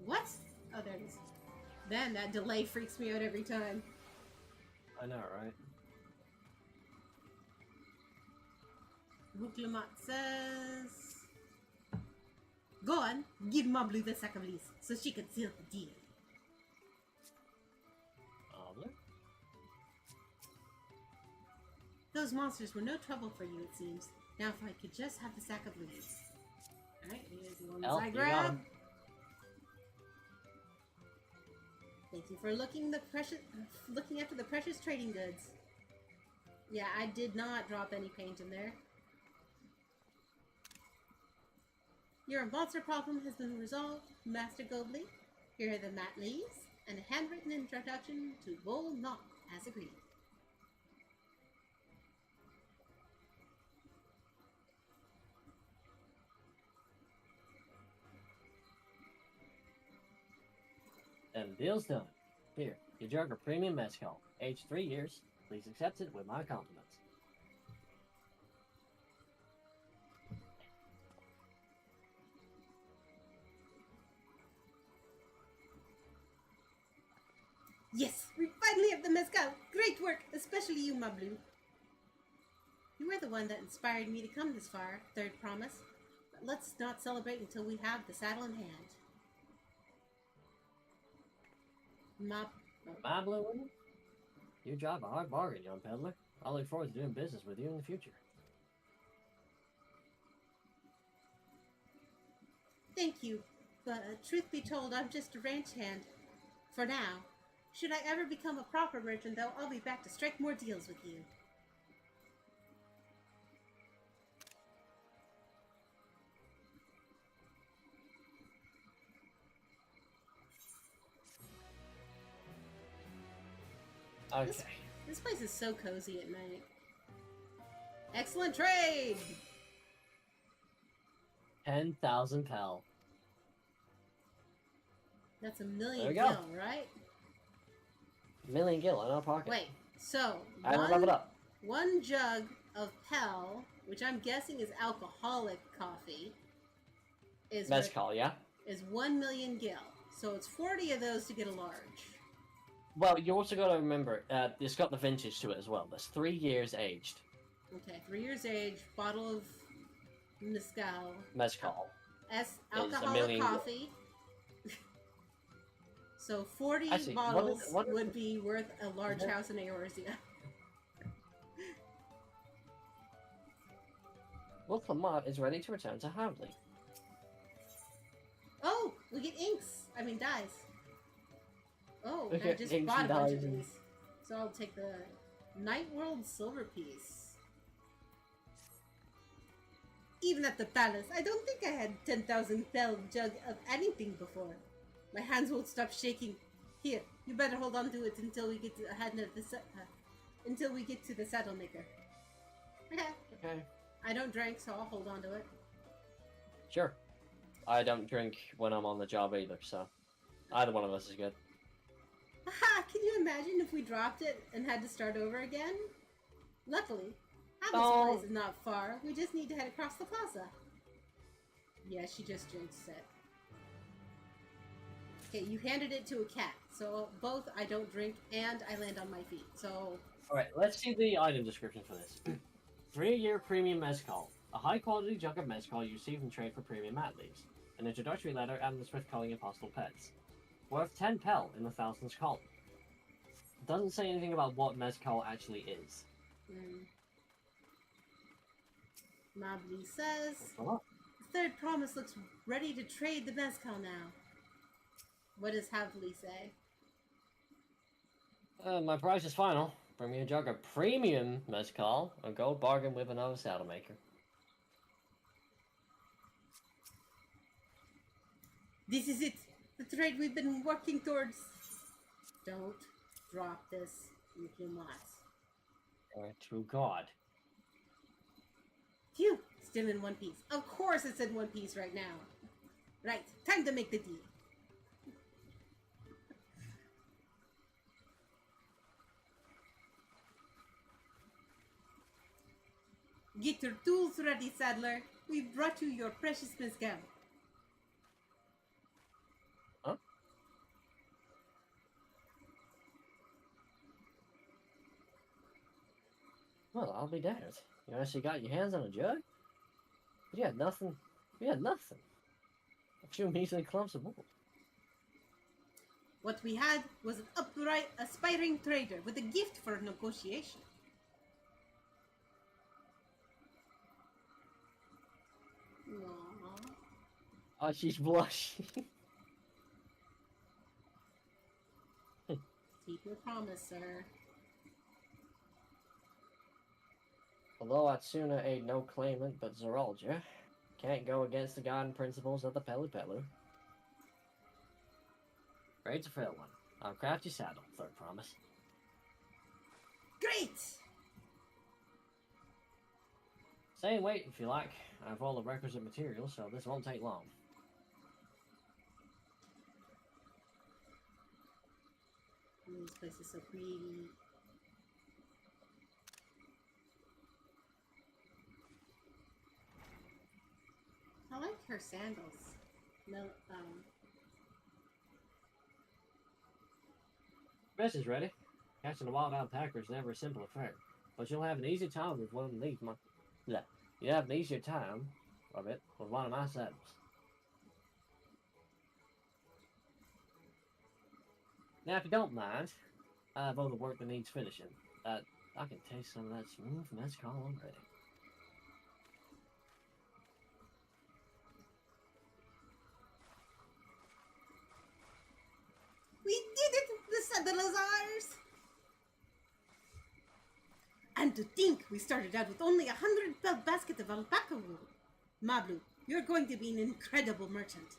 What? Oh, there it is. Man, that delay freaks me out every time. I know, right? Wuklamat says... Go on, give Mablu the sack of leaves so she can seal the deal. Those monsters were no trouble for you, it seems. Now, if I could just have the sack of leaves. Alright, here's the ones I grab. Thank you for looking after the precious trading goods. Yeah, I did not drop any paint in there. Your monster problem has been resolved, Master Gobley. Here are the mat leaves and a handwritten introduction to Bull Knock, as agreed. And the deal's done. Here, your jug of premium mezcal, aged 3 years. Please accept it with my compliments. Yes, we finally have the mezcal. Great work, especially you, my blue. You were the one that inspired me to come this far, Third Promise. But let's not celebrate until we have the saddle in hand. My blue woman? You drive a hard bargain, young peddler. I look forward to doing business with you in the future. Thank you, but truth be told, I'm just a ranch hand. For now. Should I ever become a proper merchant, though, I'll be back to strike more deals with you. Okay. This place is so cozy at night. Excellent trade! 10,000 pel. That's a There million we go. gil, right? Million gil in our pocket. Wait, so I will level it up. one jug of Pel, which I'm guessing is alcoholic coffee, is Mezcal, yeah? is 1 million gil. So it's 40 of those to get a large. Well, you also got to remember, it's got the vintage to it as well. That's 3 years aged. Okay, 3 years age, bottle of mezcal. Mezcal. Alcoholic million coffee. So 40 Actually, bottles what is would be worth a large house in Eorzea. Wolf Lamont is ready to return to Havli. Oh, we get inks. I mean dyes. Oh, Okay, I just inks bought a and bunch dyes of and- these. So I'll take the Night World silver piece. Even at the palace, I don't think I had 10,000 pel jug of anything before. My hands won't stop shaking. Here, you better hold on to it until we get to until we get to the saddle maker. Okay. I don't drink, so I'll hold on to it. Sure. I don't drink when I'm on the job either, so either one of us is good. Haha, can you imagine if we dropped it and had to start over again? Luckily, Habit's Oh. place is not far. We just need to head across the plaza. Yeah, she just drinks it. Okay, you handed it to a cat. So both I don't drink and I land on my feet. So Alright, let's see the item description for this. 3-year premium mezcal. A high-quality jug of mezcal you receive in trade for premium mat leaves. An introductory letter and the swift culling of hostile pets. Worth 10 pel in the thousands column. Doesn't say anything about what mezcal actually is. Mably says, Well, the Third Promise looks ready to trade the mezcal now. What does Havli say? my price is final. Bring me a jug of premium mezcal, a gold bargain with another saddle maker. This is it! The trade we've been working towards! Don't drop this, you cannot. To God. Phew! Still in one piece. Of course it's in one piece right now. Right, time to make the deal. Get your tools ready, Saddler. We've brought you your precious mezcal. Huh? Well, I'll be damned. You actually got your hands on a jug? You had nothing. You had nothing. A few measly clumps of wool. What we had was an upright, aspiring trader with a gift for negotiation. Aww. Oh, she's blushing. Keep your promise, sir. Although Atsuna ain't no claimant but Zeralja, can't go against the guiding principles of the Pelu Pelu. Great to fill one. I'll craft your saddle, third promise. Great! Say wait if you like. I have all the requisite materials, so this won't take long. This place is so pretty. I like her sandals. No, Best is ready. Catching a wild alpaca is never a simple affair, but you'll have an easy time with one of these. Yeah, you have an easier time of it with one of my saddles. Now, if you don't mind, I have all the work that needs finishing. I can taste some of that smooth mezcal already. we did it! The saddle is ours! And to think we started out with only 100 basket of alpaca wool. Mablu, you're going to be an incredible merchant.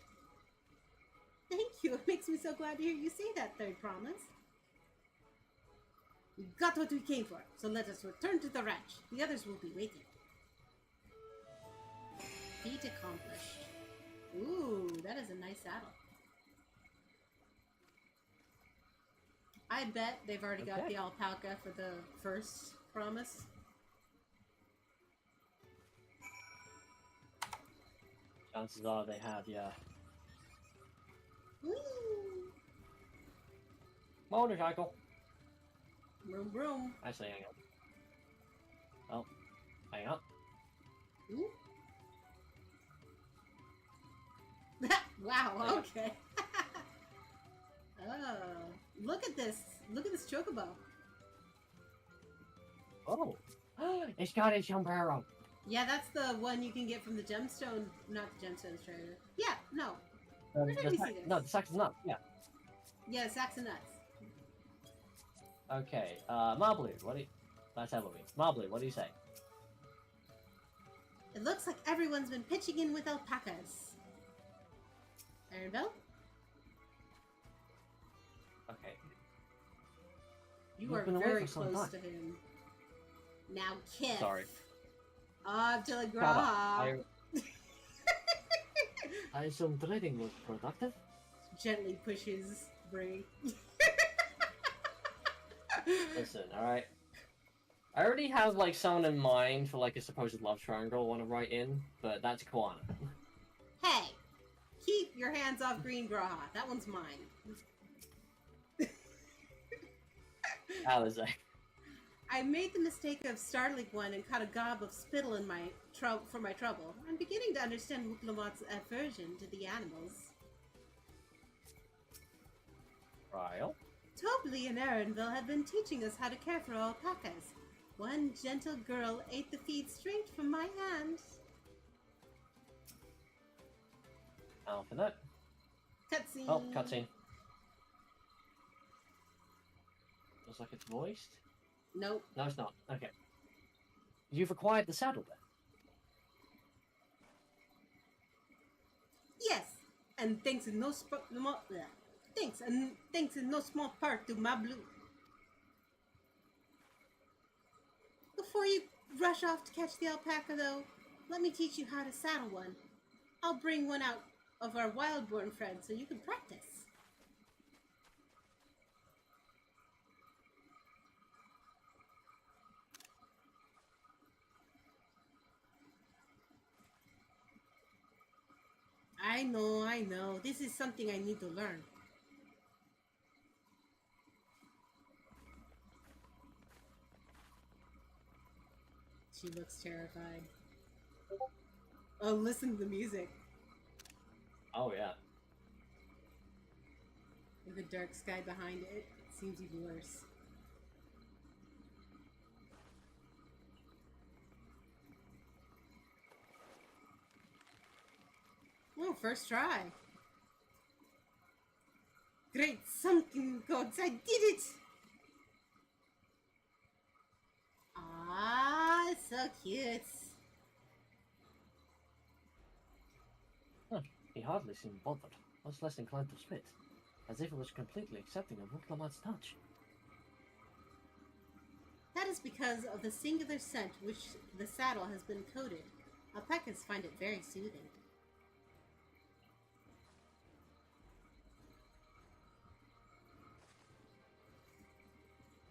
Thank you. It makes me so glad to hear you say that, third promise. We got what we came for, so let us return to the ranch. The others will be waiting. Feat accomplished. Ooh, that is a nice saddle. I bet they've already got the alpaca for the first promise. Chances are they have, yeah. Woo! Motorcycle. Vroom vroom. Actually, hang on. Oh, hang on. Ooh. Wow, okay. Oh, look at this. Look at this chocobo. Oh, it's got a sombrero. Yeah, that's the one you can get from the gemstone, not the gemstones trader. Yeah, no. Where did we see this? No, the sacks is nuts, yeah. Yeah, sacks of nuts. Okay, Marblu, what do you... That's Halloween. Marblu, what do you say? It looks like everyone's been pitching in with alpacas. Ironbell? Okay. You You've are been away very for some close time. to him. Now kiss. Sorry. Ah, till it Shut up. grow. I assume trading was productive? Gently pushes Bray. Listen, alright. I already have, like, someone in mind for, like, a supposed love triangle I want to write in, but that's Kwana. Hey! Keep your hands off Green Graha. That one's mine. Alize. I made the mistake of startling one and caught a gob of spittle in my for my trouble. I'm beginning to understand Wuklamat's aversion to the animals. Trial? Tobley and Aaronville have been teaching us how to care for alpacas. One gentle girl ate the feed straight from my hand. Alphabet. Cutscene. Oh, cutscene. Looks like it's voiced. Nope. No, it's not. Okay. You've acquired the saddle then? Yes, and thanks in no thanks in no small part to Mablu. Before you rush off to catch the alpaca, though, let me teach you how to saddle one. I'll bring one out of our wild-born friends so you can practice. I know. This is something I need to learn. She looks terrified. Oh, listen to the music. Oh, yeah. With the dark sky behind it, it seems even worse. Oh, first try. Great sunken gods, I did it! Ah, so cute. Huh. He hardly seemed bothered, much less inclined to spit, as if he was completely accepting of Wuklamat's touch. That is because of the singular scent which the saddle has been coated. Alpacas find it very soothing.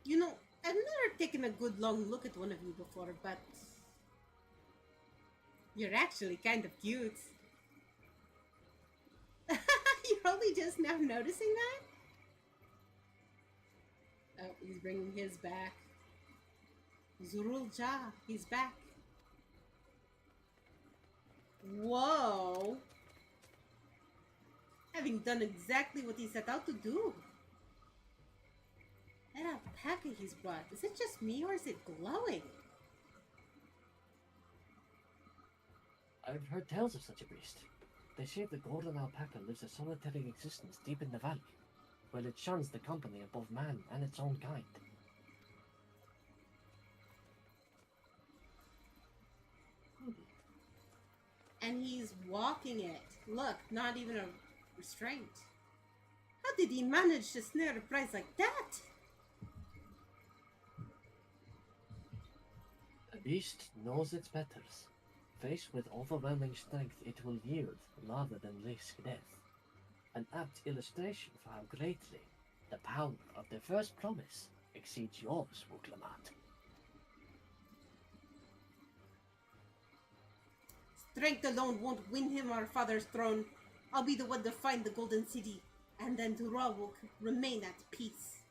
You know, I've never taken a good long look at one of you before, but you're actually kind of cute. You're only just now noticing that? Oh, he's bringing his back. Zurul Ja, he's back. Whoa! Having done exactly what he set out to do. That alpaca he's brought, is it just me or is it glowing? I've heard tales of such a beast. They say the golden alpaca lives a solitary existence deep in the valley, where it shuns the company of both man and its own kind. And he's walking it. Look, not even a restraint. How did he manage to snare a prize like that? The beast knows its betters. Faced with overwhelming strength, it will yield rather than risk death. An apt illustration for how greatly the power of the first promise exceeds yours, Wuklamat. Strength alone won't win him our father's throne. I'll be the one to find the golden city, and then Tura will remain at peace.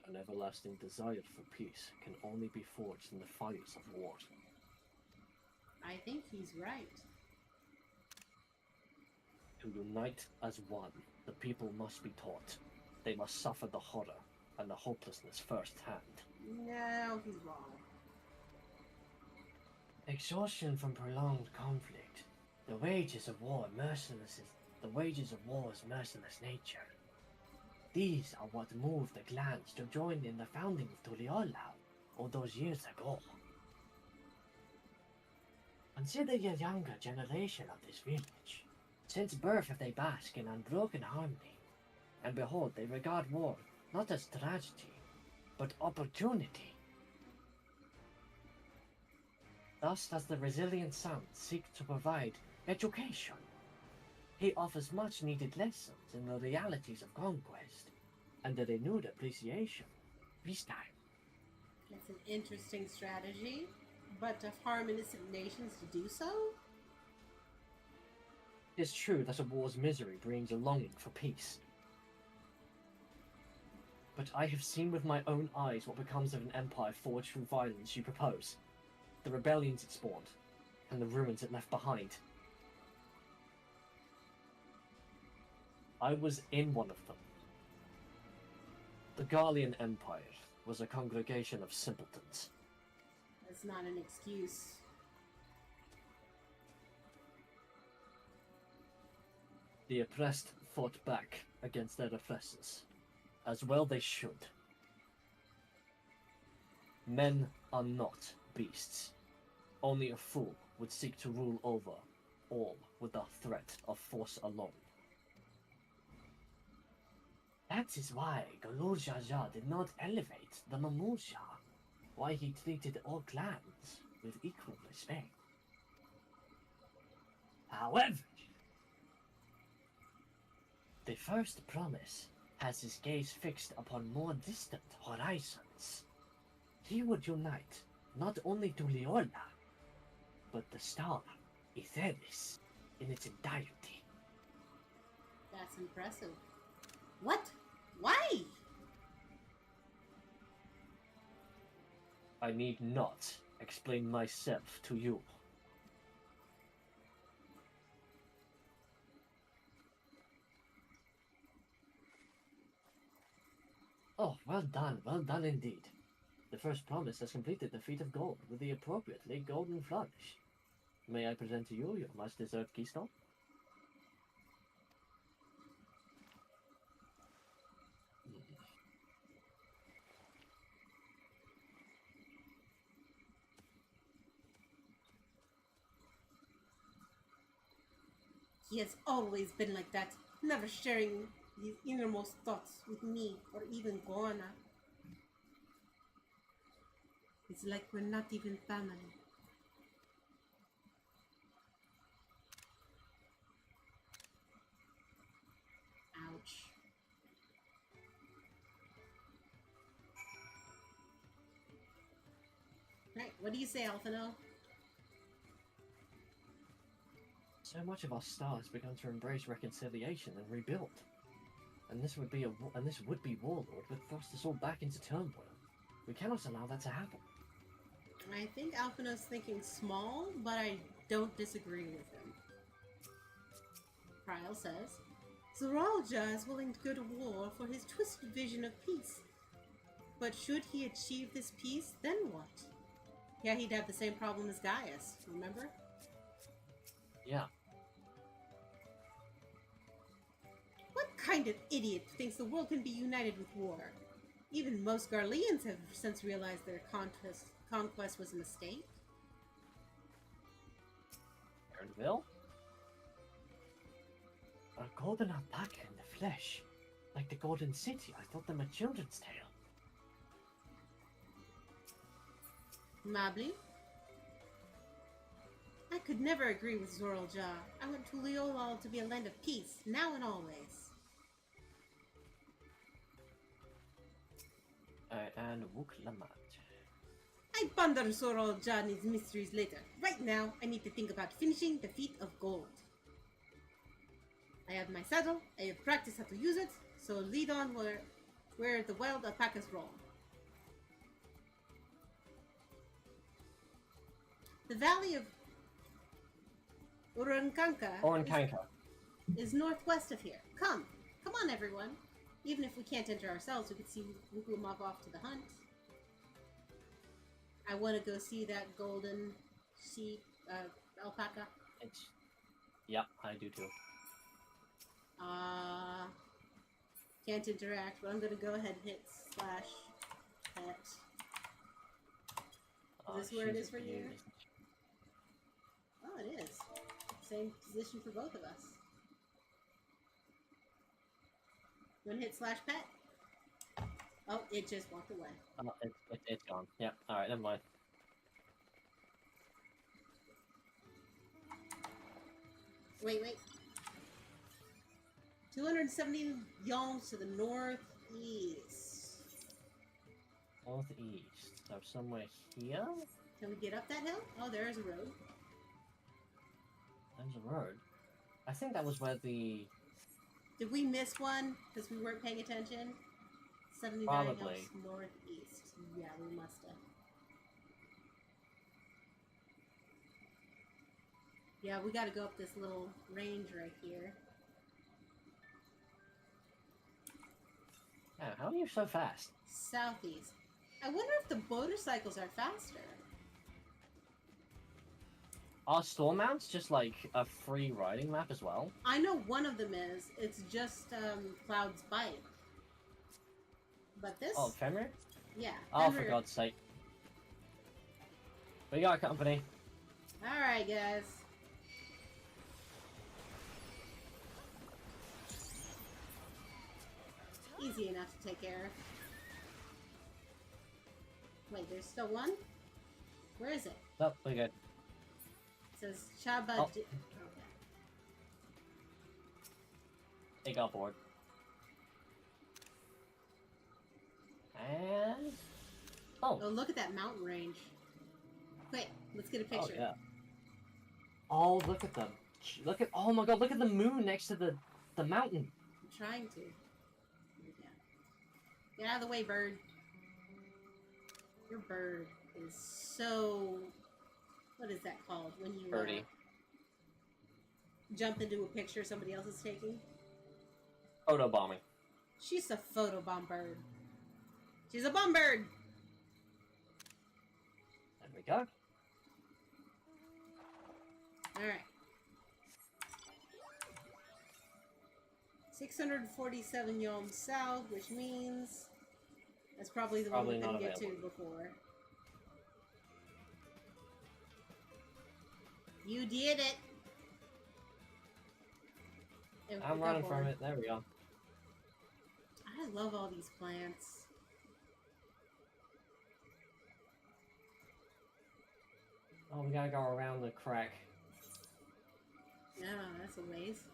An everlasting desire for peace can only be forged in the fires of war. I think he's right. To unite as one, the people must be taught. They must suffer the horror and the hopelessness firsthand. No, he's wrong. Exhaustion from prolonged conflict. The wages of war's merciless nature. These are what moved the clans to join in the founding of Tuliala all those years ago. Consider your younger generation of this village. Since birth have they bask in unbroken harmony, and behold, they regard war not as tragedy, but opportunity. Thus does the resilient son seek to provide education. He offers much needed lessons in the realities of conquest, and a renewed appreciation of peacetime. That's an interesting strategy, but to harm innocent nations to do so? It is true that a war's misery brings a longing for peace. But I have seen with my own eyes what becomes of an empire forged through violence you propose. The rebellions it spawned, and the ruins it left behind. I was in one of them. The Garlean Empire was a congregation of simpletons. That's not an excuse. The oppressed fought back against their oppressors, as well they should. Men are not beasts. Only a fool would seek to rule over all with the threat of force alone. That is why Galur Jaja did not elevate the Mamusha, why he treated all clans with equal respect. However, the first promise has his gaze fixed upon more distant horizons. He would unite not only to Leola, but the star, Etheris, in its entirety. That's impressive. What? Why? I need not explain myself to you. Oh, well done indeed. The first promise has completed the feat of gold with the appropriately golden flourish. May I present to you your much-deserved keystone? He has always been like that, never sharing his innermost thoughts with me or even Goana. It's like we're not even family. Ouch. Right, what do you say, Alphino? So much of our star has begun to embrace reconciliation and rebuild. And this would be Warlord would thrust us all back into turmoil. We cannot allow that to happen. I think Alphino's thinking small, but I don't disagree with him. Prial says, Zoralja is willing to go to war for his twisted vision of peace. But should he achieve this peace, then what? Yeah, he'd have the same problem as Gaius, remember? Yeah. What kind of idiot thinks the world can be united with war? Even most Garleans have since realized their conquest was a mistake. Ernville? A golden alpaca in the flesh. Like the Golden City, I thought them a children's tale. Mably? I could never agree with Zoralja. I want Tuliolal to be a land of peace, now and always. And Wuklamat. I ponder Zoralja and his mysteries later. Right now, I need to think about finishing the feat of gold. I have my saddle, I have practiced how to use it, so lead on where the wild alpacas roam. The valley of Urankanka is northwest of here. Come on everyone. Even if we can't enter ourselves, we could see Wukulumov off to the hunt. I want to go see that golden sheep, alpaca. Yep, I do too. Can't interact, but I'm gonna go ahead and hit /pet. Is this where it is for you? Oh, it is. Same position for both of us. You wanna hit /pet? Oh, it just walked away. Oh, it's gone. Yep, alright, never mind. Wait. 270 yalms to the northeast. Northeast. So somewhere here? Can we get up that hill? Oh, there is a road. There's a road. I think that was where the... Did we miss one because we weren't paying attention? 79 Probably. hills northeast. Yeah, we must have. Yeah, we gotta go up this little range right here. Yeah, how are you so fast? Southeast. I wonder if the motorcycles are faster. Are store mounts just like a free riding map as well? I know one of them is. It's just Cloud's bike. But this... Oh, Fenrir? Yeah. Oh, for God's sake. We got company. Alright, guys. Easy enough to take care of. Wait, there's still one? Where is it? Oh, we're good. It says Chaba... Oh. Okay. They got bored. And... Oh, look at that mountain range. Quick, let's get a picture. Oh, yeah. Oh, look at them. Look at... Oh my god, look at the moon next to the mountain. I'm trying to. Get out of the way, bird. Your bird is so... What is that called? When you Birdie. Jump into a picture somebody else is taking? Photo bombing. She's a photobomb bird. She's a bomb bird! There we go. Alright. 647 yalms south, which means that's probably the one we couldn't get to before. You did it! I'm running from it. There we go. I love all these plants. Oh, we gotta go around the crack. No, that's a ways.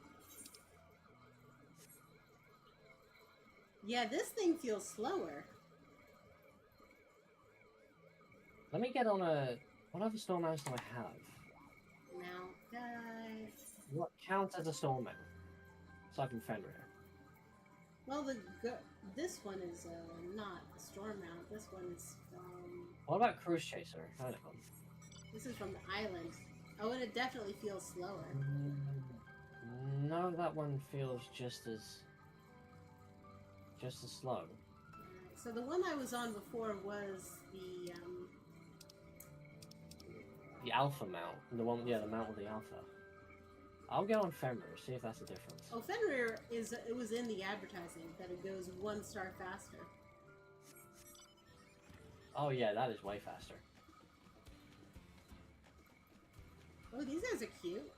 Yeah, this thing feels slower. Let me get on a... What other storm mounts do I have? Mount guy. What counts as a storm mount? Aside from Fenrir. Well, this one is not a storm mount. This one is from... What about Cruise Chaser? I don't know. This is from the island. Oh, and it definitely feels slower. No, that one feels just as slow. So the one I was on before was the Alpha mount. The one, yeah, the mount with the Alpha. I'll get on Fenrir, see if that's the difference. Oh, Fenrir it was in the advertising that it goes 1 star faster. Oh yeah, that is way faster. Oh, these guys are cute.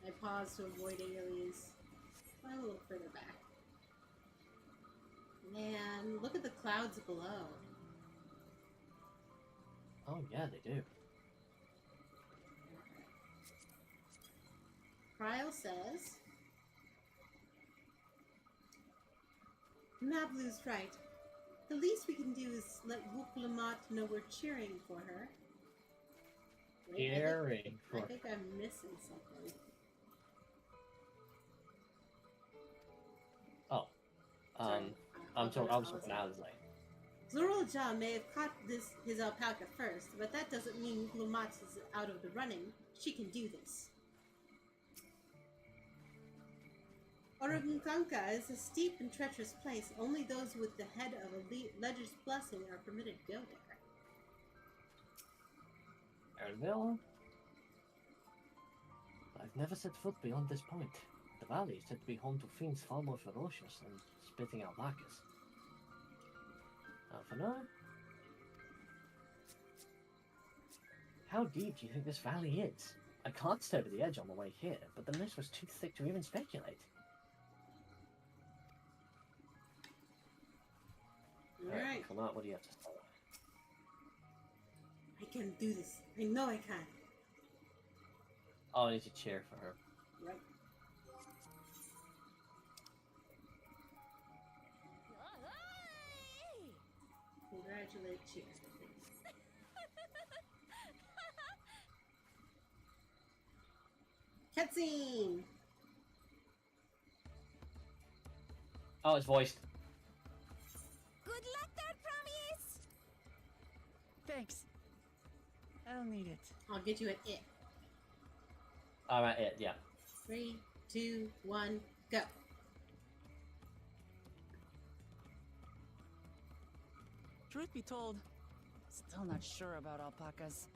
I paused to avoid aliens. I'm a little further back. Man, look at the clouds below. Oh yeah, they do. Cryle says, Nablu's right. The least we can do is let Wuklamat know we're cheering for her. Wait, I think I'm missing something. Oh. I'm talking out of the lane. Zorulja may have caught his alpaca first, but that doesn't mean Wuklamat is out of the running. She can do this. Orogunkanka is a steep and treacherous place. Only those with the head of a ledger's blessing are permitted to go there. Erville? I've never set foot beyond this point. The valley is said to be home to fiends far more ferocious than spitting alpacas. Alphana? How deep do you think this valley is? I can't stare to the edge on the way here, but the mist was too thick to even speculate. Alright. Come on, what do you have to say? I can do this. I know I can. Oh, I need to cheer for her. Right. Congratulate cheers. Cutscene! Oh, it's voiced. Good luck there, Promise! Thanks. I'll need it. I'll get you an it. Alright, it, yeah. 3, 2, 1, go. Truth be told, still not sure about alpacas.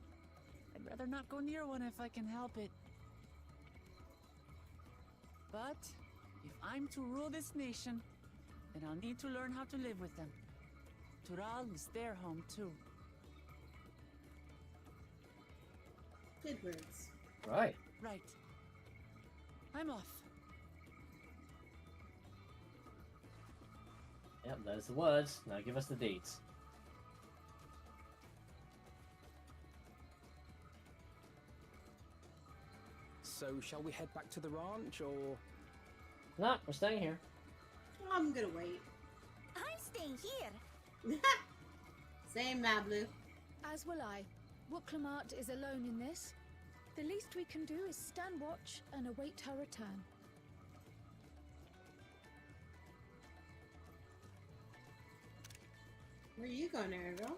I'd rather not go near one if I can help it. But if I'm to rule this nation, then I'll need to learn how to live with them. Tural is their home too. Good words. Right. Right. I'm off. Yep, there's the words. Now give us the deeds. So, shall we head back to the ranch, or...? No, we're staying here. I'm gonna wait. I'm staying here. Same, Mablu. As will I. Wuklamat is alone in this. The least we can do is stand watch and await her return. Where are you going, Ariel?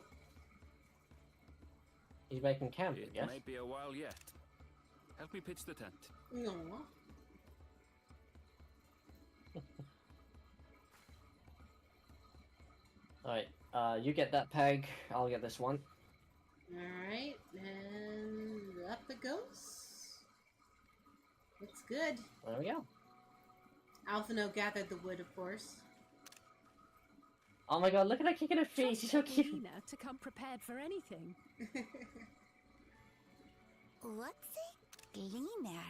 He's making camp, I It guess. might be a while yet. Help me pitch the tent. No. Alright, you get that peg, I'll get this one. Alright, and up it goes. Looks good. There we go. Alphino gathered the wood, of course. Oh my god, look at her kicking her face. She's so cute. Lena to come prepared for anything. What's a gleaner?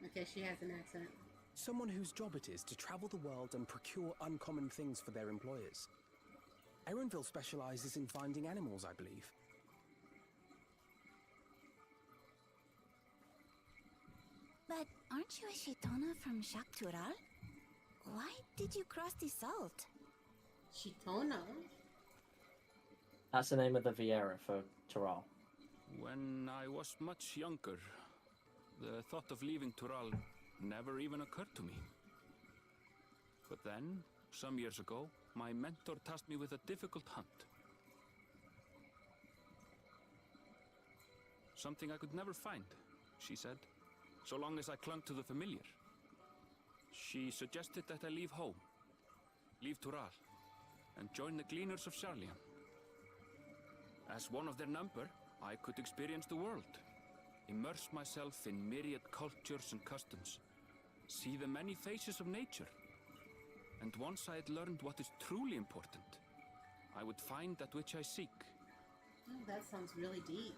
Okay, she has an accent. Someone whose job it is to travel the world and procure uncommon things for their employers. Erenville specializes in finding animals, I believe. But aren't you a Shitona from Shaktural? Why did you cross the salt? Shitona? That's the name of the Vieira for Tural. When I was much younger, the thought of leaving Tural never even occurred to me. But then, some years ago, my mentor tasked me with a difficult hunt. Something I could never find, she said, so long as I clung to the familiar. She suggested that I leave home, leave Tural, and join the Gleaners of Sharlian. As one of their number, I could experience the world, immerse myself in myriad cultures and customs, see the many faces of nature. And once I had learned what is truly important, I would find that which I seek. Oh, that sounds really deep.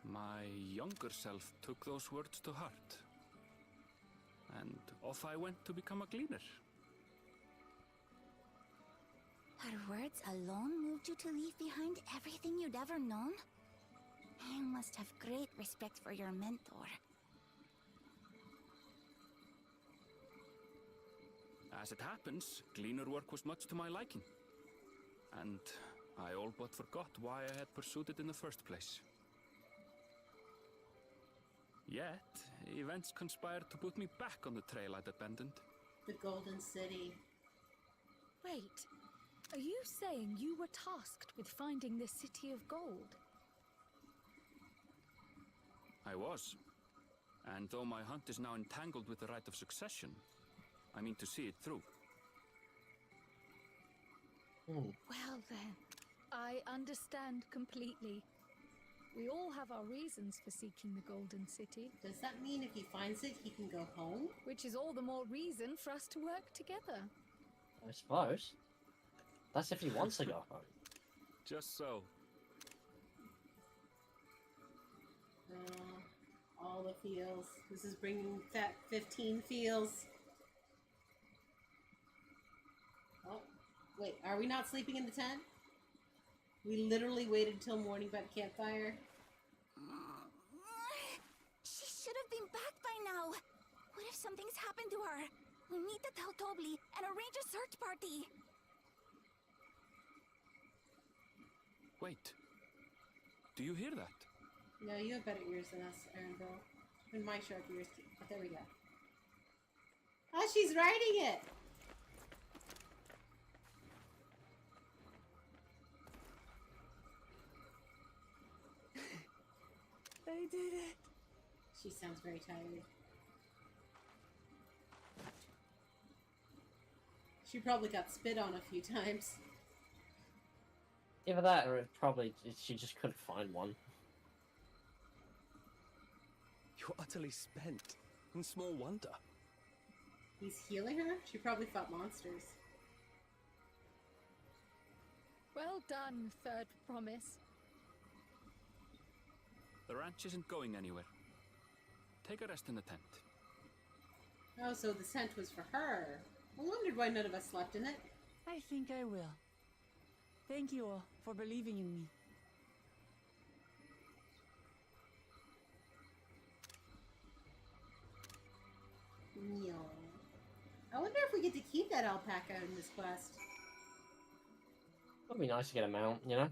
My younger self took those words to heart. And off I went to become a gleaner. Her words alone moved you to leave behind everything you'd ever known? You must have great respect for your mentor. As it happens, gleaner work was much to my liking. And I all but forgot why I had pursued it in the first place. Yet, events conspired to put me back on the trail I'd abandoned. The Golden City. Wait, are you saying you were tasked with finding the City of Gold? I was. And though my hunt is now entangled with the rite of succession, I mean to see it through. Well then, I understand completely. We all have our reasons for seeking the Golden City. Does that mean if he finds it, he can go home? Which is all the more reason for us to work together. I suppose. That's if he wants to go home. Just so. All the feels. This is bringing that 15 feels. Oh, wait, are we not sleeping in the tent? We literally waited till morning by the campfire. She should have been back by now. What if something's happened to her? We need to tell Tobli and arrange a search party. Wait. Do you hear that? No, you have better ears than us, Erenville. And my sharp ears too. Oh, there we go. Oh, she's riding it! They did it. She sounds very tired. She probably got spit on a few times. Either that, or it probably she just couldn't find one. You're utterly spent. And small wonder. He's healing her? She probably fought monsters. Well done, Third Promise. The ranch isn't going anywhere. Take a rest in the tent. Oh, so the tent was for her. I wondered why none of us slept in it. I think I will. Thank you all for believing in me. No. I wonder if we get to keep that alpaca in this quest. It'd be nice to get a mount, you know?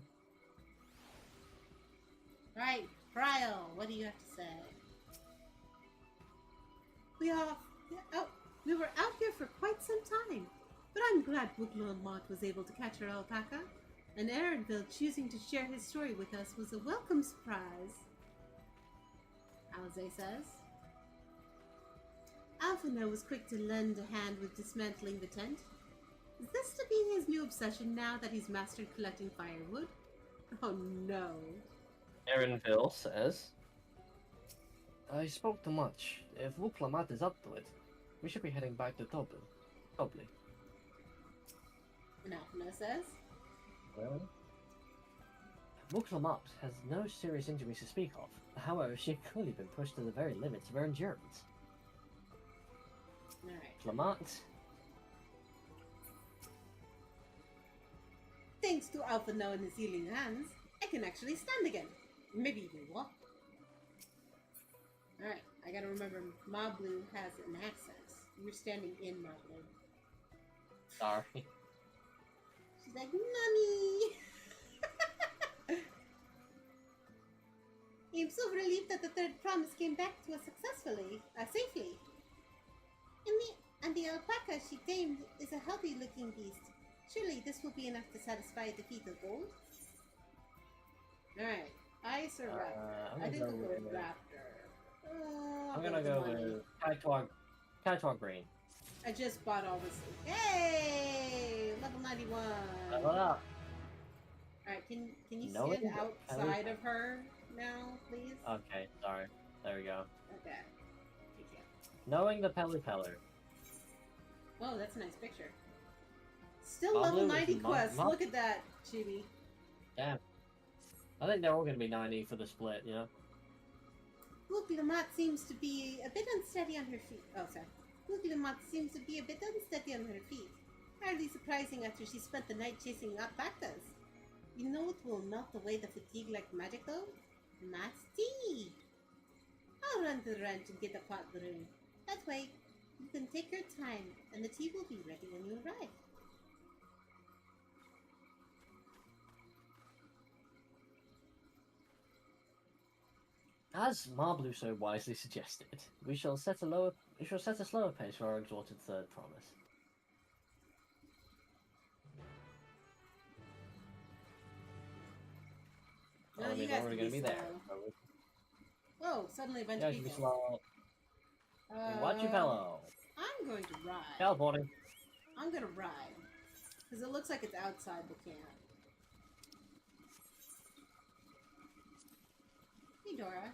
Right, Trial, what do you have to say? We were out here for quite some time, but I'm glad Bookload was able to catch her alpaca, and Erenville choosing to share his story with us was a welcome surprise. Alize says. Alphina was quick to lend a hand with dismantling the tent. Is this to be his new obsession now that he's mastered collecting firewood? Oh no. Erenville says, I spoke too much. If Wuklamat is up to it, we should be heading back to Tobli. And Alphina says, Well, Muklamot has no serious injuries to speak of. However, she's clearly been pushed to the very limits of her endurance. alright. Clamont. Thanks to Alphina and his healing hands, I can actually stand again. Maybe even walk. Alright, I gotta remember Mablu has an accent. You're standing in Mablu. Sorry. She's like, Nani! I'm so relieved that the third promise came back to us safely. And the alpaca she tamed is a healthy-looking beast. Surely this will be enough to satisfy the feet of gold. Alright, Ice or Raptor? I think we'll go with Raptor. I'm gonna go with Kaitwar Green. I just bought all this. Hey! Level 91! Level up! Alright, can you stand outside of her now, please? Okay, sorry. There we go. Okay. You can. Knowing the Pelly-Peller. Oh, that's a nice picture. Still level 90 quest. Look at that, Chibi. Damn. I think they're all going to be 90 for the split, you know? Guglamat seems to be a bit unsteady on her feet. Oh, sorry. Guglamat seems to be a bit unsteady on her feet. Hardly surprising after she spent the night chasing alpacas. You know it will melt away the fatigue like magic, though? Matt's tea! I'll run to the ranch and get a pot brewed. That way, you can take your time, and the tea will be ready when you arrive. As Marblu so wisely suggested, we shall set a slower pace for our exalted third promise. No, I mean, we're already going to be there. Whoa, suddenly a bunch Yeah, of should be people. slow. Watch your fellow. I'm going to ride. Teleporting. I'm going to ride. Because it looks like it's outside the camp. Hey, Dora.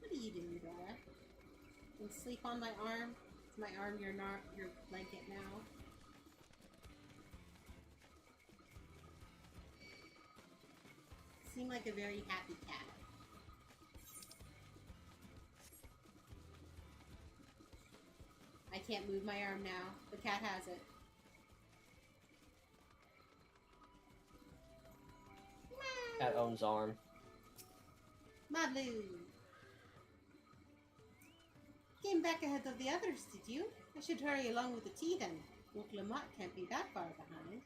What are you doing, Dora? You can sleep on my arm. Is my arm your blanket now? Seem like a very happy cat. I can't move my arm now. The cat has it. Cat owns arm. Mablu! Came back ahead of the others, did you? I should hurry along with the tea then. Lamont can't be that far behind.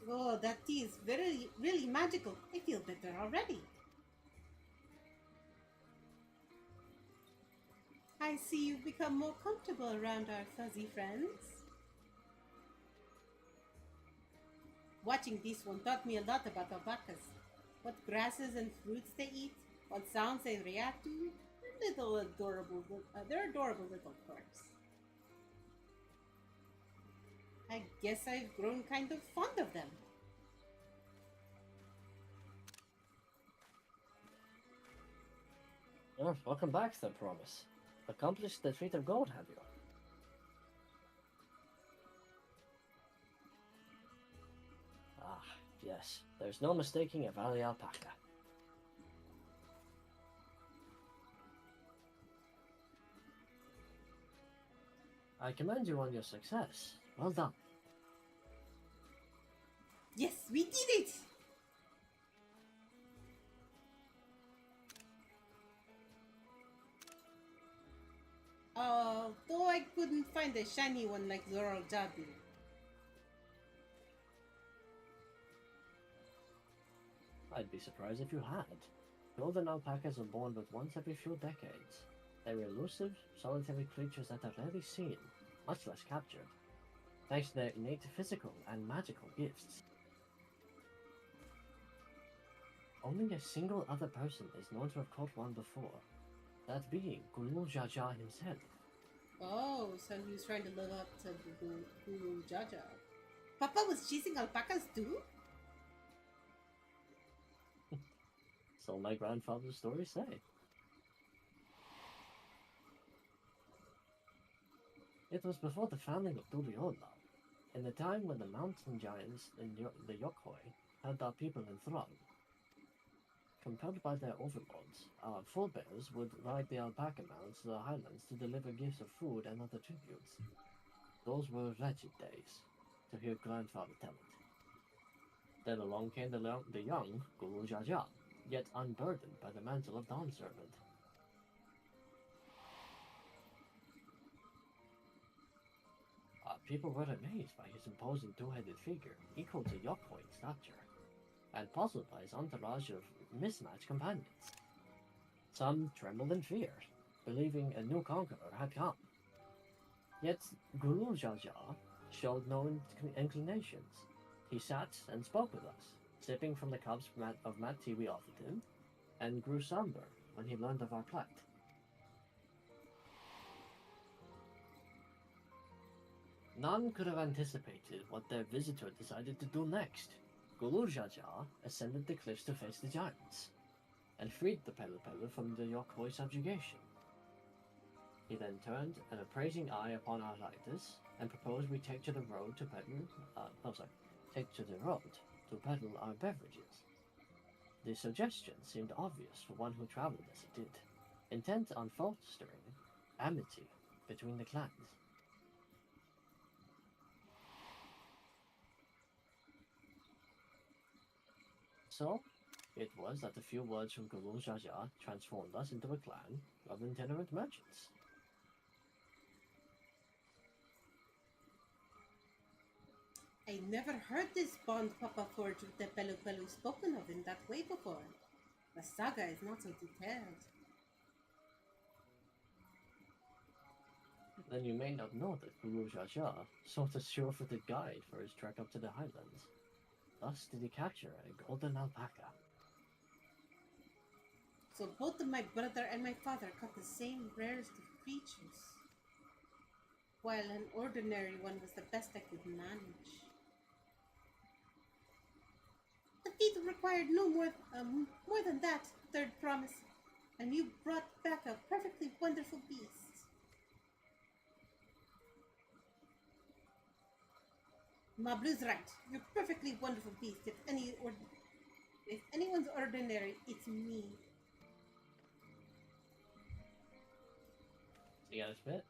Oh, that tea is really magical. I feel better already. I see you've become more comfortable around our fuzzy friends. Watching this one taught me a lot about alpacas. What grasses and fruits they eat, what sounds they react to. They're adorable little quirks. I guess I've grown kind of fond of them. Oh, welcome back, Third Promise. Accomplished the feat of gold, have you? Ah, yes. There's no mistaking a valley alpaca. I commend you on your success. Well done. Yes, we did it! Though I couldn't find a shiny one like Zoral Jabu. I'd be surprised if you had. Golden alpacas are born but once every few decades. They're elusive, solitary creatures that are rarely seen, much less captured, thanks to their innate physical and magical gifts. Only a single other person is known to have caught one before. that being Gulul Jaja himself. Oh, so he was trying to live up to Guru Jaja. Papa was chasing alpacas too? So my grandfather's stories say. It was before the founding of Duriola, in the time when the mountain giants in the Yokhoi had our people in thrall. Compelled by their overlords, our forebears would ride the alpaca mounts to the highlands to deliver gifts of food and other tributes. Those were wretched days, to hear grandfather tell it. Then along came the young Guru Jaja, yet unburdened by the mantle of Dawn Servant. Our people were amazed by his imposing two-headed figure, equal to Yokhoi in stature, and puzzled by his entourage of mismatched companions. Some trembled in fear, believing a new conqueror had come. Yet Guru Jaja showed no inclinations. He sat and spoke with us, sipping from the cups of mat tea we offered him, and grew somber when he learned of our plight. None could have anticipated what their visitor decided to do next. Guru Jaja ascended the cliffs to face the giants, and freed the Pelu Pelu from the Yokhoi subjugation. He then turned an appraising eye upon our riders, and proposed we take to the road to peddle our beverages. The suggestion seemed obvious for one who travelled as he did, intent on fostering amity between the clans. So, it was that a few words from Guru Jaja transformed us into a clan of itinerant merchants. I never heard this bond Papa forged with the Pelu Pelu spoken of in that way before. The saga is not so detailed. Then you may not know that Guru Jaja sought a sure-footed guide for his trek up to the highlands. Thus did he capture a golden alpaca. So both my brother and my father caught the same rarest of creatures, while an ordinary one was the best I could manage. The feat required no more than that, third promise, and you brought back a perfectly wonderful beast. Mablu's right. You're a perfectly wonderful beast. If anyone's ordinary, it's me. You got a spit?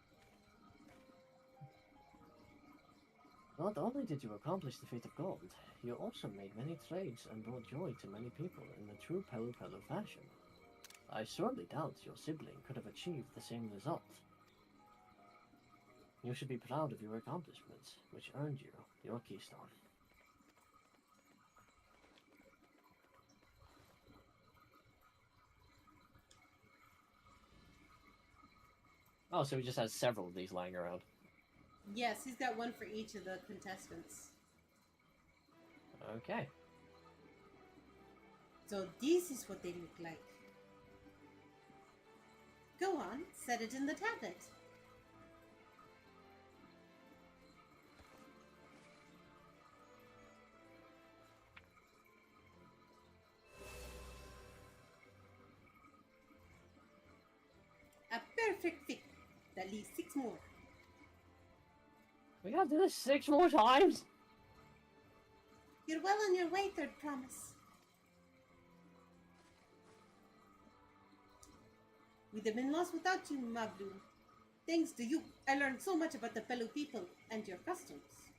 Not only did you accomplish the feat of gold, you also made many trades and brought joy to many people in the true Pelu Pelu fashion. I sorely doubt your sibling could have achieved the same result. You should be proud of your accomplishments, which earned you your keystone. Oh, so he just has several of these lying around. Yes, he's got one for each of the contestants. Okay. So this is what they look like. Go on, set it in the tablet. A perfect fit. That leaves 6 more. We gotta do this 6 more times? You're well on your way, third promise. We'd have been lost without you, Mablu. Thanks to you, I learned so much about the Pelu people and your customs.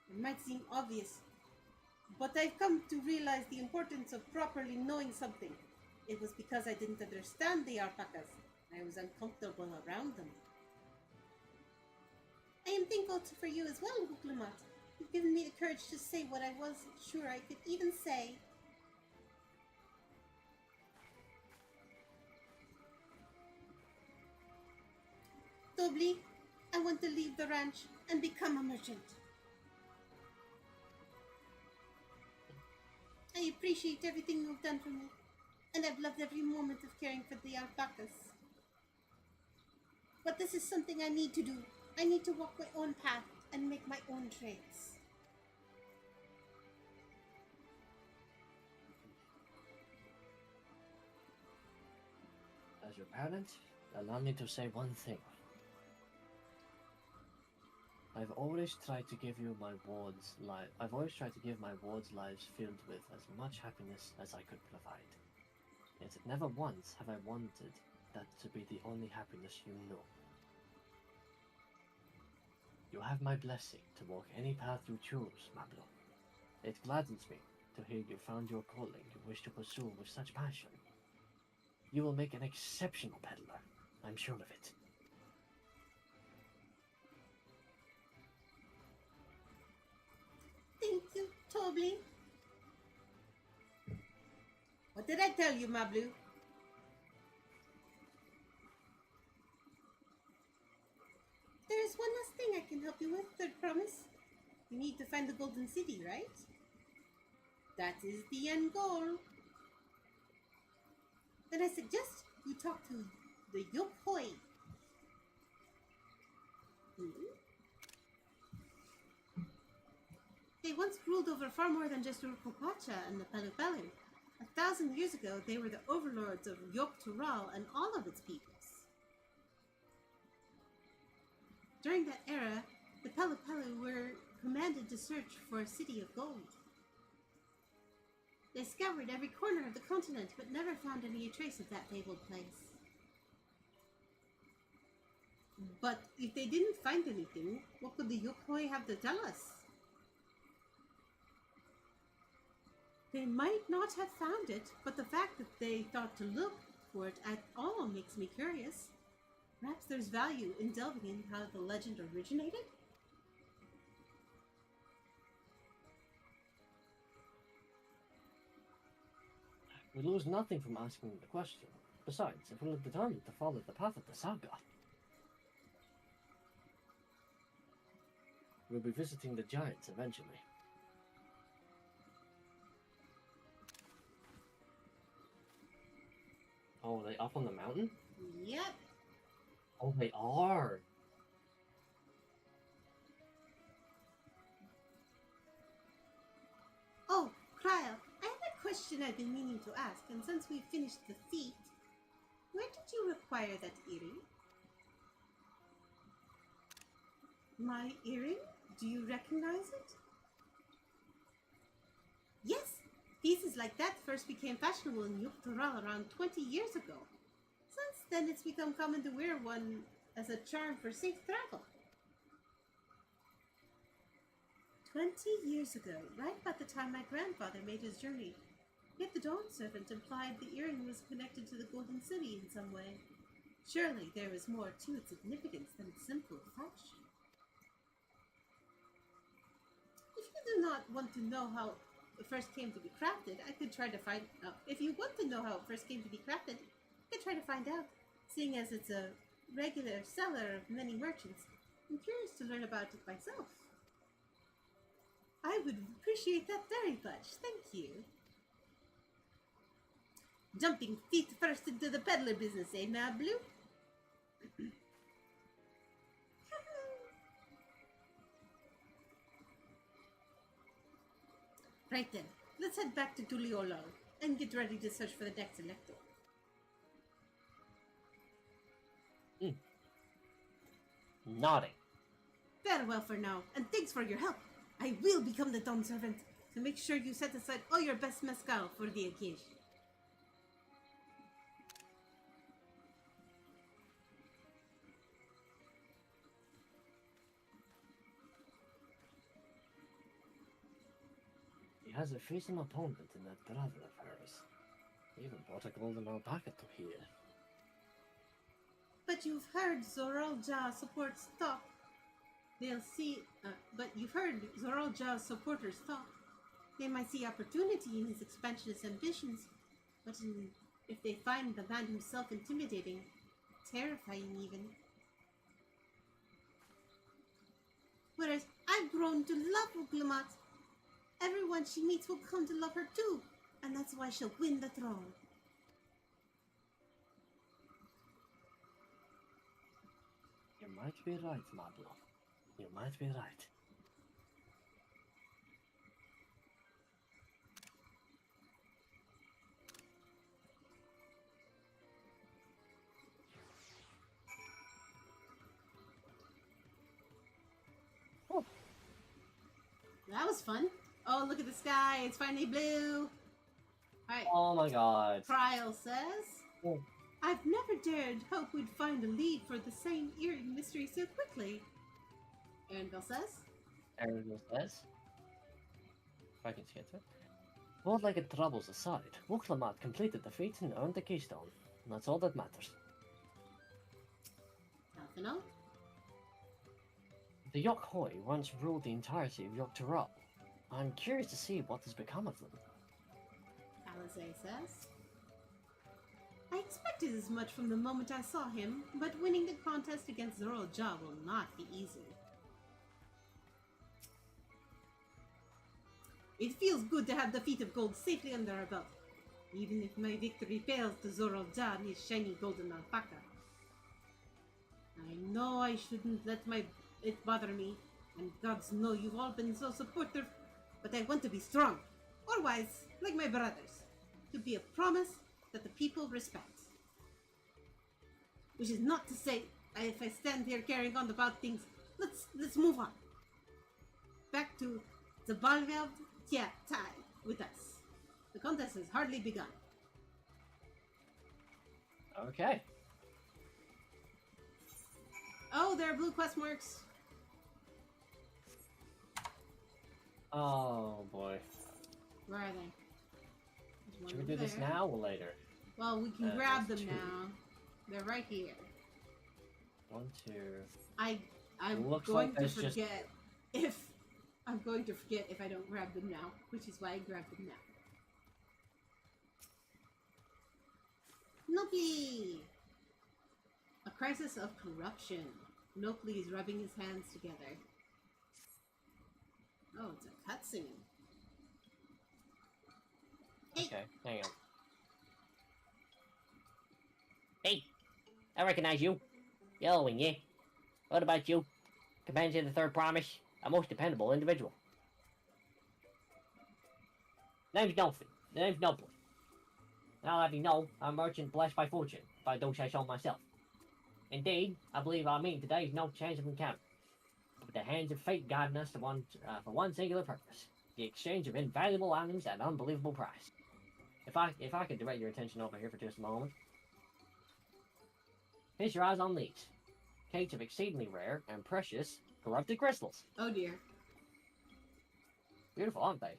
It might seem obvious, but I've come to realize the importance of properly knowing something. It was because I didn't understand the alpacas. I was uncomfortable around them. I am thankful for you as well, Huklamat. You've given me the courage to say what I wasn't sure I could even say. Dobli, I want to leave the ranch and become a merchant. I appreciate everything you've done for me, and I've loved every moment of caring for the alpacas. But this is something I need to do. I need to walk my own path and make my own trades. As your parent, allow me to say one thing. I've always tried to give my wards lives filled with as much happiness as I could provide. Yet never once have I wanted that to be the only happiness you know. You have my blessing to walk any path you choose, Mablo. It gladdens me to hear you found your calling you wish to pursue with such passion. You will make an exceptional peddler, I'm sure of it. Thank you, Toby. What did I tell you, Mablu? There is one last thing I can help you with, third promise. You need to find the Golden City, right? That is the end goal. Then I suggest you talk to the Yokhoi. They once ruled over far more than just Urkopacha and the Palu. 1,000 years ago, they were the overlords of Yogg-Tural and all of its peoples. During that era, the Palu were commanded to search for a city of gold. They scoured every corner of the continent, but never found any trace of that fabled place. But if they didn't find anything, what could the Yokhoi have to tell us? They might not have found it, but the fact that they thought to look for it at all makes me curious. Perhaps there's value in delving in how the legend originated? We lose nothing from asking the question. Besides, if we're determined to follow the path of the saga, we'll be visiting the giants eventually. Oh, are they up on the mountain? Yep. Oh, they are. Oh, Cryle, I have a question I've been meaning to ask, and since we've finished the feat, where did you acquire that earring? My earring? Do you recognize it? Yes! Pieces like that first became fashionable in Yogg-Tural around 20 years ago. Since then, it's become common to wear one as a charm for safe travel. 20 years ago, right about the time my grandfather made his journey. Yet the Dawn Servant implied the earring was connected to the Golden City in some way. Surely there was more to its significance than simple fashion. If you do not want to know how it first came to be crafted, I could try to find out. If you want to know how it first came to be crafted, I could try to find out. Seeing as it's a regular seller of many merchants, I'm curious to learn about it myself. I would appreciate that very much. Thank you. Jumping feet first into the peddler business, eh, Mablu? Right then, let's head back to Tuliolo and get ready to search for the next elector. Nodding. Farewell for now, and thanks for your help. I will become the Dawn Servant, so make sure you set aside all your best mezcal for the occasion. He has a fearsome opponent in that brother of hers. He even brought a golden alpaca to here. But you've heard Zoralja supports talk. But you've heard Zoralja's supporters talk. They might see opportunity in his expansionist ambitions, but if they find the man himself intimidating, terrifying even. Whereas I've grown to love Uklamat. Everyone she meets will come to love her too, and that's why she'll win the throne. might be right, Madlo. You might be right. That was fun. Oh, look at the sky. It's finally blue. Alright. Oh my god. Trial says, Oh. I've never dared hope we'd find a lead for the same earring mystery so quickly. Aaronville says. Aaronville says. If I can get it. Four-legged troubles aside, Wuklamat completed the feat and earned the keystone. That's all that matters. Nothing else? The Yok Hoi once ruled the entirety of Yok Taral. I'm curious to see what has become of them. Alizé says, I expected as much from the moment I saw him, but winning the contest against Zoro Ja will not be easy. It feels good to have the feat of gold safely under our belt, even if my victory fails to Zoro Ja and his shiny golden alpaca. I know I shouldn't let it bother me, and gods know you've all been so supportive, but I want to be strong, or wise, like my brothers, to be a promise that the people respect. Which is not to say, if I stand here carrying on about things, let's move on. Back to the Balveld Tai with us. The contest has hardly begun. Okay. Oh, there are blue quest marks. Oh boy. Where are they? Should we do this now or later? Well, we can grab them two. now. They're right here. 1, 2. I'm Looks going like to there's forget if I don't grab them now, which is why I grabbed them now. Noki! A crisis of corruption. Noki is rubbing his hands together. Oh, it's a cutscene. Hey. Okay, hang on. Hey, I recognize you. Yellowing, yeah. What about you? Companion to the third promise, a most dependable individual. Name's Dolphin. Name's Noble. And I'll have you know, I'm a merchant blessed by fortune, if I don't say so myself. Indeed, I believe our meeting today is no chance of encounter, with the hands of fate guiding us to for one singular purpose: the exchange of invaluable items at an unbelievable price. If I could direct your attention over here for just a moment. Fix your eyes on these. Cakes of exceedingly rare and precious corrupted crystals. Oh dear. Beautiful, aren't they?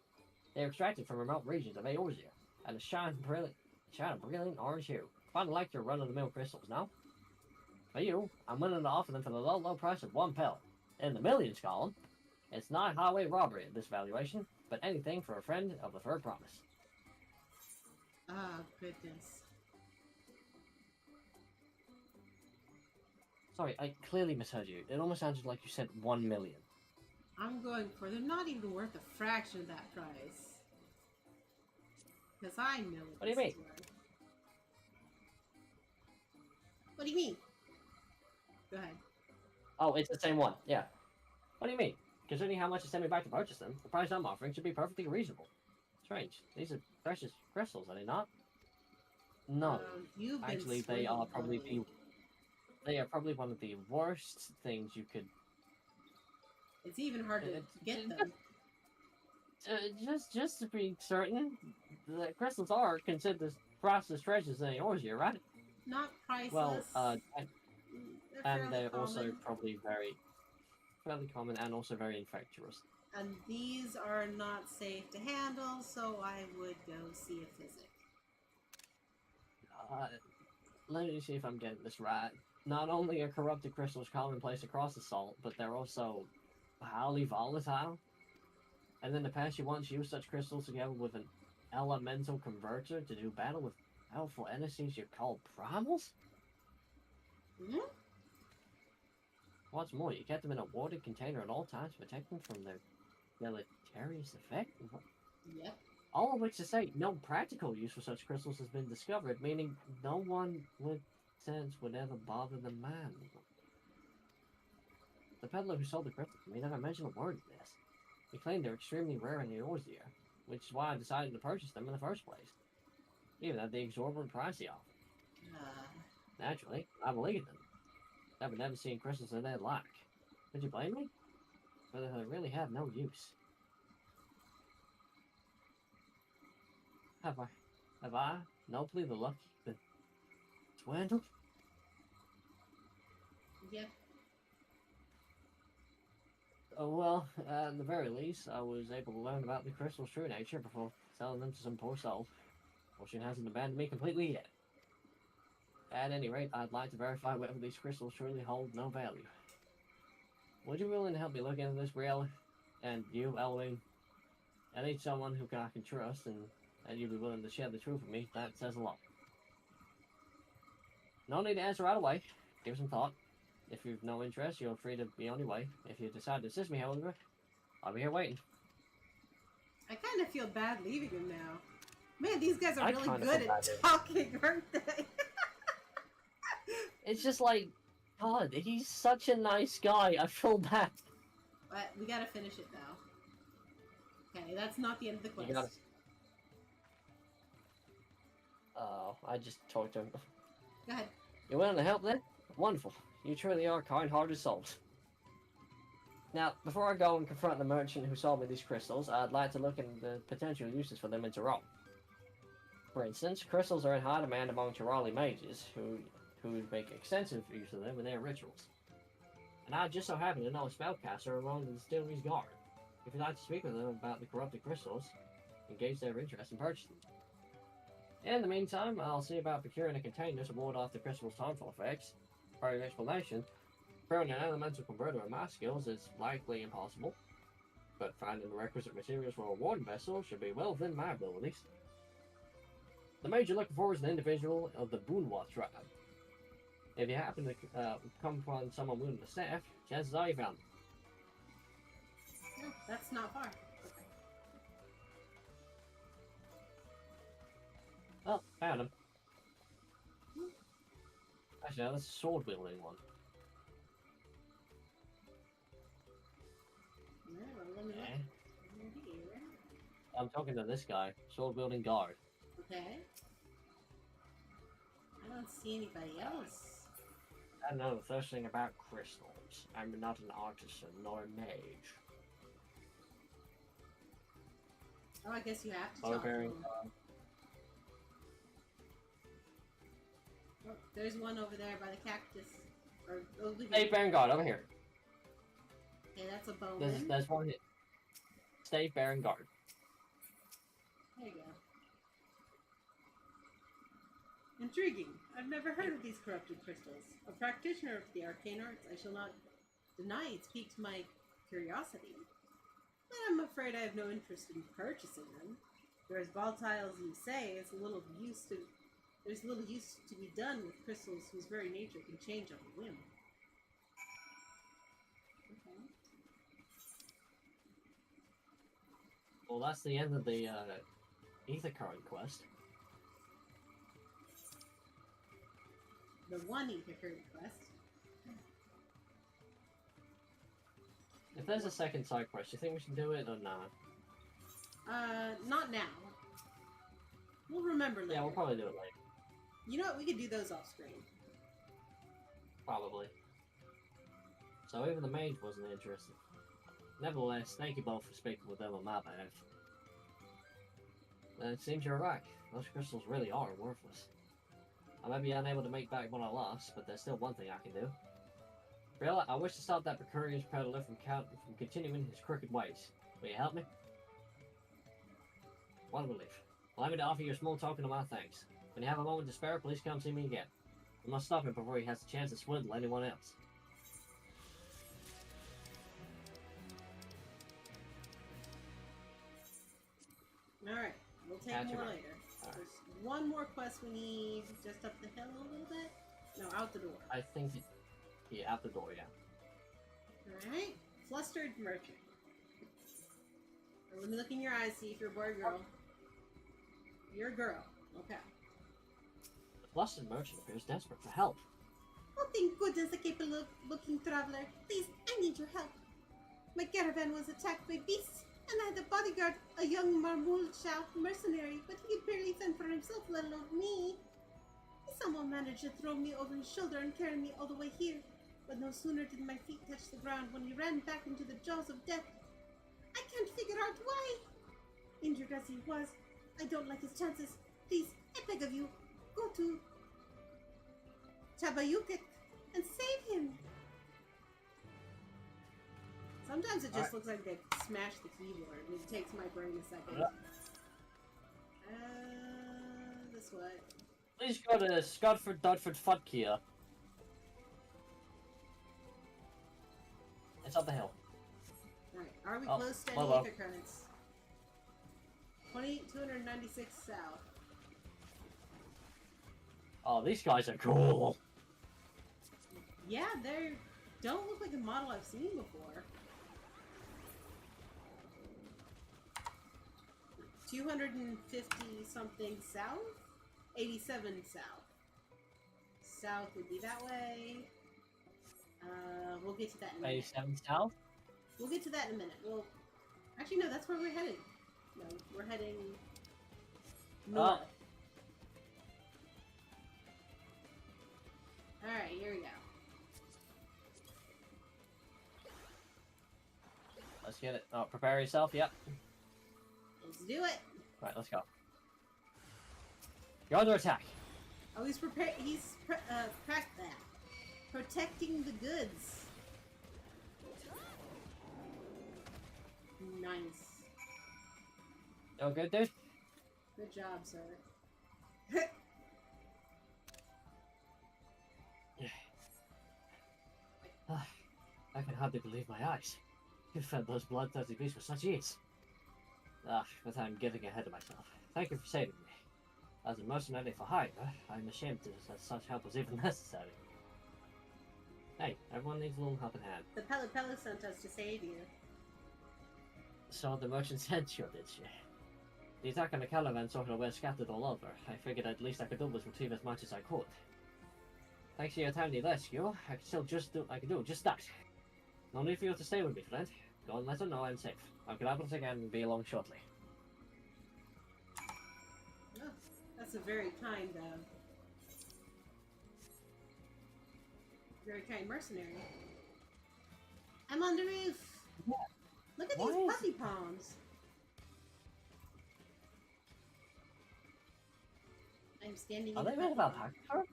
They're extracted from remote regions of Eorzea and shine a brilliant orange hue. Quite like your run-of-the-mill crystals, no? For you, I'm willing to offer them for the low price of 1 pel. In the millions column, it's not highway robbery at this valuation, but anything for a friend of the third promise. Oh, goodness. Sorry, I clearly misheard you. It almost sounded like you said 1 million. I'm going for, they're not even worth a fraction of that price. Because I know What do you mean? What do you mean? Go ahead. Oh, it's the same one, yeah. What do you mean? Considering how much it sent me back to purchase them, the price I'm offering should be perfectly reasonable. Strange. These are precious crystals, are they not? No. Actually, they are probably one of the worst things you could... It's even hard to get them. Just to be certain, the crystals are considered the priceless treasures in Eorzea, right? Not priceless. Well, and they're common. also probably fairly common and also very infectious. And these are not safe to handle, so I would go see a physic. Let me see if I'm getting this right. Not only are corrupted crystals commonplace across the salt, but they're also highly volatile. And in the past, you once used such crystals together with an elemental converter to do battle with powerful enemies you call primals? Hmm? What's more, you kept them in a warded container at all times to protect them from their deleterious effect? Yep. All of which to say, no practical use for such crystals has been discovered, meaning no one with sense would ever bother the man. The peddler who sold the crystals to me never mentioned a word of this. He claimed they're extremely rare in the ores here, which is why I decided to purchase them in the first place, even at the exorbitant price he offered. Naturally, I believed them. I've never seen crystals of their like. Could you blame me? But they really have no use. Have I nobly the lucky been swindled? Yeah. Oh well, at the very least, I was able to learn about the crystal's true nature before selling them to some poor soul. Fortune hasn't abandoned me completely yet. At any rate, I'd like to verify whether these crystals truly hold no value. Would you be willing to help me look into this, Brielle? And you, Eloine? I need someone who I can trust, and you'd be willing to share the truth with me. That says a lot. No need to answer right away. Give it some thought. If you've no interest, you're free to be on your way. If you decide to assist me, however, I'll be here waiting. I kind of feel bad leaving him now. Man, these guys are really kinda good feel at bad. talking, aren't they? It's just like, God, he's such a nice guy. I feel bad. But we gotta finish it now. Okay, that's not the end of the quest. You gotta... Oh, I just talked to him. Go ahead. You willing to help then? Wonderful. You truly are kind-hearted souls. Now, before I go and confront the merchant who sold me these crystals, I'd like to look into the potential uses for them in Tyrol. For instance, crystals are in high demand among Tyroli mages, who make extensive use of them in their rituals. And I just so happen to know a spellcaster among the distillery's guard. If you'd like to speak with them about the corrupted crystals, engage their interest in purchasing them. In the meantime, I'll see about procuring a container to ward off the crystal's harmful effects. For your explanation, preparing an elemental converter of my skills is likely impossible, but finding the requisite materials for a warding vessel should be well within my abilities. The mage you're looking for is an individual of the Boonwa tribe. If you happen to come upon someone wielding the staff, chances are you found them. No, that's not far. Oh, found him. Actually, no, that's a sword-wielding one. No, let me look. Here. I'm talking to this guy, sword-wielding guard. Okay. I don't see anybody else. I don't know the first thing about crystals. I'm not an artisan nor a mage. Oh, I guess you have to talk to him. Oh, there's one over there by the cactus. Or over here. Stave Baron Guard, over here. Okay, that's a bowman. There's one hit. Stave Baron Guard. There you go. Intriguing. I've never heard of these corrupted crystals. A practitioner of the arcane arts, I shall not deny it's piqued my curiosity. But I'm afraid I have no interest in purchasing them. They're as volatile as you say, there's little use to be done with crystals whose very nature can change on a whim. Okay. Well, that's the end of the Ether Card quest. The one Ether Card quest. If there's a second side quest, you think we should do it or not? Not now. We'll remember later. Yeah, we'll probably do it later. You know what? We could do those off screen. Probably. So even the mage wasn't interested. Nevertheless, thank you both for speaking with them on my behalf. It seems you're right. Those crystals really are worthless. I may be unable to make back what I lost, but there's still one thing I can do. Brielle, I wish to stop that precarious peddler from continuing his crooked ways. Will you help me? What a relief. Allow me to offer you a small token of my thanks. When you have a moment to spare, please come see me again. We must stop him before he has the chance to swindle anyone else. Alright, we'll take more later. There's one more quest we need just up the hill a little bit. No, out the door. I think yeah, out the door, yeah. Alright. Flustered merchant. Let me look in your eyes, see if you're a boy or girl. You're a girl. Okay. The flustered merchant appears desperate for help. Oh, thank goodness, a capable-looking traveler. Please, I need your help. My caravan was attacked by beasts, and I had a bodyguard, a young Marmulcha mercenary, but he could barely fend for himself, let alone me. He somehow managed to throw me over his shoulder and carry me all the way here, but no sooner did my feet touch the ground when he ran back into the jaws of death. I can't figure out why. Injured as he was, I don't like his chances. Please, I beg of you, go to Chabayukik and save him. Sometimes it just looks like they smashed the keyboard, and it takes my brain a second. This way. Please go to Scotford, Dodford, Fudkia. It's up the hill. Alright, are we close to any ether currents? 296 south. Oh, these guys are cool. Yeah, they don't look like a model I've seen before. 250 something south? 87 south. South would be that way. We'll get to that in a minute. 87 south? We'll get to that in a minute. Well, actually, no, that's where we're headed. No, we're heading north. Alright, here we go. Let's get it. Oh, prepare yourself, yep. Let's do it! Right, let's go. You're under attack. Oh, he's protecting the goods. Nice. You good, dude? Good job, sir. I can hardly believe my eyes. You fed those bloodthirsty beasts with such ease. But I'm getting ahead of myself. Thank you for saving me. As a mercenary for hire, I'm ashamed that such help was even necessary. Hey, everyone needs a little helping hand. The Pelu sent us to save you. So the merchant sent you, did she? The attack on the caravan sort of were scattered all over. I figured at least I could do was retrieve as much as I could. Thanks to your timely rescue, I could do just that. No need for you to stay with me, friend. Go and let her know I'm safe. I'll grab it again and be along shortly. Oh, that's a very kind mercenary. I'm on the roof. Yeah. Look at these puppy palms. I'm standing. Are they made of alpaca?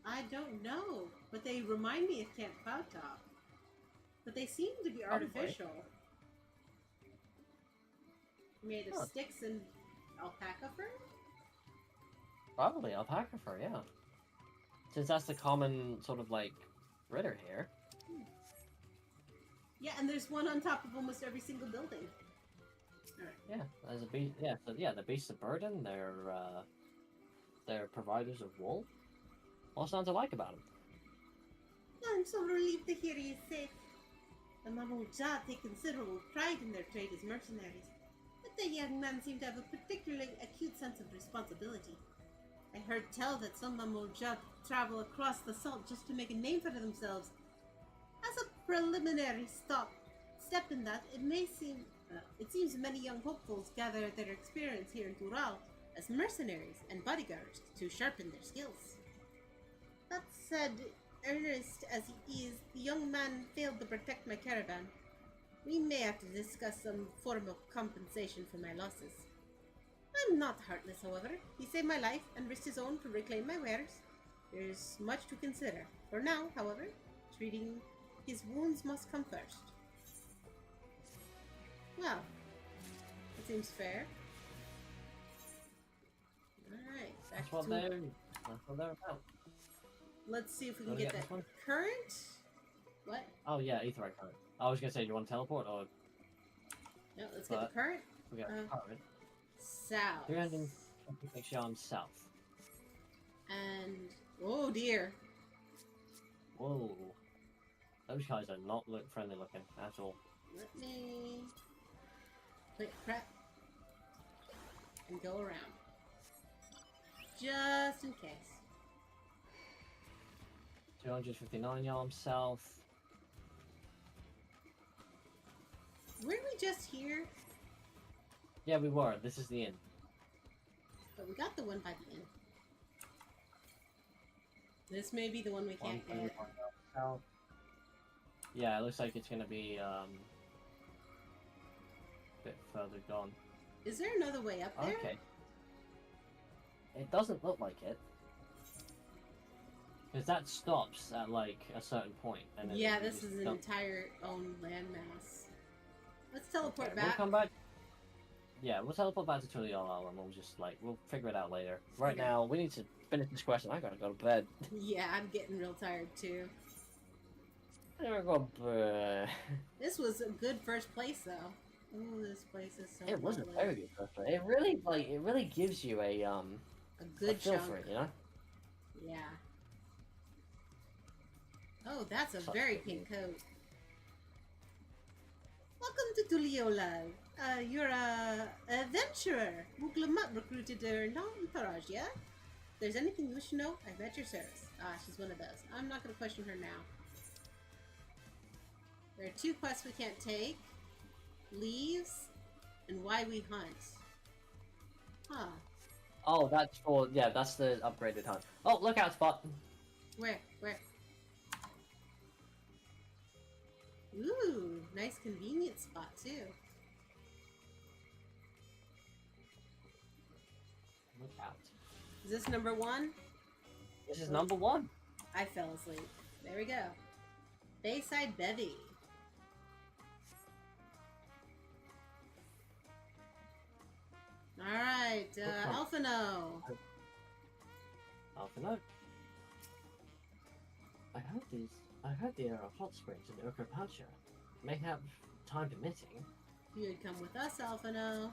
I don't know, but they remind me of Camp Cloudtop. But they seem to be artificial. Made of sticks and alpaca fur? Probably alpaca fur, yeah. Since that's the common sort of like critter here. Yeah, and there's one on top of almost every single building. Alright. Yeah, as a beast. Yeah, so yeah, the beasts of burden. They're providers of wool. All sounds alike about them. I'm so relieved to hear he is safe. The Mamouja take considerable pride in their trade as mercenaries, but the young man seemed to have a particularly acute sense of responsibility. I heard tell that some Mamouja travel across the salt just to make a name for themselves. As a preliminary step in that, it seems many young hopefuls gather their experience here in Tural as mercenaries and bodyguards to sharpen their skills. That said, earnest as he is, the young man failed to protect my caravan. We may have to discuss some form of compensation for my losses. I'm not heartless, however. He saved my life and risked his own to reclaim my wares. There's much to consider. For now, however, treating his wounds must come first. Well, that seems fair. Alright, That's what they're about. Let's see if we can get that current. What? Oh yeah, aetherite current. I was gonna say, do you want to teleport or? No, let's get the current. We got current. South. 326 yards south. And oh dear. Whoa. Those guys are not friendly looking at all. Let me click prep and go around. Just in case. 259 yards south. Weren't we just here? Yeah, we were. This is the inn. But we got the one by the inn. This may be the one we can't get. South. Yeah, it looks like it's gonna be a bit further gone. Is there another way up there? Okay. It doesn't look like it. Because that stops at like a certain point. And then Yeah, this is an entire own landmass. Let's teleport back. We'll come back. Yeah, we'll teleport back to Tuliolo and we'll just like, we'll figure it out later. Right now, we need to finish this quest and I gotta go to bed. Yeah, I'm getting real tired too. I gotta go to bed. This was a good first place though. Ooh, this place is so It was a lovely. very good first place. It really gives you a good feel chunk. for it, you know? Yeah. Oh, that's a very pink coat. Welcome to Tuliolal. You're a adventurer. Muglamat recruited her entourage, yeah? If there's anything you wish to know, I'm at your service. Ah, she's one of those. I'm not going to question her now. There are 2 quests we can't take. Leaves, and why we hunt. Huh. Oh, that's for, yeah, that's the upgraded hunt. Oh, lookout spot. Where? Where? Ooh, nice convenient spot too. Lookout. Is this number 1? This is number 1. I fell asleep. There we go. Bayside Bevy. Alright, Alphino. Alphino. I heard there are hot springs in Urkapacha. May have time permitting. You'd come with us, Alphino.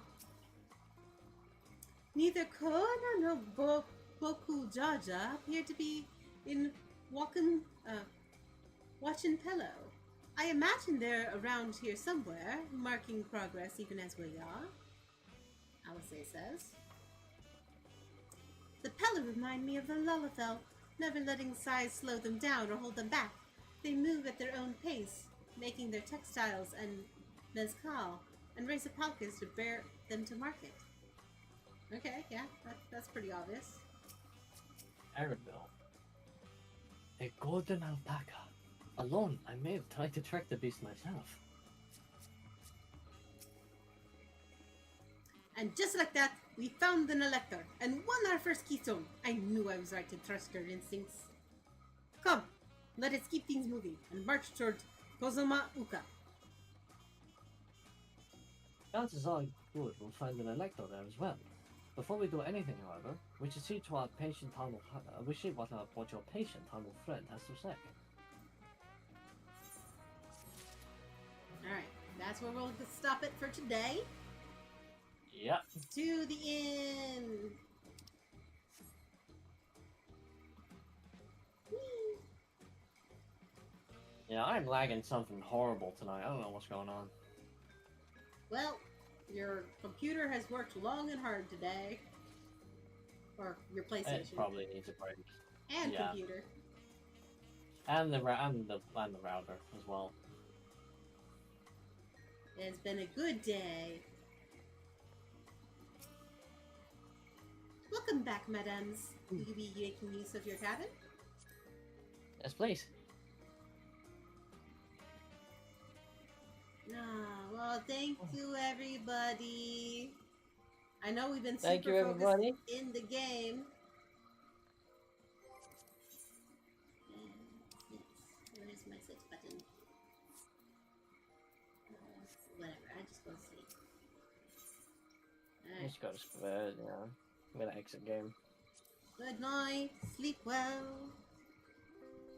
Neither Kona nor Boku Jaja appear to be in Wachinpelo. I imagine they're around here somewhere, marking progress even as we are. Alice says. The Pella remind me of the Lullafell, never letting size slow them down or hold them back. They move at their own pace, making their textiles and mezcal and raise alpacas to bear them to market. Okay, yeah, that's pretty obvious. Arendelle. A golden alpaca. Alone, I may have tried to track the beast myself. And just like that, we found an elector and won our first keystone. I knew I was right to trust your instincts. Come, let us keep things moving and march toward Kozoma Uka. Chances are good we'll find an elector there as well. Before we do anything, however, we should see what your patient humble friend has to say. Alright, that's where we'll stop it for today. Yep. To the inn. Whee. Yeah, I'm lagging something horrible tonight. I don't know what's going on. Well, your computer has worked long and hard today. Or your PlayStation. It probably needs a break. And computer. And the router as well. It's been a good day. Welcome back, madams. Will you be making use of your cabin? Yes, please. Well, thank you, everybody. I know we've been Thank super you, focused everybody. in the game. Where is my switch button? Whatever, I just go to sleep. Alright. Just go to bed, yeah. I'm gonna exit game. Good night. Sleep well.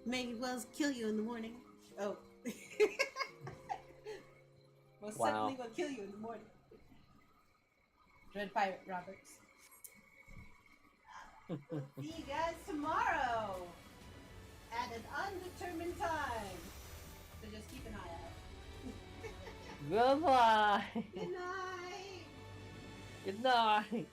May wells kill you in the morning. Oh. Most certainly will kill you in the morning. Dread Pirate Roberts. See you guys tomorrow at an undetermined time. So just keep an eye out. Goodbye. Good night. Good night.